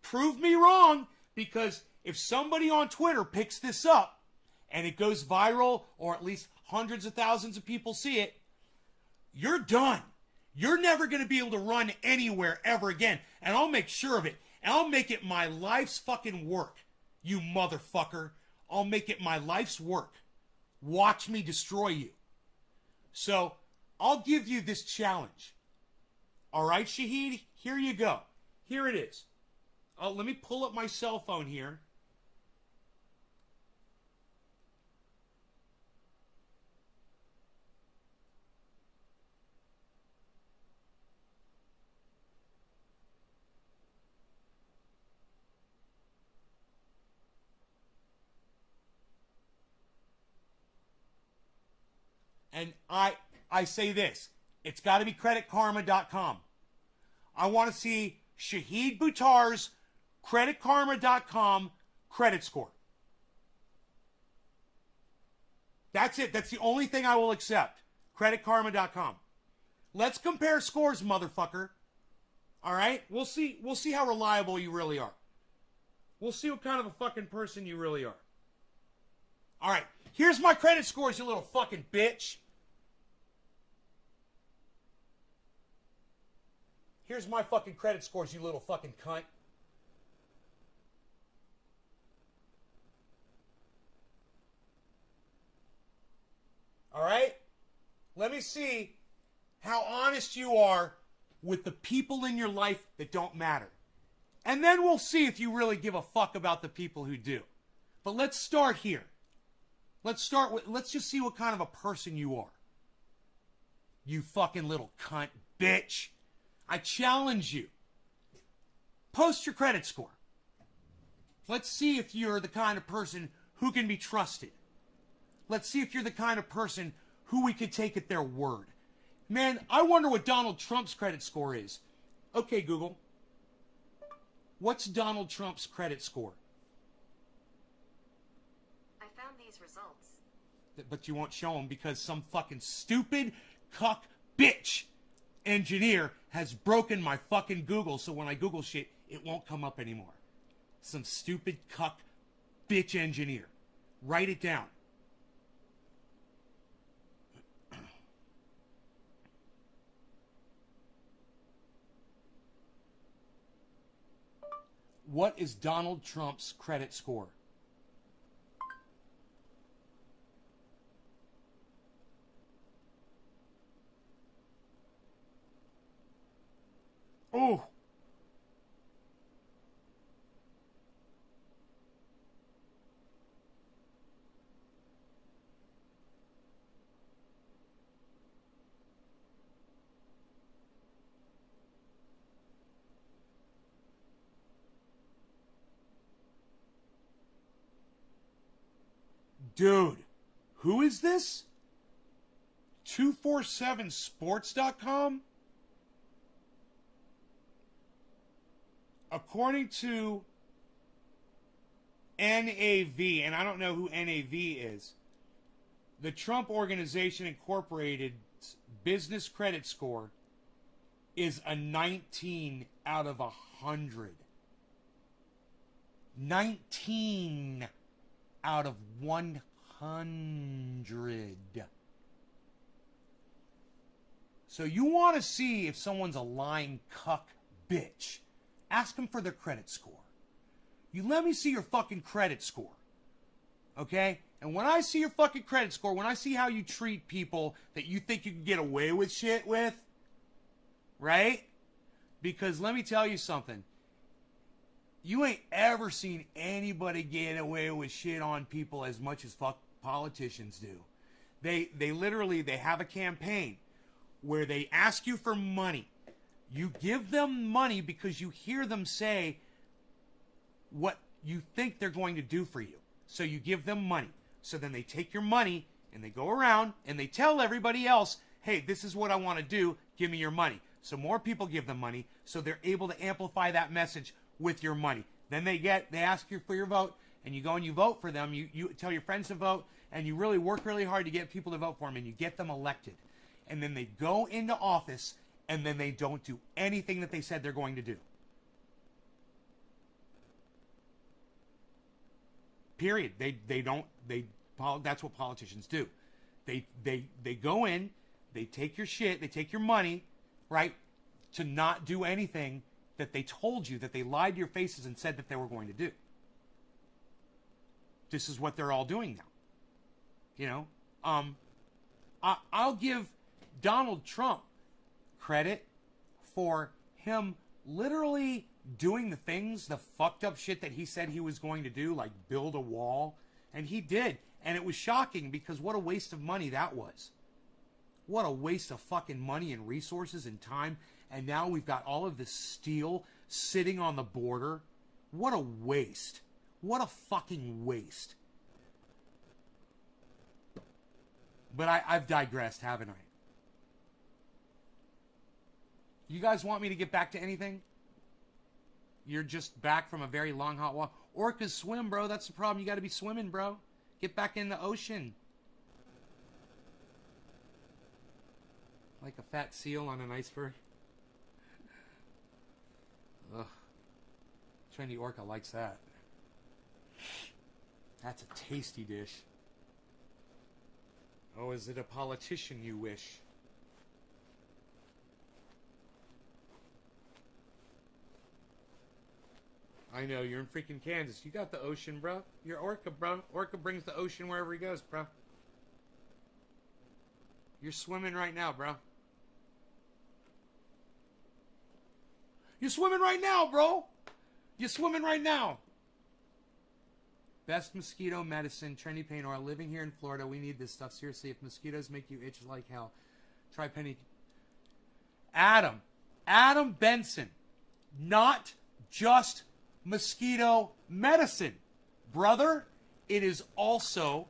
Prove me wrong, because if somebody on Twitter picks this up and it goes viral, or at least hundreds of thousands of people see it, you're done. You're never going to be able to run anywhere ever again. And I'll make sure of it. And I'll make it my life's fucking work, you motherfucker. I'll make it my life's work. Watch me destroy you. So, I'll give you this challenge. All right, Shahid? Here you go. Here it is. Let me pull up my cell phone here. And I say this. It's got to be creditkarma.com. I want to see Shahid Buttar's creditkarma.com credit score. That's it. That's the only thing I will accept. Creditkarma.com. Let's compare scores, motherfucker. All right? We'll see how reliable you really are. We'll see what kind of a fucking person you really are. All right. Here's my credit scores, you little fucking bitch. Here's my fucking credit scores, you little fucking cunt. All right? Let me see how honest you are with the people in your life that don't matter. And then we'll see if you really give a fuck about the people who do. But let's start here. Let's just see what kind of a person you are. You fucking little cunt bitch. I challenge you. Post your credit score. Let's see if you're the kind of person who can be trusted. Let's see if you're the kind of person who we could take at their word. Man, I wonder what Donald Trump's credit score is. Okay, Google. What's Donald Trump's credit score? I found these results. But you won't show them because some fucking stupid cuck bitch engineer has broken my fucking Google, so when I Google shit, it won't come up anymore. Some stupid cuck bitch engineer. Write it down. What is Donald Trump's credit score? Oh. Dude, who is this? 247sports.com? According to NAV, and I don't know who NAV is, the Trump Organization Incorporated's business credit score is a 19 out of 100. 19 out of 100. So you want to see if someone's a lying cuck bitch. Ask them for their credit score. You let me see your fucking credit score. Okay? And when I see your fucking credit score, when I see how you treat people that you think you can get away with shit with, right? Because let me tell you something. You ain't ever seen anybody get away with shit on people as much as fuck politicians do. They literally have a campaign where they ask you for money. You give them money because you hear them say what you think they're going to do for you. So you give them money. So then they take your money and they go around and they tell everybody else, hey, this is what I want to do. Give me your money. So more people give them money. So they're able to amplify that message with your money. Then they ask you for your vote, and you go and you vote for them. You tell your friends to vote, and you really work really hard to get people to vote for them, and you get them elected. and then they go into office, and then they don't do anything that they said they're going to do. Period. That's what politicians do. They go in, they take your shit, they take your money, right, to not do anything that they told you, that they lied to your faces and said that they were going to do. This is what they're all doing now. You know, I'll give Donald Trump credit for him literally doing the things, the fucked up shit that he said he was going to do, like build a wall. And he did. And it was shocking because what a waste of money that was. What a waste of fucking money and resources and time. And now we've got all of this steel sitting on the border. What a waste. What a fucking waste. But I've digressed, haven't I? You guys want me to get back to anything? You're just back from a very long, hot walk. Orcas swim, bro. That's the problem. You got to be swimming, bro. Get back in the ocean. Like a fat seal on an iceberg. Ugh. Trendy orca likes that. That's a tasty dish. Oh, is it a politician you wish? I know, you're in freaking Kansas. You got the ocean, bro. You're orca, bro. Orca brings the ocean wherever he goes, bro. You're swimming right now, bro. You're swimming right now, bro. You're swimming right now. Best mosquito medicine, trendy paint oil. Living here in Florida, we need this stuff. Seriously, if mosquitoes make you itch like hell, try penny. Adam Benson. Not just mosquito medicine, brother. It is also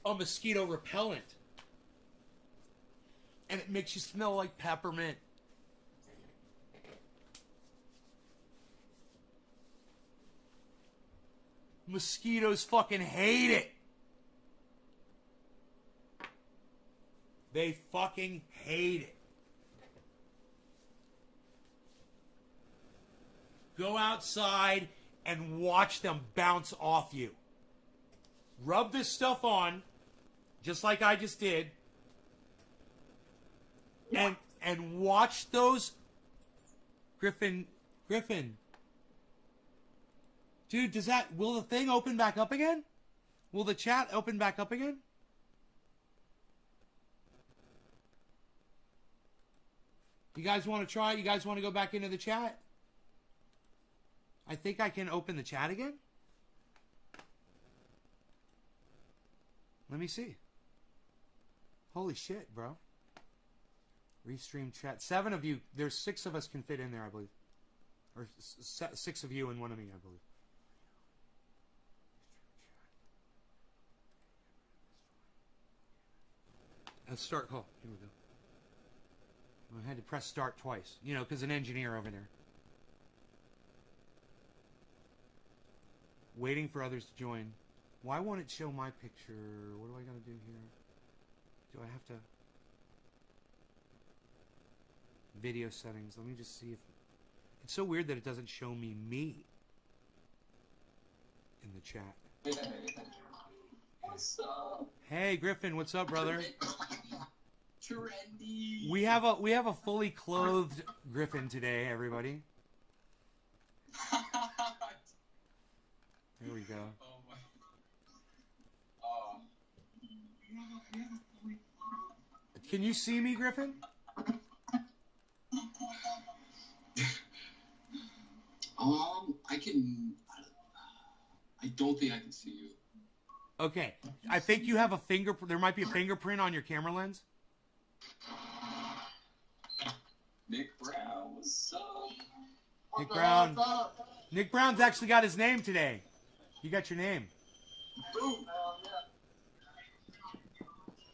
a mosquito repellent. And it makes you smell like peppermint. Mosquitoes fucking hate it. They fucking hate it. Go outside and watch them bounce off you. Rub this stuff on, just like I just did. And watch those. Griffin. Dude, will the thing open back up again? Will the chat open back up again? You guys want to try? You guys want to go back into the chat? I think I can open the chat again. Let me see. Holy shit, bro. Restream chat. 7 of you. There's 6 of us can fit in there, I believe. Or 6 of you and 1 of me, I believe. Let's start call. Here we go. I had to press start twice. You know, because an engineer over there. Waiting for others to join. Why won't it show my picture? What do I got to do here? Do I have to... Video settings. Let me just see if... It's so weird that it doesn't show me in the chat. What's up? Hey, Griffin. What's up, brother? Trendy. We have a fully clothed Griffin today, everybody. Here we go. Oh my. Oh. Can you see me, Griffin? I can. I don't think I can see you. Okay. I think you have a fingerprint. There might be a fingerprint on your camera lens. Nick Brown, what's up? Nick Brown. Nick Brown's actually got his name today. You got your name. Boom.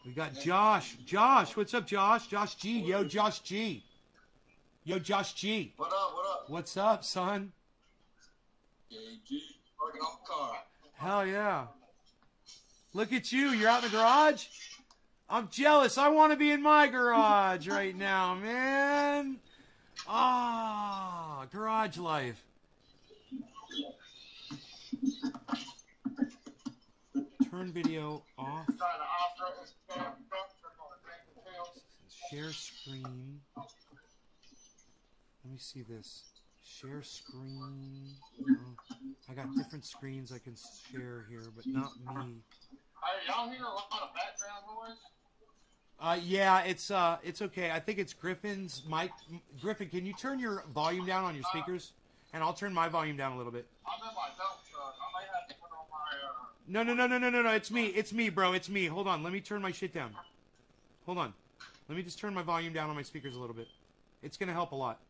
We got Josh. Josh, what's up, Josh? Josh G. Yo, Josh G. Yo, Josh G. What up? What up? What's up, son? AG. golf cart. Hell yeah. Look at you. You're out in the garage? I'm jealous. I want to be in my garage right now, man. Ah, garage life. Turn video off. Share screen. Let me see this. Share screen. Oh, I got different screens I can share here, but not me. Hey, y'all hear a lot of background noise? Yeah, it's okay. I think it's Griffin's mic. Griffin, can you turn your volume down on your speakers? And I'll turn my volume down a little bit. I'm in my dump truck. I may have to put on my, No. It's me. It's me, bro. It's me. Hold on. Let me turn my shit down. Hold on. Let me just turn my volume down on my speakers a little bit. It's going to help a lot.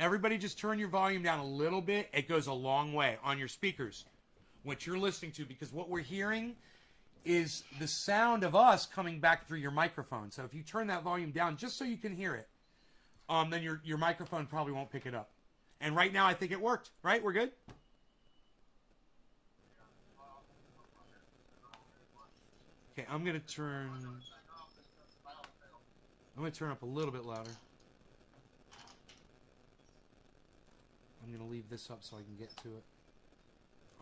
Everybody just turn your volume down a little bit. It goes a long way on your speakers, what you're listening to, because what we're hearing is the sound of us coming back through your microphone. So if you turn that volume down just so you can hear it, then your microphone probably won't pick it up. And right now I think it worked, right? We're good? Okay, I'm going to turn up a little bit louder. I'm going to leave this up so I can get to it.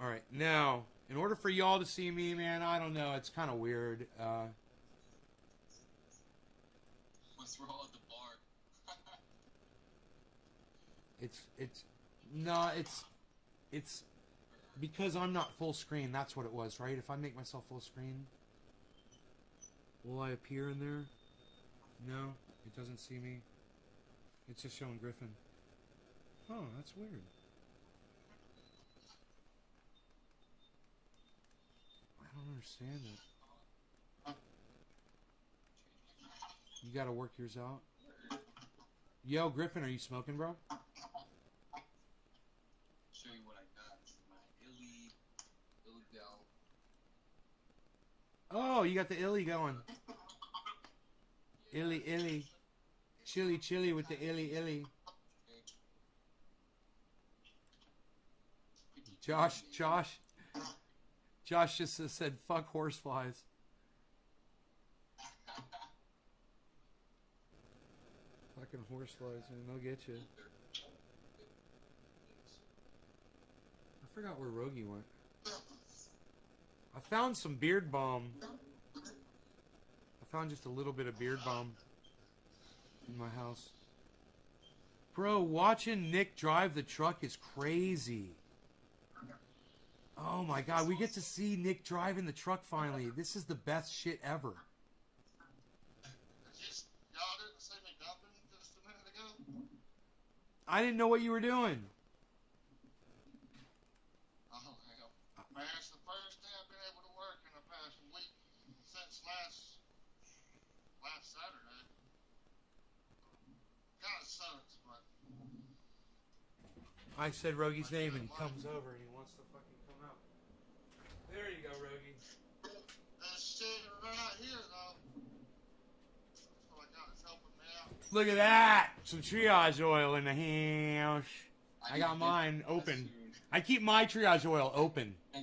All right, now, in order for y'all to see me, man, I don't know. It's kind of weird. what's wrong with the bar? It's because I'm not full screen. That's what it was, right? If I make myself full screen, will I appear in there? No, it doesn't see me. It's just showing Griffin. Oh, that's weird. I don't understand it. You gotta work yours out. Yo, Griffin, are you smoking, bro? Show you what I got. My Illy Dell. Oh, you got the illy going. Illy. Chili with the illy. Josh just said, fuck horseflies. Fucking horseflies, man, they'll get you. I forgot where Rogie went. I found some beard balm. I found just a little bit of beard balm in my house. Bro, watching Nick drive the truck is crazy. Oh my god, we get to see Nick driving the truck finally. This is the best shit ever. Y'all didn't see me dumping just a minute ago? I didn't know what you were doing. Oh, hell. Man, it's the first day I've been able to work in the past week since last Saturday. Kind of sucks, but... I said Rogie's name and he comes over and he wants to fucking come out. There you go, Rogie. This shit right here, though. That's what I got. It's helping me out. Look at that! Some triage oil in the house. I got mine open. I keep my triage oil open. I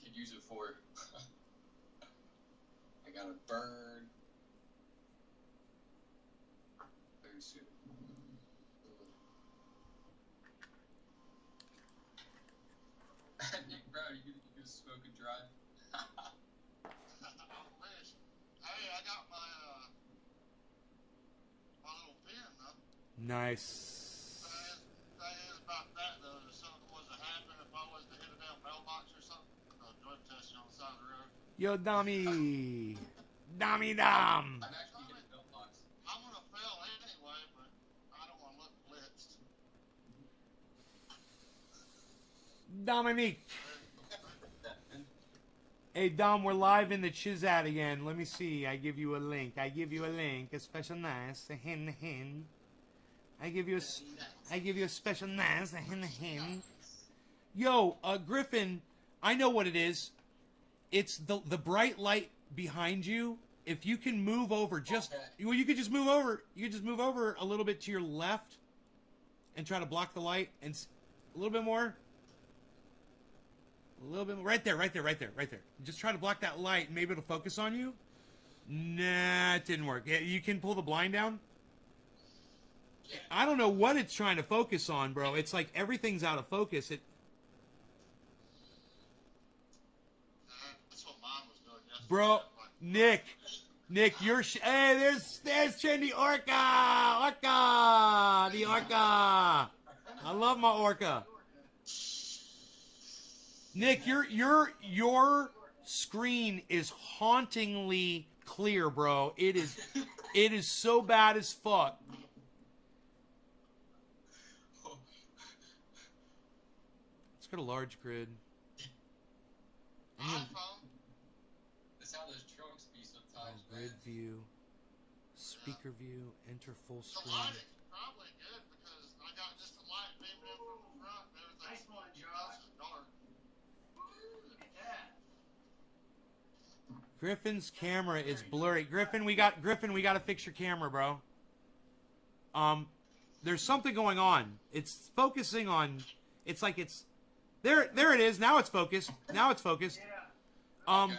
could use it for... I got a burn. Very soon. Nick, bro, you can smoke and drive. I wish. Hey, I got my little pen, though. Nice. Thing is about that, though. If something was to happen, if I was to hit a damn mailbox or something, a drug test on the side of the road. Yo, Dummy. Dummy Dum. I'm actually getting a mailbox. I'm gonna fail anyway, but I don't want to look blitzed. Dominique. Hey, Dom, we're live in the Chizat again. Let me see. I give you a link. A special nice. A hin. I give you a special nice. A hin. Yo, Griffin, I know what it is. It's the bright light behind you. If you can move over, well, you could just move over. You could just move over a little bit to your left, and try to block the light, and a little bit more. A little bit more. Right there, right there, right there, right there. Just try to block that light, and maybe it'll focus on you. Nah, it didn't work. Yeah, you can pull the blind down. I don't know what it's trying to focus on, bro. It's like everything's out of focus. That's what mine was doing yesterday. Bro, Nick, you're hey, there's Trendy Orca, the Orca. I love my Orca. Nick, your screen is hauntingly clear, bro. It is so bad as fuck. Let's go to large grid. iPhone. That's how those trucks be sometimes, man. Grid view, speaker view, enter full The screen. lighting's probably good because I got just the light beaming in from the front and everything's Nice one, Josh. dark. Look at that. Griffin's camera is blurry. Griffin, we got to fix your camera, bro. There's something going on. It's focusing on. It's like it's there. There it is. Now it's focused. Now it's focused. Okay.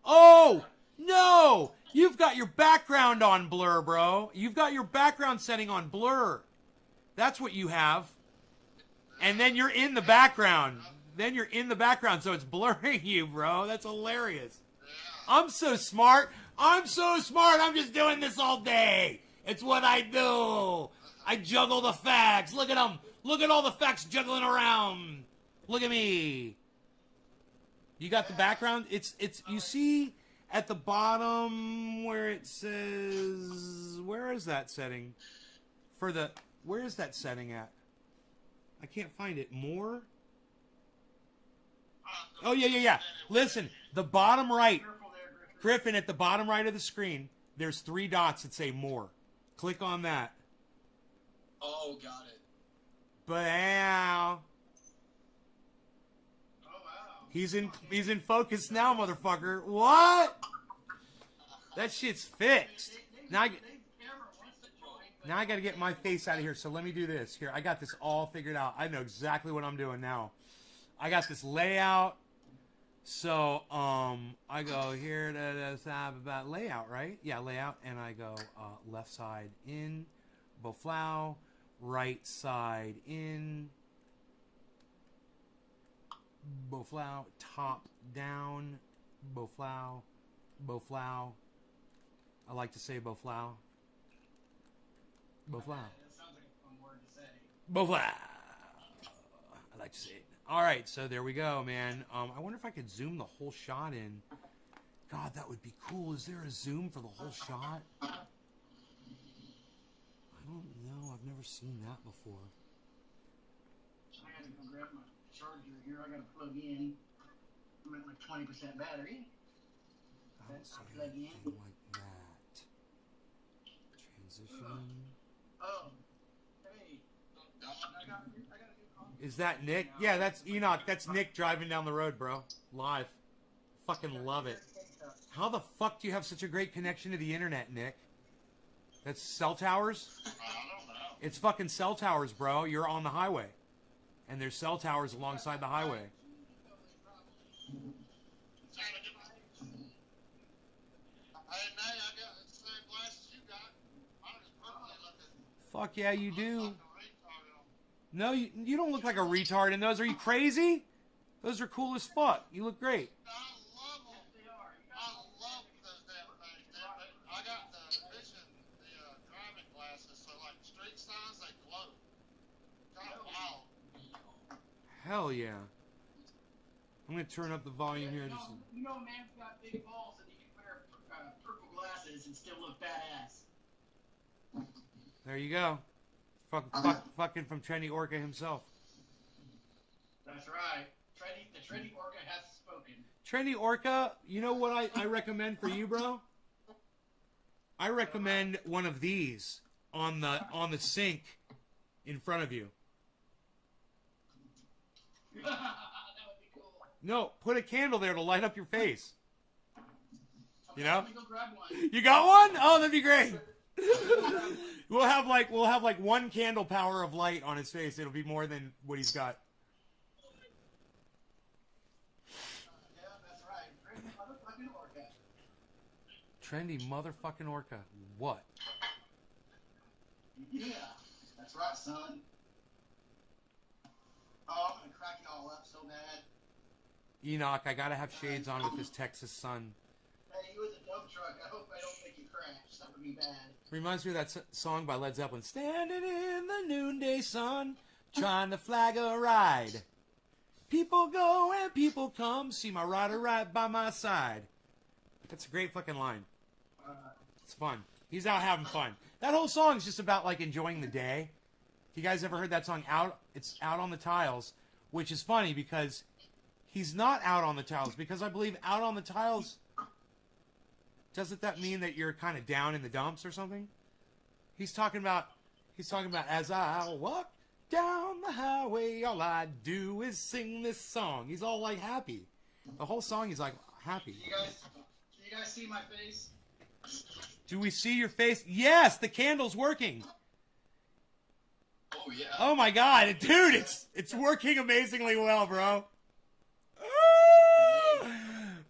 Oh no! You've got your background on blur, bro. You've got your background setting on blur. That's what you have. And then you're in the background. Then you're in the background, so it's blurring you, bro. That's hilarious. I'm so smart. I'm so smart. I'm just doing this all day. It's what I do. I juggle the facts. Look at them. Look at all the facts juggling around. Look at me. You got the background? It's you see at the bottom where it says, where is that setting? Where is that setting at? I can't find it. More? Oh, yeah. Listen, the bottom right. Griffin, at the bottom right of the screen, there's 3 dots that say more. Click on that. Oh, got it. Wow. Oh, wow. He's in focus now, motherfucker. What? That shit's fixed. Now I got to get my face out of here. So let me do this. Here, I got this all figured out. I know exactly what I'm doing now. I got this layout. So I go here to have about layout, right? Yeah, layout, and I go left side in, Boflow, right side in, Boflow, top down, Boflow. I like to say Boflow. That sounds like a fun word to say. Boflow. I like to say it. All right, so there we go, man. I wonder if I could zoom the whole shot in. God, that would be cool. Is there a zoom for the whole shot? I don't know. I've never seen that before. I had to go grab my charger here. I got to plug in. I'm at like 20% battery. I don't see Plug in. anything like that. Transition. Oh, hey. I got a new computer. Is that Nick? Yeah, that's Enoch. That's Nick driving down the road, bro. Live. Fucking love it. How the fuck do you have such a great connection to the internet, Nick? That's cell towers? I don't know. It's fucking cell towers, bro. You're on the highway. And there's cell towers alongside the highway. Trying to get Hey, Nay, I got the same glasses you got. I'm just perfectly looking. Fuck yeah, you do. Like a retard on. No, you don't look like a retard in those. Are you crazy? Those are cool as fuck. You look great. I love them. I love those damn things. I got the vision, the driving glasses, so like street signs, they glow. Kind of wild. Hell yeah. I'm gonna turn up the volume here. Just You know, man's got big balls and he can wear purple glasses and still look badass. there you go. Fucking from Trendy Orca himself. That's right. The Trendy Orca has spoken. Trendy Orca, you know what I recommend for you, bro? I recommend one of these on the sink in front of you. That would be cool. No, put a candle there to light up your face. You know? Let me go grab one. You got one? Oh, that'd be great. We'll have like one candle power of light on his face. It'll be more than what he's got. Yeah, that's right. Great motherfucking orca. Trendy motherfucking orca. What? Yeah, that's right, son. Oh, I'm gonna crack it all up so bad. Enoch, I gotta have shades on with this Texas sun. Hey, he was a dump truck. I hope I don't make you crash. That would be bad. Reminds me of that song by Led Zeppelin. Standing in the noonday sun, trying to flag a ride. People go and people come, see my rider right by my side. That's a great fucking line. It's fun. He's out having fun. That whole song's just about like enjoying the day. You guys ever heard that song Out? It's Out on the Tiles, which is funny because he's not out on the tiles, because I believe out on the tiles, doesn't that mean that you're kind of down in the dumps or something? He's talking about as I walk down the highway, all I do is sing this song. He's all like happy. The whole song he's like happy. Can you guys see my face? Do we see your face? Yes, the candle's working. Oh yeah. Oh my god, dude, it's working amazingly well, bro.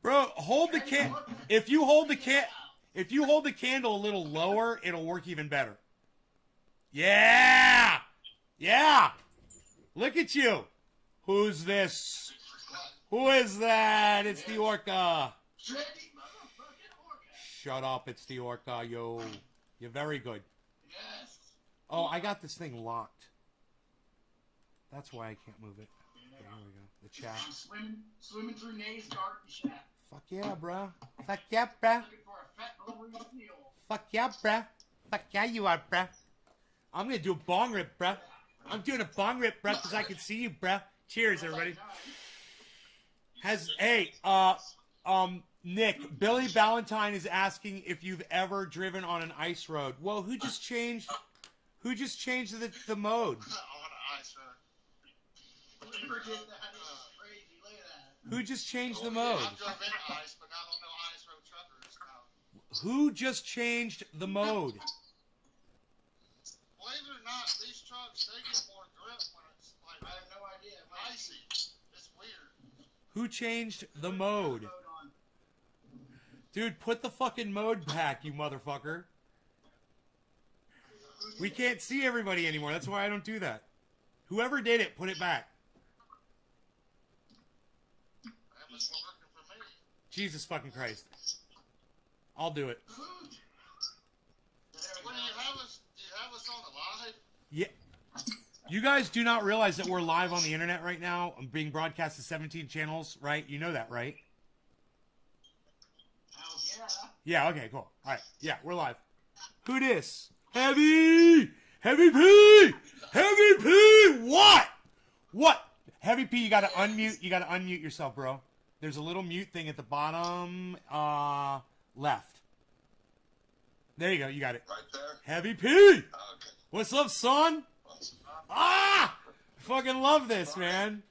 Bro, hold the if you hold the candle a little lower, it'll work even better. Yeah! Yeah! Look at you. Who's this? Who is that? It's the orca. Trendy motherfucking orca. Shut up, it's the orca, yo. You're very good. Yes. Oh, I got this thing locked. That's why I can't move it. Okay, here we go. The chat. I'm swimming through Nate's garden shack. Fuck yeah, bro. Fuck yeah, bro. Looking for a fat blubbery seal. Fuck yeah, bruh. Fuck yeah, you are, bruh. I'm gonna do a bong rip, bruh. I'm doing a bong rip, bruh, because I can see you, bruh. Cheers, everybody. Nick, Billy Valentine is asking if you've ever driven on an ice road. Well, who just changed the mode? On an ice road. Forget that. It's crazy. Look at that. Who just changed the mode? I've driven in ice, but I don't know ice road truckers now. Who just changed the mode? Believe it or not, these trucks, they get more grip when it's like I have no idea. icy. It's weird. Who changed the mode? Mode on. Dude, put the fucking mode back, you motherfucker. We can't see everybody anymore. That's why I don't do that. Whoever did it, put it back. That was working for me. Jesus fucking Christ. I'll do it. What do you have us? Do you have us on the live? Yeah. You guys do not realize that we're live on the internet right now. I'm being broadcast to 17 channels, right? You know that, right? Hell yeah. Yeah, okay, cool. All right. Yeah, we're live. Who dis? Heavy! Heavy P! Heavy P! What? What? Heavy P, you gotta unmute. You gotta unmute yourself, bro. There's a little mute thing at the bottom left. There you go. You got it. Right there. Heavy P! Okay. What's up, son? Ah! I fucking love this, man.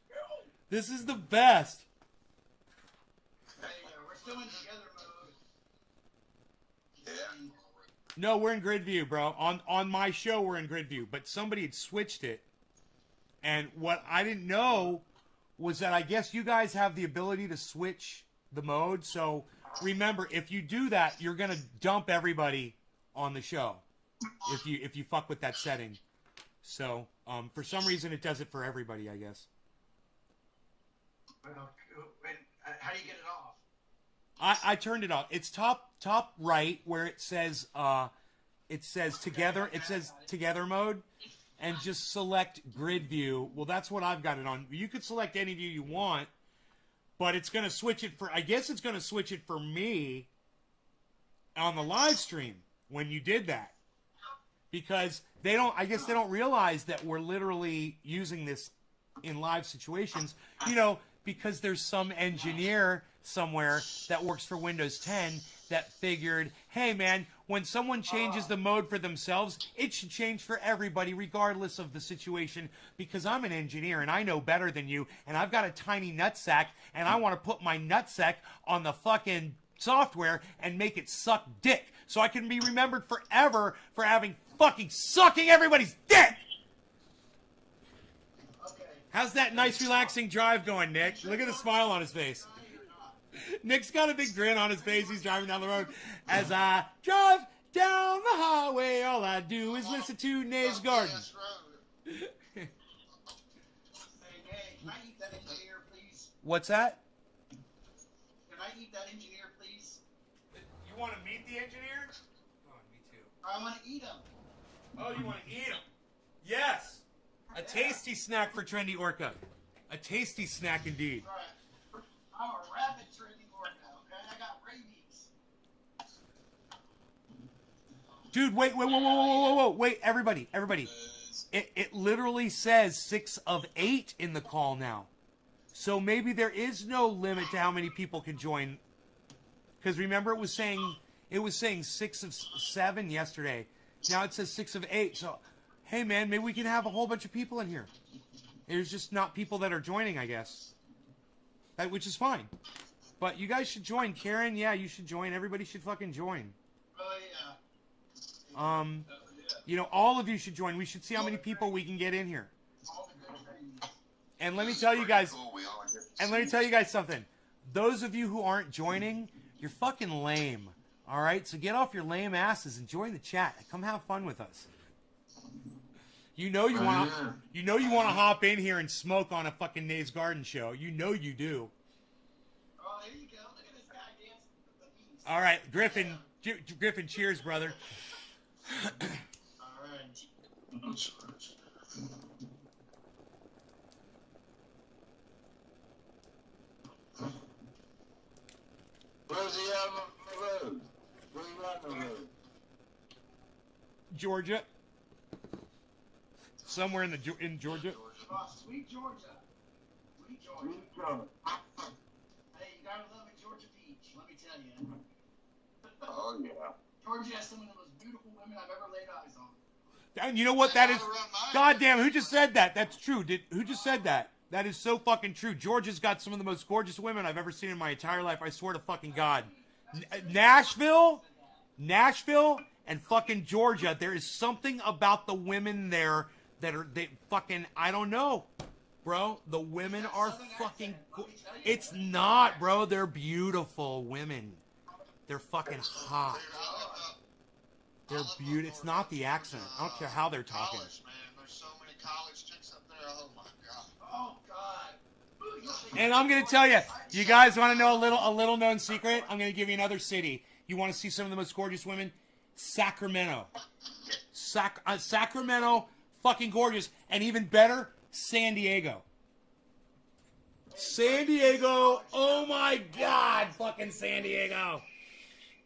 This is the best. Hey, we're still in together mode. Yeah. No, we're in grid view, bro. On my show, we're in grid view, but somebody had switched it. And what I didn't know was that I guess you guys have the ability to switch the mode. So remember, if you do that, you're gonna dump everybody on the show if you fuck with that setting. So for some reason, it does it for everybody, I guess. Well, how do you get it off? I turned it off. It's top right where it says together. It says together mode, and just select grid view. Well, that's what I've got it on. You could select any view you want, but it's gonna switch it for. I guess it's gonna switch it for me on the live stream when you did that, because they don't. I guess they don't realize that we're literally using this in live situations. You know, because there's some engineer somewhere that works for Windows 10 that figured, hey man, when someone changes the mode for themselves, it should change for everybody regardless of the situation, because I'm an engineer and I know better than you, and I've got a tiny nutsack and I want to put my nutsack on the fucking software and make it suck dick so I can be remembered forever for having fucking sucking everybody's dick. Okay. How's that nice, relaxing drive going, Nick? Look at the smile on his face. Nick's got a big grin on his face. He's driving down the road. As I drive down the highway, all I do is listen to Nays Garden. Gas road. Hey, can I eat that engineer, please? What's that? Can I eat that engineer, please? You want to meet the engineer? Oh, me too. I want to eat him. Oh, you want to eat him? Yes. A tasty snack for Trendy Orca. A tasty snack indeed. Right. I'm a rabid training orca, okay? I got rabies. Dude, wait, everybody. It literally says 6 of 8 in the call now. So maybe there is no limit to how many people can join. Because remember it was saying 6 of 7 yesterday. Now it says 6 of 8. So, hey man, maybe we can have a whole bunch of people in here. There's just not people that are joining, I guess. Which is fine. But you guys should join. Karen, yeah, you should join. Everybody should fucking join. Oh, yeah. You know, all of you should join. We should see how many people we can get in here. All the good rabies. And let me tell you guys, something. Those of you who aren't joining, you're fucking lame. All right? So get off your lame asses and join the chat. Come have fun with us. You know you want to hop in here and smoke on a fucking Nays Garden show. You know you do. Oh, there you go. Look at this guy dancing with the bees. All right, Griffin. Griffin, cheers, brother. All right. Where's he out on the road? Where you out on the road? Georgia. Somewhere in Georgia. Oh, sweet Georgia. Sweet Georgia. Where's he going? Hey, you gotta love a Georgia peach, let me tell you. Oh, yeah. Georgia has some of the most beautiful women I've ever laid eyes on. And you know what that is? Goddamn, who just said that? That's true. Who just said that? That is so fucking true. Georgia's got some of the most gorgeous women I've ever seen in my entire life. I swear to fucking God. Nashville, and fucking Georgia. There is something about the women there that are fucking. I don't know, bro. The women are fucking. It's not, bro. They're beautiful women. They're fucking hot. They're beautiful. It's not the accent. I don't care how they're talking. College, man. There's so many college chicks up there. Oh my god. Oh, God. And I'm gonna tell you, you guys want to know a little known secret? I'm gonna give you another city. You want to see some of the most gorgeous women? Sacramento. Sacramento, fucking gorgeous, and even better, San Diego. San Diego, oh my God, fucking San Diego.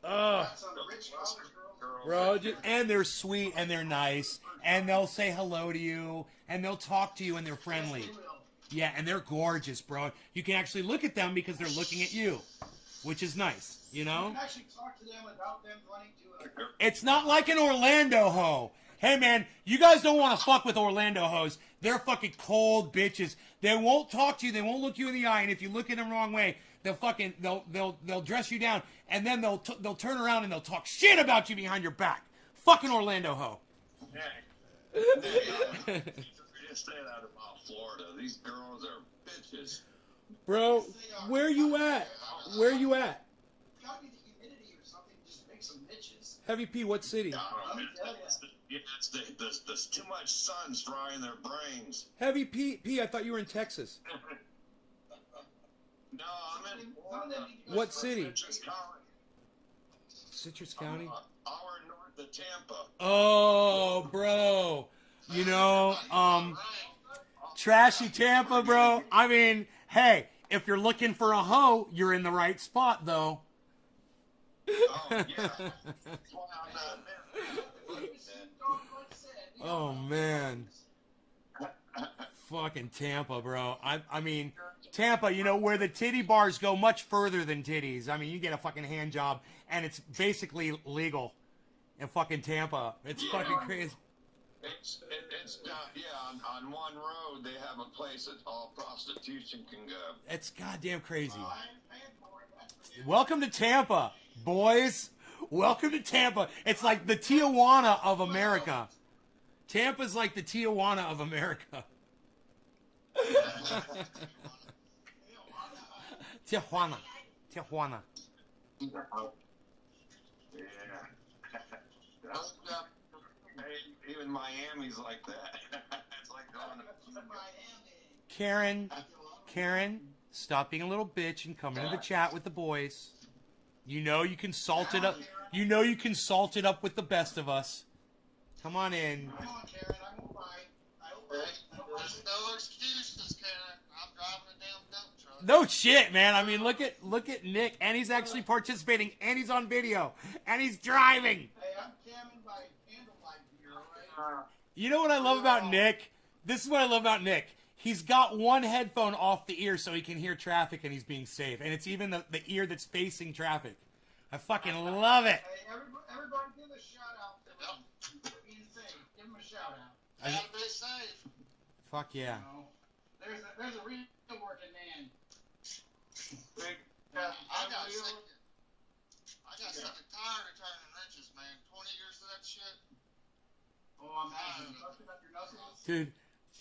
Oh, Some rich college girls. bro, and they're sweet and they're nice, and they'll say hello to you, and they'll talk to you, and they're friendly. Yeah, and they're gorgeous, bro. You can actually look at them because they're looking at you, which is nice, you You know? can actually talk to them without them running to a... It's not like an Orlando hoe. Hey, man, you guys don't want to fuck with Orlando hoes. They're fucking cold bitches. They won't talk to you. They won't look you in the eye, and if you look at them the wrong way, they'll dress you down, and then they'll turn around and they'll talk shit about you behind your back. Fucking Orlando hoe. Just staying out of Florida. These girls are bitches. Bro, where you at? Where you at? It's gotta be the humidity or something. Just make some bitches. Heavy P, what city? There's too much sun's drying their brains. Heavy P, I thought you were in Texas. No, I'm in What city? Citrus County. Citrus County? Hour north of Tampa. Oh, bro. You know, trashy Tampa, bro. I mean, hey, if you're looking for a hoe, you're in the right spot, though. Oh, yeah. That's why I'm not there. Oh, man. Fucking Tampa, bro. I mean, Tampa, you know, where the titty bars go much further than titties. I mean, you get a fucking hand job, and it's basically legal in fucking Tampa. It's fucking crazy. It's on one road they have a place that all prostitution can go. It's goddamn crazy. Welcome to Tampa, boys. Welcome to Tampa. It's like the Tijuana of America. Tampa's like the Tijuana of America. Tijuana. Tijuana. Yeah. Hey, even Miami's like that. It's like going to Karen, stop being a little bitch and come into the chat with the boys. You know you can salt it up. You know you can salt it up with the best of us. Come on in. Come on, Karen. I won't bite. I won't bite. There's no excuses, Karen. I'm driving a damn dump truck. No shit, man. I mean, look at Nick, and he's actually participating, and he's on video, and he's driving. Hey, I'm camming by candlelight here, all right? You know what I love about Nick? This is what I love about Nick. He's got one headphone off the ear so he can hear traffic and he's being safe. And it's even the ear that's facing traffic. I fucking love it. Hey, everybody give a shout out to him. Being safe. Give him a shout out. Gotta be safe. Fuck yeah. You know, there's a real working man. I got sick and tired of turning wrenches, man. 20 years of that shit. Oh, I'm happy. Busting up your knuckles. Dude,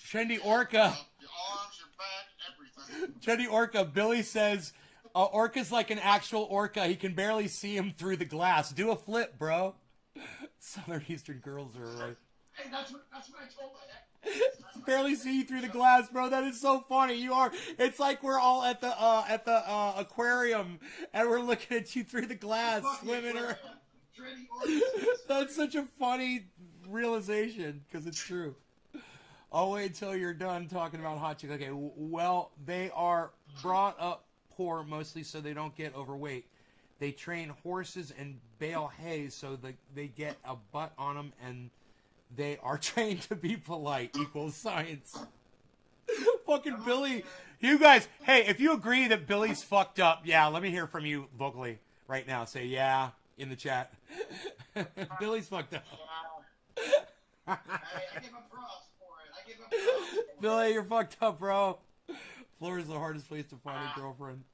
Trendy Orca. Your arms, your back, everything. Trendy Orca. Billy says, Orca's like an actual orca. He can barely see him through the glass. Do a flip, bro. Southern Eastern girls are right. Hey, that's what I told my Barely see you through the glass, bro. That is so funny. You are. It's like we're all at the aquarium and we're looking at you through the glass, swimming around. That's such a funny realization because it's true. I'll wait until you're done talking about hot chick. Okay, well, they are brought up poor mostly so they don't get overweight. They train horses and bale hay so they get a butt on them, and they are trained to be polite equals science. Fucking Billy. You guys, hey, if you agree that Billy's fucked up, yeah, let me hear from you vocally right now. Say yeah in the chat. Billy's fucked up. Hey, I give him props for it. Billy, you're fucked up, bro. Florida's the hardest place to find a girlfriend.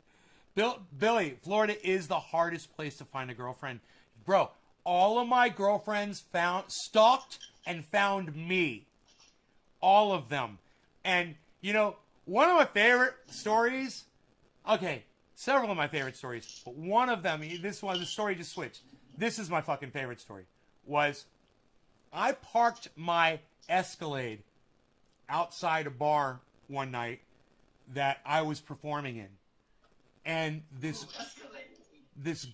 Billy, Florida is the hardest place to find a girlfriend. Bro, all of my girlfriends stalked and found me. All of them. And, you know, one of my favorite stories, okay, several of my favorite stories, but one of them, the story just switched. This is my fucking favorite story, was I parked my Escalade outside a bar one night that I was performing in. And this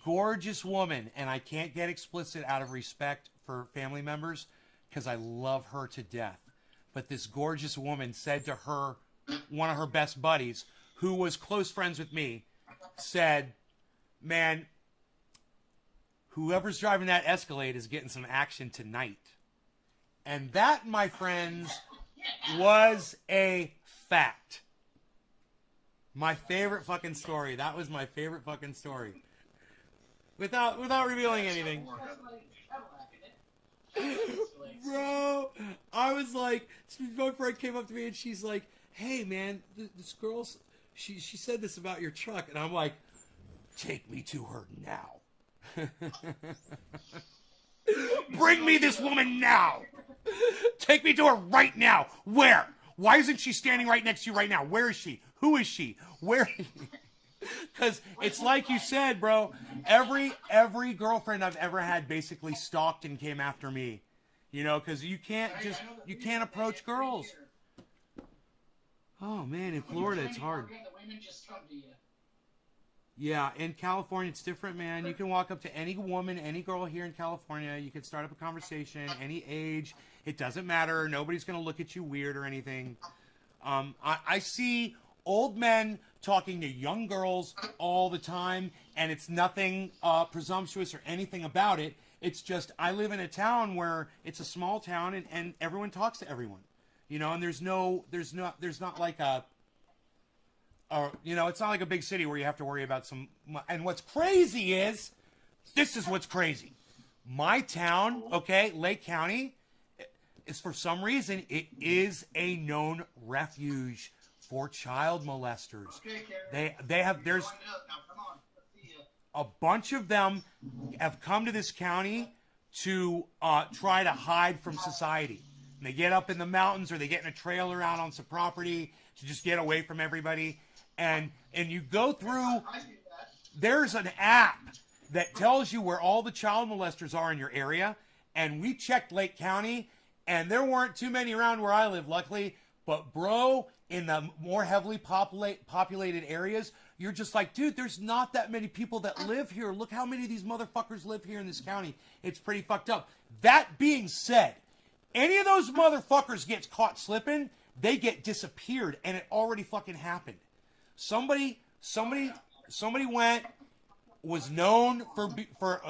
gorgeous woman, and I can't get explicit out of respect for family members because I love her to death. But this gorgeous woman said to her, one of her best buddies, who was close friends with me, said, man, whoever's driving that Escalade is getting some action tonight. And that, my friends, was a fact. My favorite fucking story. That was my favorite fucking story. Without revealing anything. Bro, I was like, my friend came up to me and she's like, hey man, this girl, she said this about your truck. And I'm like, take me to her now. Bring me this woman now. Take me to her right now. Where? Why isn't she standing right next to you right now? Where is she? Who is she? Where? Because it's like you said, bro. Every girlfriend I've ever had basically stalked and came after me. You know, because you can't approach girls. Oh man, in Florida it's hard. Yeah, in California it's different, man. You can walk up to any woman, any girl here in California. You can start up a conversation, any age. It doesn't matter. Nobody's going to look at you weird or anything. I see old men talking to young girls all the time, and it's nothing presumptuous or anything about it. It's just I live in a town where it's a small town, and everyone talks to everyone, you know. And there's not like a, you know, it's not like a big city where you have to worry about some. And what's crazy is, this is what's crazy. My town, okay, Lake County, is for some reason it is a known refuge for child molesters. Okay, Karen. They have there's. Now, come on. Let's see you. A bunch of them have come to this county to try to hide from society. And they get up in the mountains or they get in a trailer out on some property to just get away from everybody. And you go through, there's an app that tells you where all the child molesters are in your area. And we checked Lake County, and there weren't too many around where I live, luckily. But, bro, in the more heavily populated areas, you're just like, dude, there's not that many people that live here. Look how many of these motherfuckers live here in this county. It's pretty fucked up. That being said, any of those motherfuckers gets caught slipping, they get disappeared, and it already fucking happened. Somebody went, was known for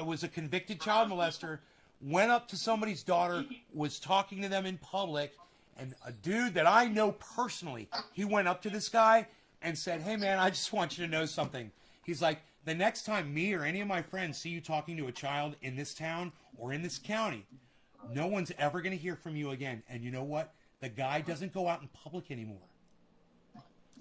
was a convicted child molester, went up to somebody's daughter, was talking to them in public, and a dude that I know personally, he went up to this guy and said, hey man, I just want you to know something. He's like, the next time me or any of my friends see you talking to a child in this town or in this county, no one's ever going to hear from you again. And you know what? The guy doesn't go out in public anymore.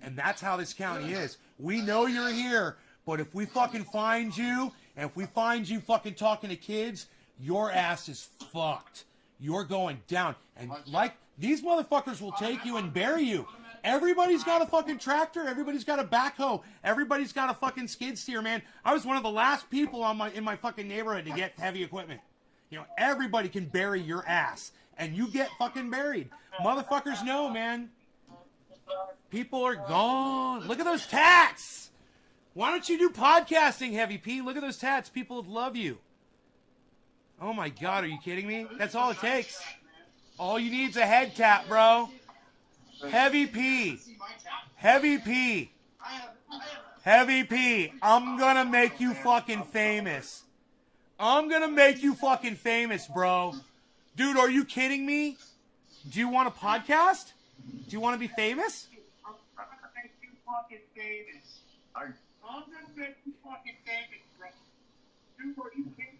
And that's how this county is. We know you're here, but if we fucking find you, and if we find you fucking talking to kids, your ass is fucked. You're going down. And like, these motherfuckers will take you and bury you. Everybody's got a fucking tractor. Everybody's got a backhoe. Everybody's got a fucking skid steer, man. I was one of the last people in my fucking neighborhood to get heavy equipment. You know, everybody can bury your ass. And you get fucking buried. Motherfuckers know, man. People are gone. Look at those tats. Why don't you do podcasting, Heavy P? Look at those tats. People would love you. Oh my God, are you kidding me? That's all it takes. All you need is a head tap, bro. Heavy P. Heavy P. Heavy P. I'm gonna make you fucking famous. I'm gonna make you fucking famous, bro. Dude, are you kidding me? Do you want a podcast? Do you want to be famous? I'm gonna make you fucking famous. I'm gonna make you fucking famous, bro. Dude, are you kidding me?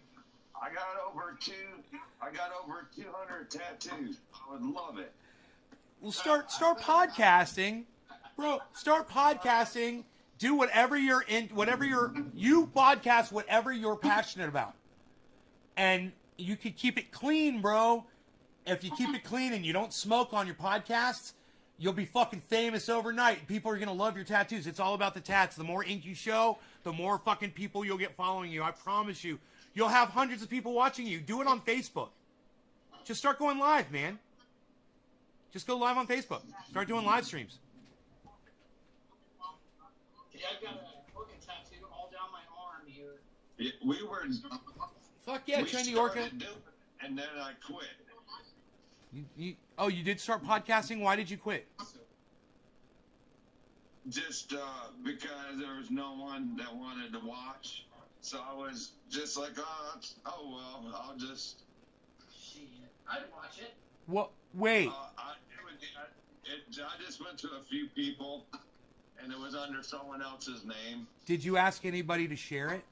I got over 200 tattoos. I would love it. Well, start podcasting, bro. Start podcasting. Do whatever you podcast whatever you're passionate about, and you can keep it clean, bro. If you keep it clean and you don't smoke on your podcasts, you'll be fucking famous overnight. People are gonna love your tattoos. It's all about the tats. The more ink you show, the more fucking people you'll get following you. I promise you. You'll have hundreds of people watching you. Do it on Facebook. Just start going live, man. Just go live on Facebook. Start doing live streams. Yeah, I've got a fucking tattoo all down my arm here. Yeah, we were. Fuck yeah, we Trendy started Orca. doing it, and then I quit. You did start podcasting? Why did you quit? Just because there was no one that wanted to watch. So I was just like, oh well, I'll just. Shit, I'd watch it. What? Wait. I just went to a few people, and it was under someone else's name. Did you ask anybody to share it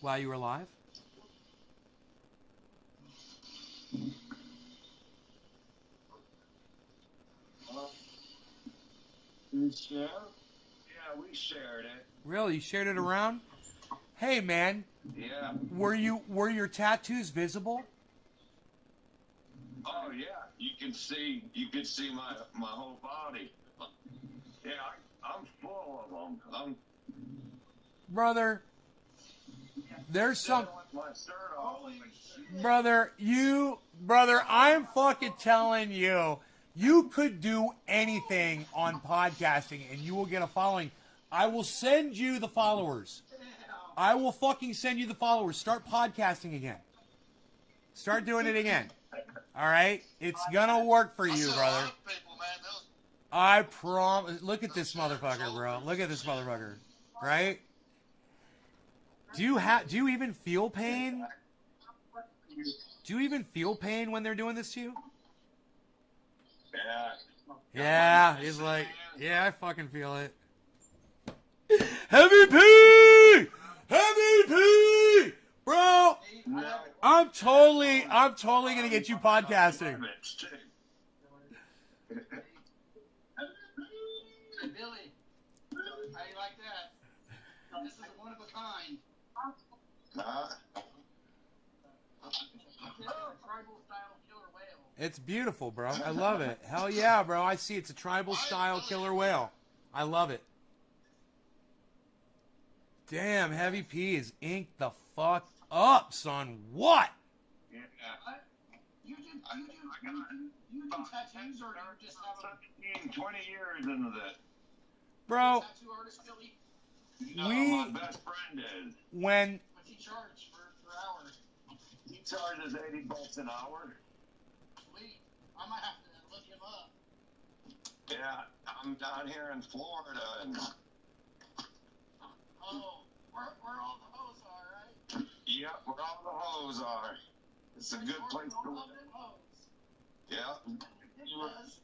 while you were live? Yeah, we shared it. Really? You shared it around? Hey, man. Yeah. Were your tattoos visible? Oh yeah, you could see my whole body. Yeah, I'm full of them. Brother, there's some... With my shirt off. Brother, I'm fucking telling you, you could do anything on podcasting and you will get a following. I will send you the followers. I will fucking send you the followers. Start podcasting again. Start doing it again. All right? It's gonna work for you, brother. I promise. Look at this motherfucker, bro. Look at this motherfucker. Right? Do you even feel pain? Do you even feel pain when they're doing this to you? Yeah. Yeah, he's like, yeah, I fucking feel it. Heavy P! Heavy P! Bro, I'm totally gonna get you podcasting. Billy, how you like that? This is a one of a kind. Huh? Tribal style killer whale. It's beautiful, bro. I love it. Hell yeah, bro. I see it's a tribal style killer whale. I love it. Damn, Heavy P is inked the fuck up, son. What? Yeah. You do tattoos or you just have a 20 years into this. Bro, tattoo artist, Billy? No, We- my best friend is. when What's he charge for hours? He charges $80 an hour. Sweet. I might have to look him up. Yeah, I'm down here in Florida, and Oh, where all the hoes are, right? yeah, where all the hoes are. It's a good place to live. Yeah. Yes.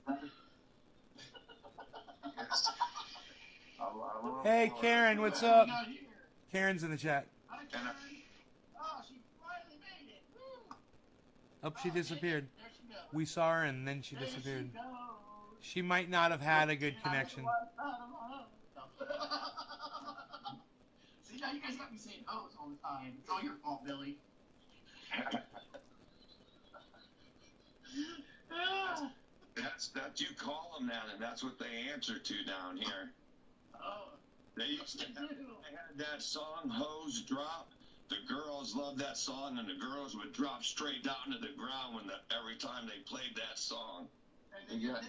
Hey, Karen, what's up? Karen's in the chat. Hi, Karen. Oh, she finally made it. Woo. Oh, she disappeared. There she goes. We saw her and then she There disappeared. She goes. She might not have had a good connection. See, now you guys got me saying hoes all the time. It's all your fault, Billy. That you call them that, and that's what they answer to down here. Oh. They used to have, they had that song "Hose Drop." The girls loved that song, and the girls would drop straight down to the ground every time they played that song. And then Yeah.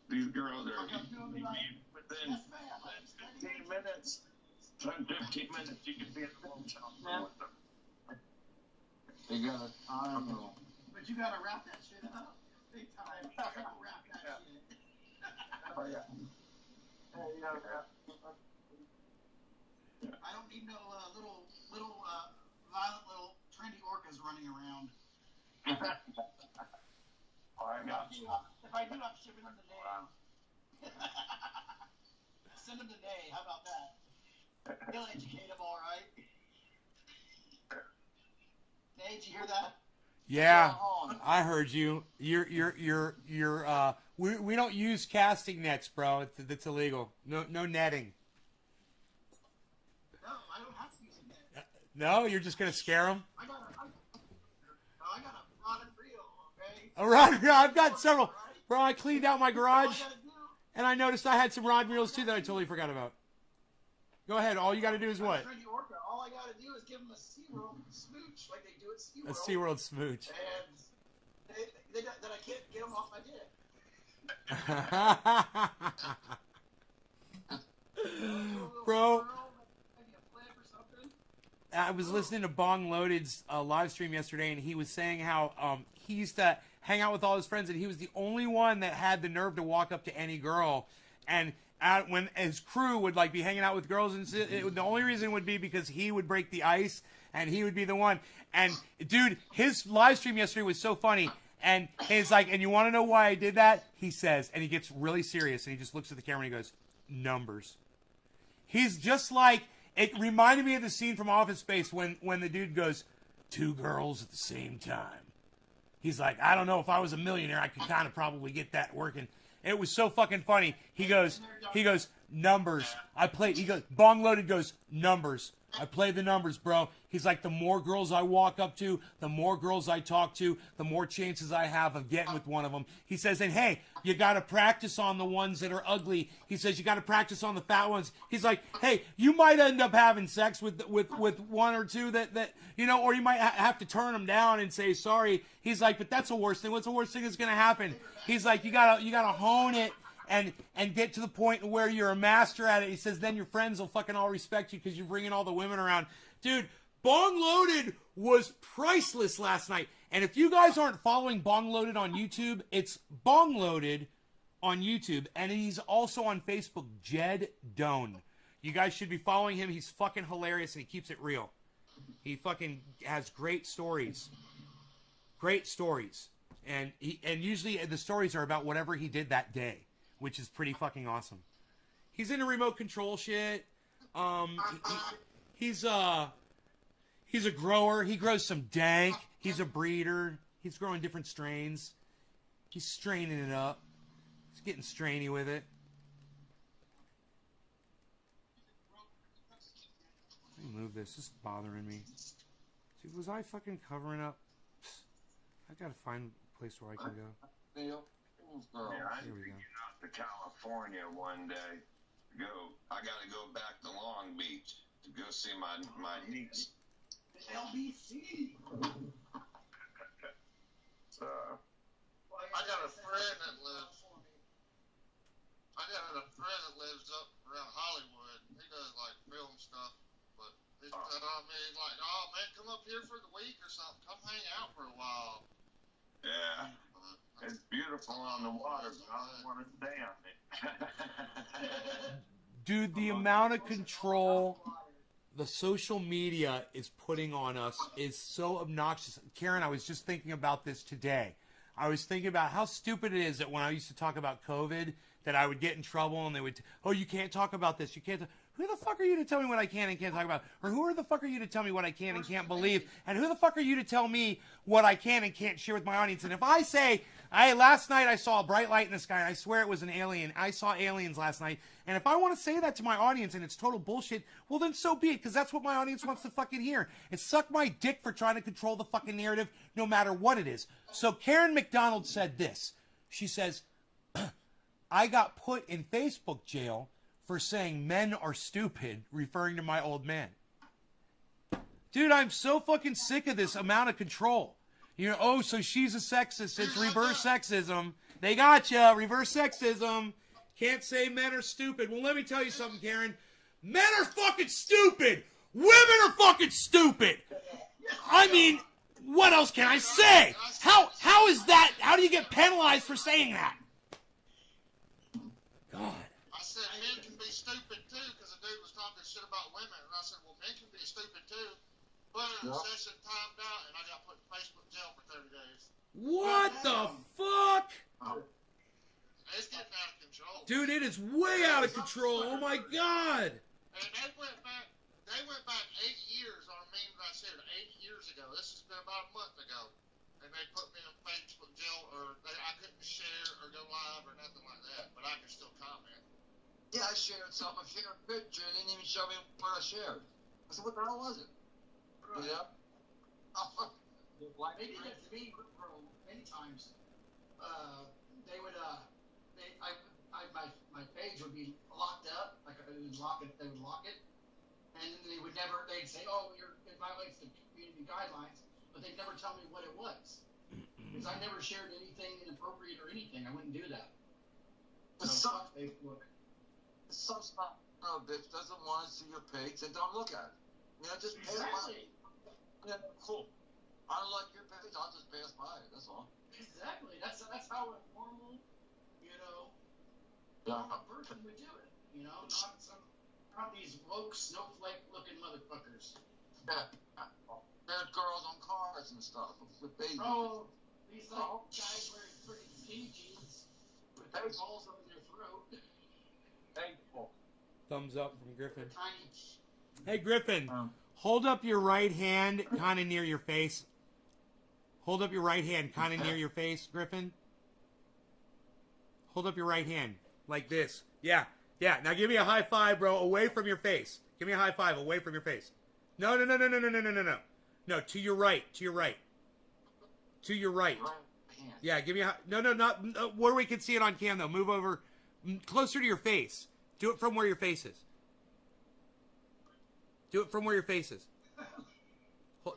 These girls are within 15 minutes. 10, 15 minutes, you can be at home with them. They got it. But you gotta wrap that shit up. Big time. Triple wrap that shit. Oh, yeah. I don't need no little violent little trendy orcas running around. I got you. If I do, I'm shipping them today. Send them today. How about that? He'll educate them all right. Hey, did you hear that? Yeah, I heard you. We don't use casting nets, bro. It's illegal. No netting. No, I don't have to use a net. No, you're just gonna scare them. I got a rod and reel, okay? A rod reel. I've got several, bro. I cleaned out my garage, All I gotta do, and I noticed I had some rod reels too that I totally forgot about. Go ahead. All you got to do is what? trendy orca. All I gotta do is give them a SeaWorld smooch like they do at SeaWorld. A SeaWorld smooch. And then I can't get them off my dick. Bro, I was listening to Bong Loaded's live stream yesterday, and he was saying how he used to hang out with all his friends, and he was the only one that had the nerve to walk up to any girl. And when his crew would like be hanging out with girls, and the only reason would be because he would break the ice, and he would be the one. And dude, his live stream yesterday was so funny. And he's like, and you want to know why I did that? He says, and he gets really serious, and he just looks at the camera and he goes, numbers. He's just like, it reminded me of the scene from Office Space when the dude goes, 2 girls at the same time. He's like, I don't know, if I was a millionaire, I could kind of probably get that working. It was so fucking funny. He goes, numbers. Bong Loaded goes, numbers. I play the numbers, bro. He's like, the more girls I walk up to, the more girls I talk to, the more chances I have of getting with one of them. He says, and hey, you got to practice on the ones that are ugly. He says, you got to practice on the fat ones. He's like, hey, you might end up having sex with one or two that you know, or you might have to turn them down and say sorry. He's like, but that's the worst thing. What's the worst thing that's going to happen? He's like, you gotta hone it. And get to the point where you're a master at it. He says, then your friends will fucking all respect you because you're bringing all the women around. Dude, Bong Loaded was priceless last night. And if you guys aren't following Bong Loaded on YouTube, it's Bong Loaded on YouTube. And he's also on Facebook, Jed Doan. You guys should be following him. He's fucking hilarious and he keeps it real. He fucking has great stories. Great stories. And usually the stories are about whatever he did that day, which is pretty fucking awesome. He's into remote control shit. He's a grower. He grows some dank. He's a breeder. He's growing different strains. He's straining it up. It's getting strainy with it. Let me move this. This is bothering me. Dude, was I fucking covering up? I gotta find a place where I can go. Yeah, I Here we go. get out to California one day. I gotta go back to Long Beach to go see my niece. LBC. So, I got a friend that lives. I got a friend that lives up around Hollywood. He does like film stuff, but he said, like, oh man, come up here for the week or something. Come hang out for a while. yeah, it's beautiful on the water, but I don't want to stay on it. Dude, the amount of control the social media is putting on us is so obnoxious. Karen, I was just thinking about this today. I was thinking about how stupid it is that when I used to talk about COVID, that I would get in trouble and they would, oh, you can't talk about this. You can't. Who the fuck are you to tell me what I can and can't talk about? Or who the fuck are you to tell me what I can and can't believe? And who the fuck are you to tell me what I can and can't share with my audience? And if I say, last night I saw a bright light in the sky and I swear it was an alien. I saw aliens last night. And if I want to say that to my audience and it's total bullshit, well then so be it, because that's what my audience wants to fucking hear. And suck my dick for trying to control the fucking narrative no matter what it is. So Karen McDonald said this. She says, I got put in Facebook jail for saying men are stupid, referring to my old man. Dude, I'm so fucking sick of this amount of control. You know, oh, so she's a sexist. It's reverse sexism. They got ya. Reverse sexism. Can't say men are stupid. Well, let me tell you something, Karen. Men are fucking stupid. Women are fucking stupid. I mean, what else can I say? How is that? How do you get penalized for saying that? God. I said men can be stupid too, because the dude was talking shit about women, and I said, well, men can be stupid too. But the session timed out, and I got put in Facebook jail for 30 days. What the fuck? It's getting out of control. Dude, it is way out of control. Oh my God. And they went back 8 years on a meme that I shared 8 years ago. This has been about a month ago. And they put me in Facebook jail, or I couldn't share or go live or nothing like that, but I can still comment. Yeah, I shared something. I shared a picture. They didn't even show me what I shared. I said, what the hell was it? Right. Yeah. They did that to me many times. They would, my page would be locked up, like they would lock it, and they would never, they'd say, oh, it violates the community guidelines, but they'd never tell me what it was. Because I never shared anything inappropriate or anything. I wouldn't do that. So fuck Facebook. Some bitch doesn't want to see your page, then don't look at it. You know, just pass by. Yeah, cool. I don't like your page, I'll just pass by it, that's all. Exactly. That's how a normal, normal person would do it. Not these woke snowflake-looking motherfuckers. Yeah. There's girls on cars and stuff with babies. Oh, these guys wearing freaking skinny jeans with their balls up in their throat. Thankful. Thumbs up from Griffin. Tiny. Hey, Griffin, hold up your right hand kind of near your face. Hold up your right hand kind of near your face, Griffin. Hold up your right hand like this. Yeah. Now give me a high five, bro, away from your face. Give me a high five away from your face. No. No, to your right. To your right. Yeah, give me a not where we can see it on cam, though. Move over closer to your face. Do it from where your face is.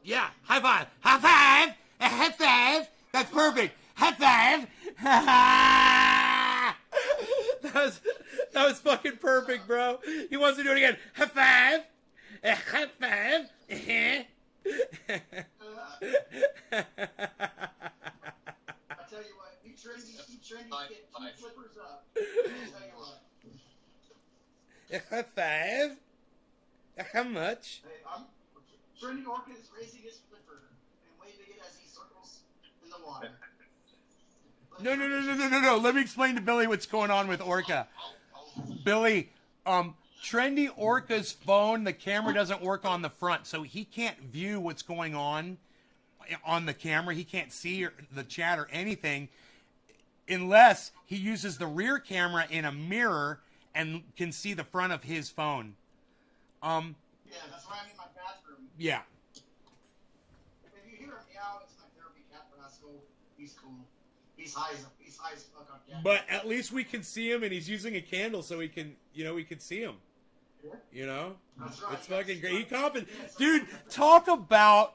Yeah, high five. High five. High five. That's perfect. High five. That was fucking perfect, bro. He wants to do it again. High five. High five. I tell you what, be trendy, get 2 flippers up. I tell you what. High five. How much? Hey, Trendy Orca is raising his flipper and waving it as he circles in the water. No. Let me explain to Billy what's going on with Orca. Billy, Trendy Orca's phone, the camera doesn't work on the front, so he can't view what's going on the camera. He can't see the chat or anything. unless he uses the rear camera in a mirror and can see the front of his phone. Yeah, that's why I'm in my bathroom. Yeah. If you hear him meow, it's my therapy cat from school. He's cool. He's high as fuck on cat. But at least we can see him, and he's using a candle so we can, we can see him. You know? That's right. It's fucking great. Dude, talk about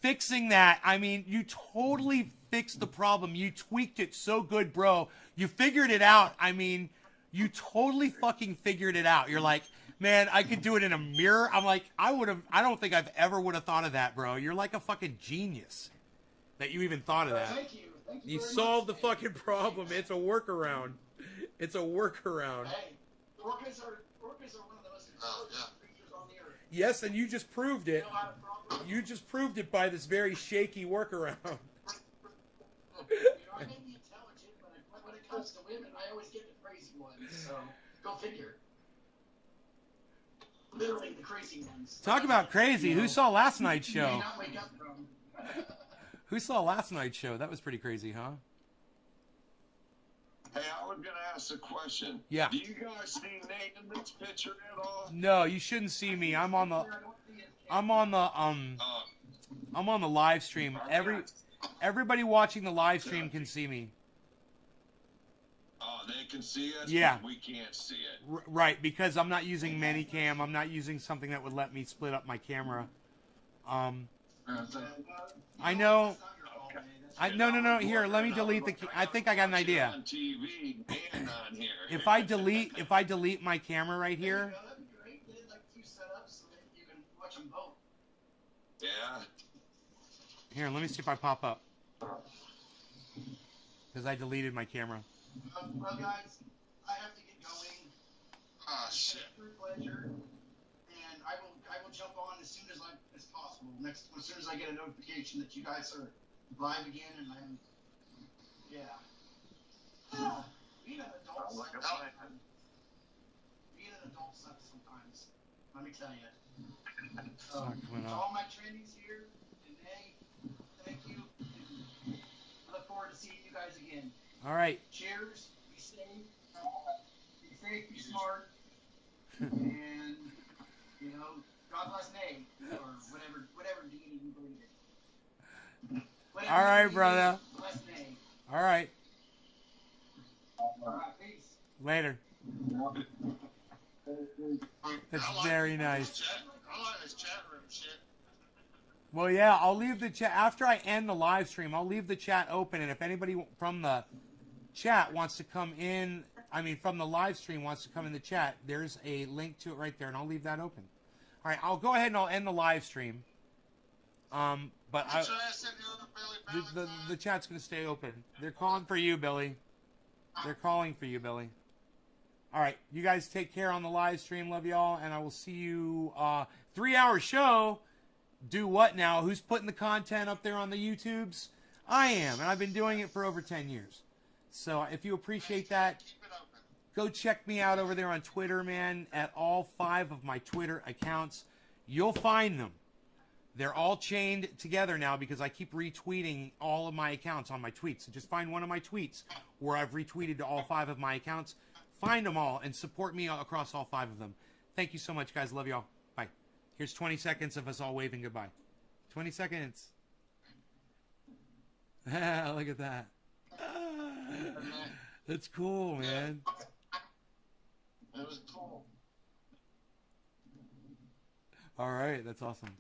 fixing that. I mean, you totally fixed the problem. You tweaked it so good, bro. You figured it out. I mean, you totally fucking figured it out. You're like, man, I could do it in a mirror. I'm like, I don't think I've ever would have thought of that, bro. You're like a fucking genius that you even thought of that. Thank you. Thank you You very solved the much. fucking problem. It's a workaround. It's a workaround. Hey, orcas are one of the most intelligent creatures on the earth. Yes, and you just proved it. They know how to properly. You just proved it by this very shaky workaround. I may be intelligent, but when it comes to women, I always get the crazy ones. So go figure. Literally the crazy ones. Talk about crazy. Who saw last night's You may show? not wake up from. Who saw last night's show? That was pretty crazy, huh? Hey, I was gonna ask a question. Yeah. Do you guys see Nate in this picture at all? No, you shouldn't see me. I'm on the live stream. Everybody watching the live stream can see me. Oh, they can see us. Yeah. But we can't see it. Right, because I'm not using Manycam. I'm not using something that would let me split up my camera. I know. No. Here, let me delete the. I think I got an idea. On TV and on here. If I delete my camera right here. That'd be great. They did like 2 setups so that you can watch them both. Yeah. Here, let me see if I pop up. Because I deleted my camera. Well, guys, I have to get going. Ah, shit. It's a true pleasure, and I will jump on as soon as possible. As soon as I get a notification that you guys are live again, and being an adult Sounds like a sucks. plan. Being an adult sucks sometimes. Let me tell you. coming To up. all my trainees here, and hey, thank you. And I look forward to seeing you guys again. All right. Cheers. Be safe, be smart, and God bless Nate, or whatever deity you believe in. Whatever All right, you believe in, brother. Bless Nate. All right. All right, peace. Later. That's very nice. I like this chat room shit. Well, yeah, I'll leave the chat after I end the live stream. I'll leave the chat open, and if anybody from the chat wants to come in, from the live stream wants to come in the chat, there's a link to it right there, and I'll leave that open. All right, I'll go ahead and I'll end the live stream. But the chat's gonna stay open. They're calling for you, Billy. They're calling for you, Billy. All right, you guys take care on the live stream. Love y'all, and I will see you. 3-hour show. Do what now? Who's putting the content up there on the YouTubes? I am, and I've been doing it for over 10 years. So if you appreciate that, go check me out over there on Twitter, man, at all 5 of my Twitter accounts. You'll find them. They're all chained together now because I keep retweeting all of my accounts on my tweets. So just find one of my tweets where I've retweeted to all 5 of my accounts. Find them all and support me across all 5 of them. Thank you so much, guys. Love y'all. Bye. Here's 20 seconds of us all waving goodbye. 20 seconds. Look at that. That's cool, man. It was cool. All right, that's awesome.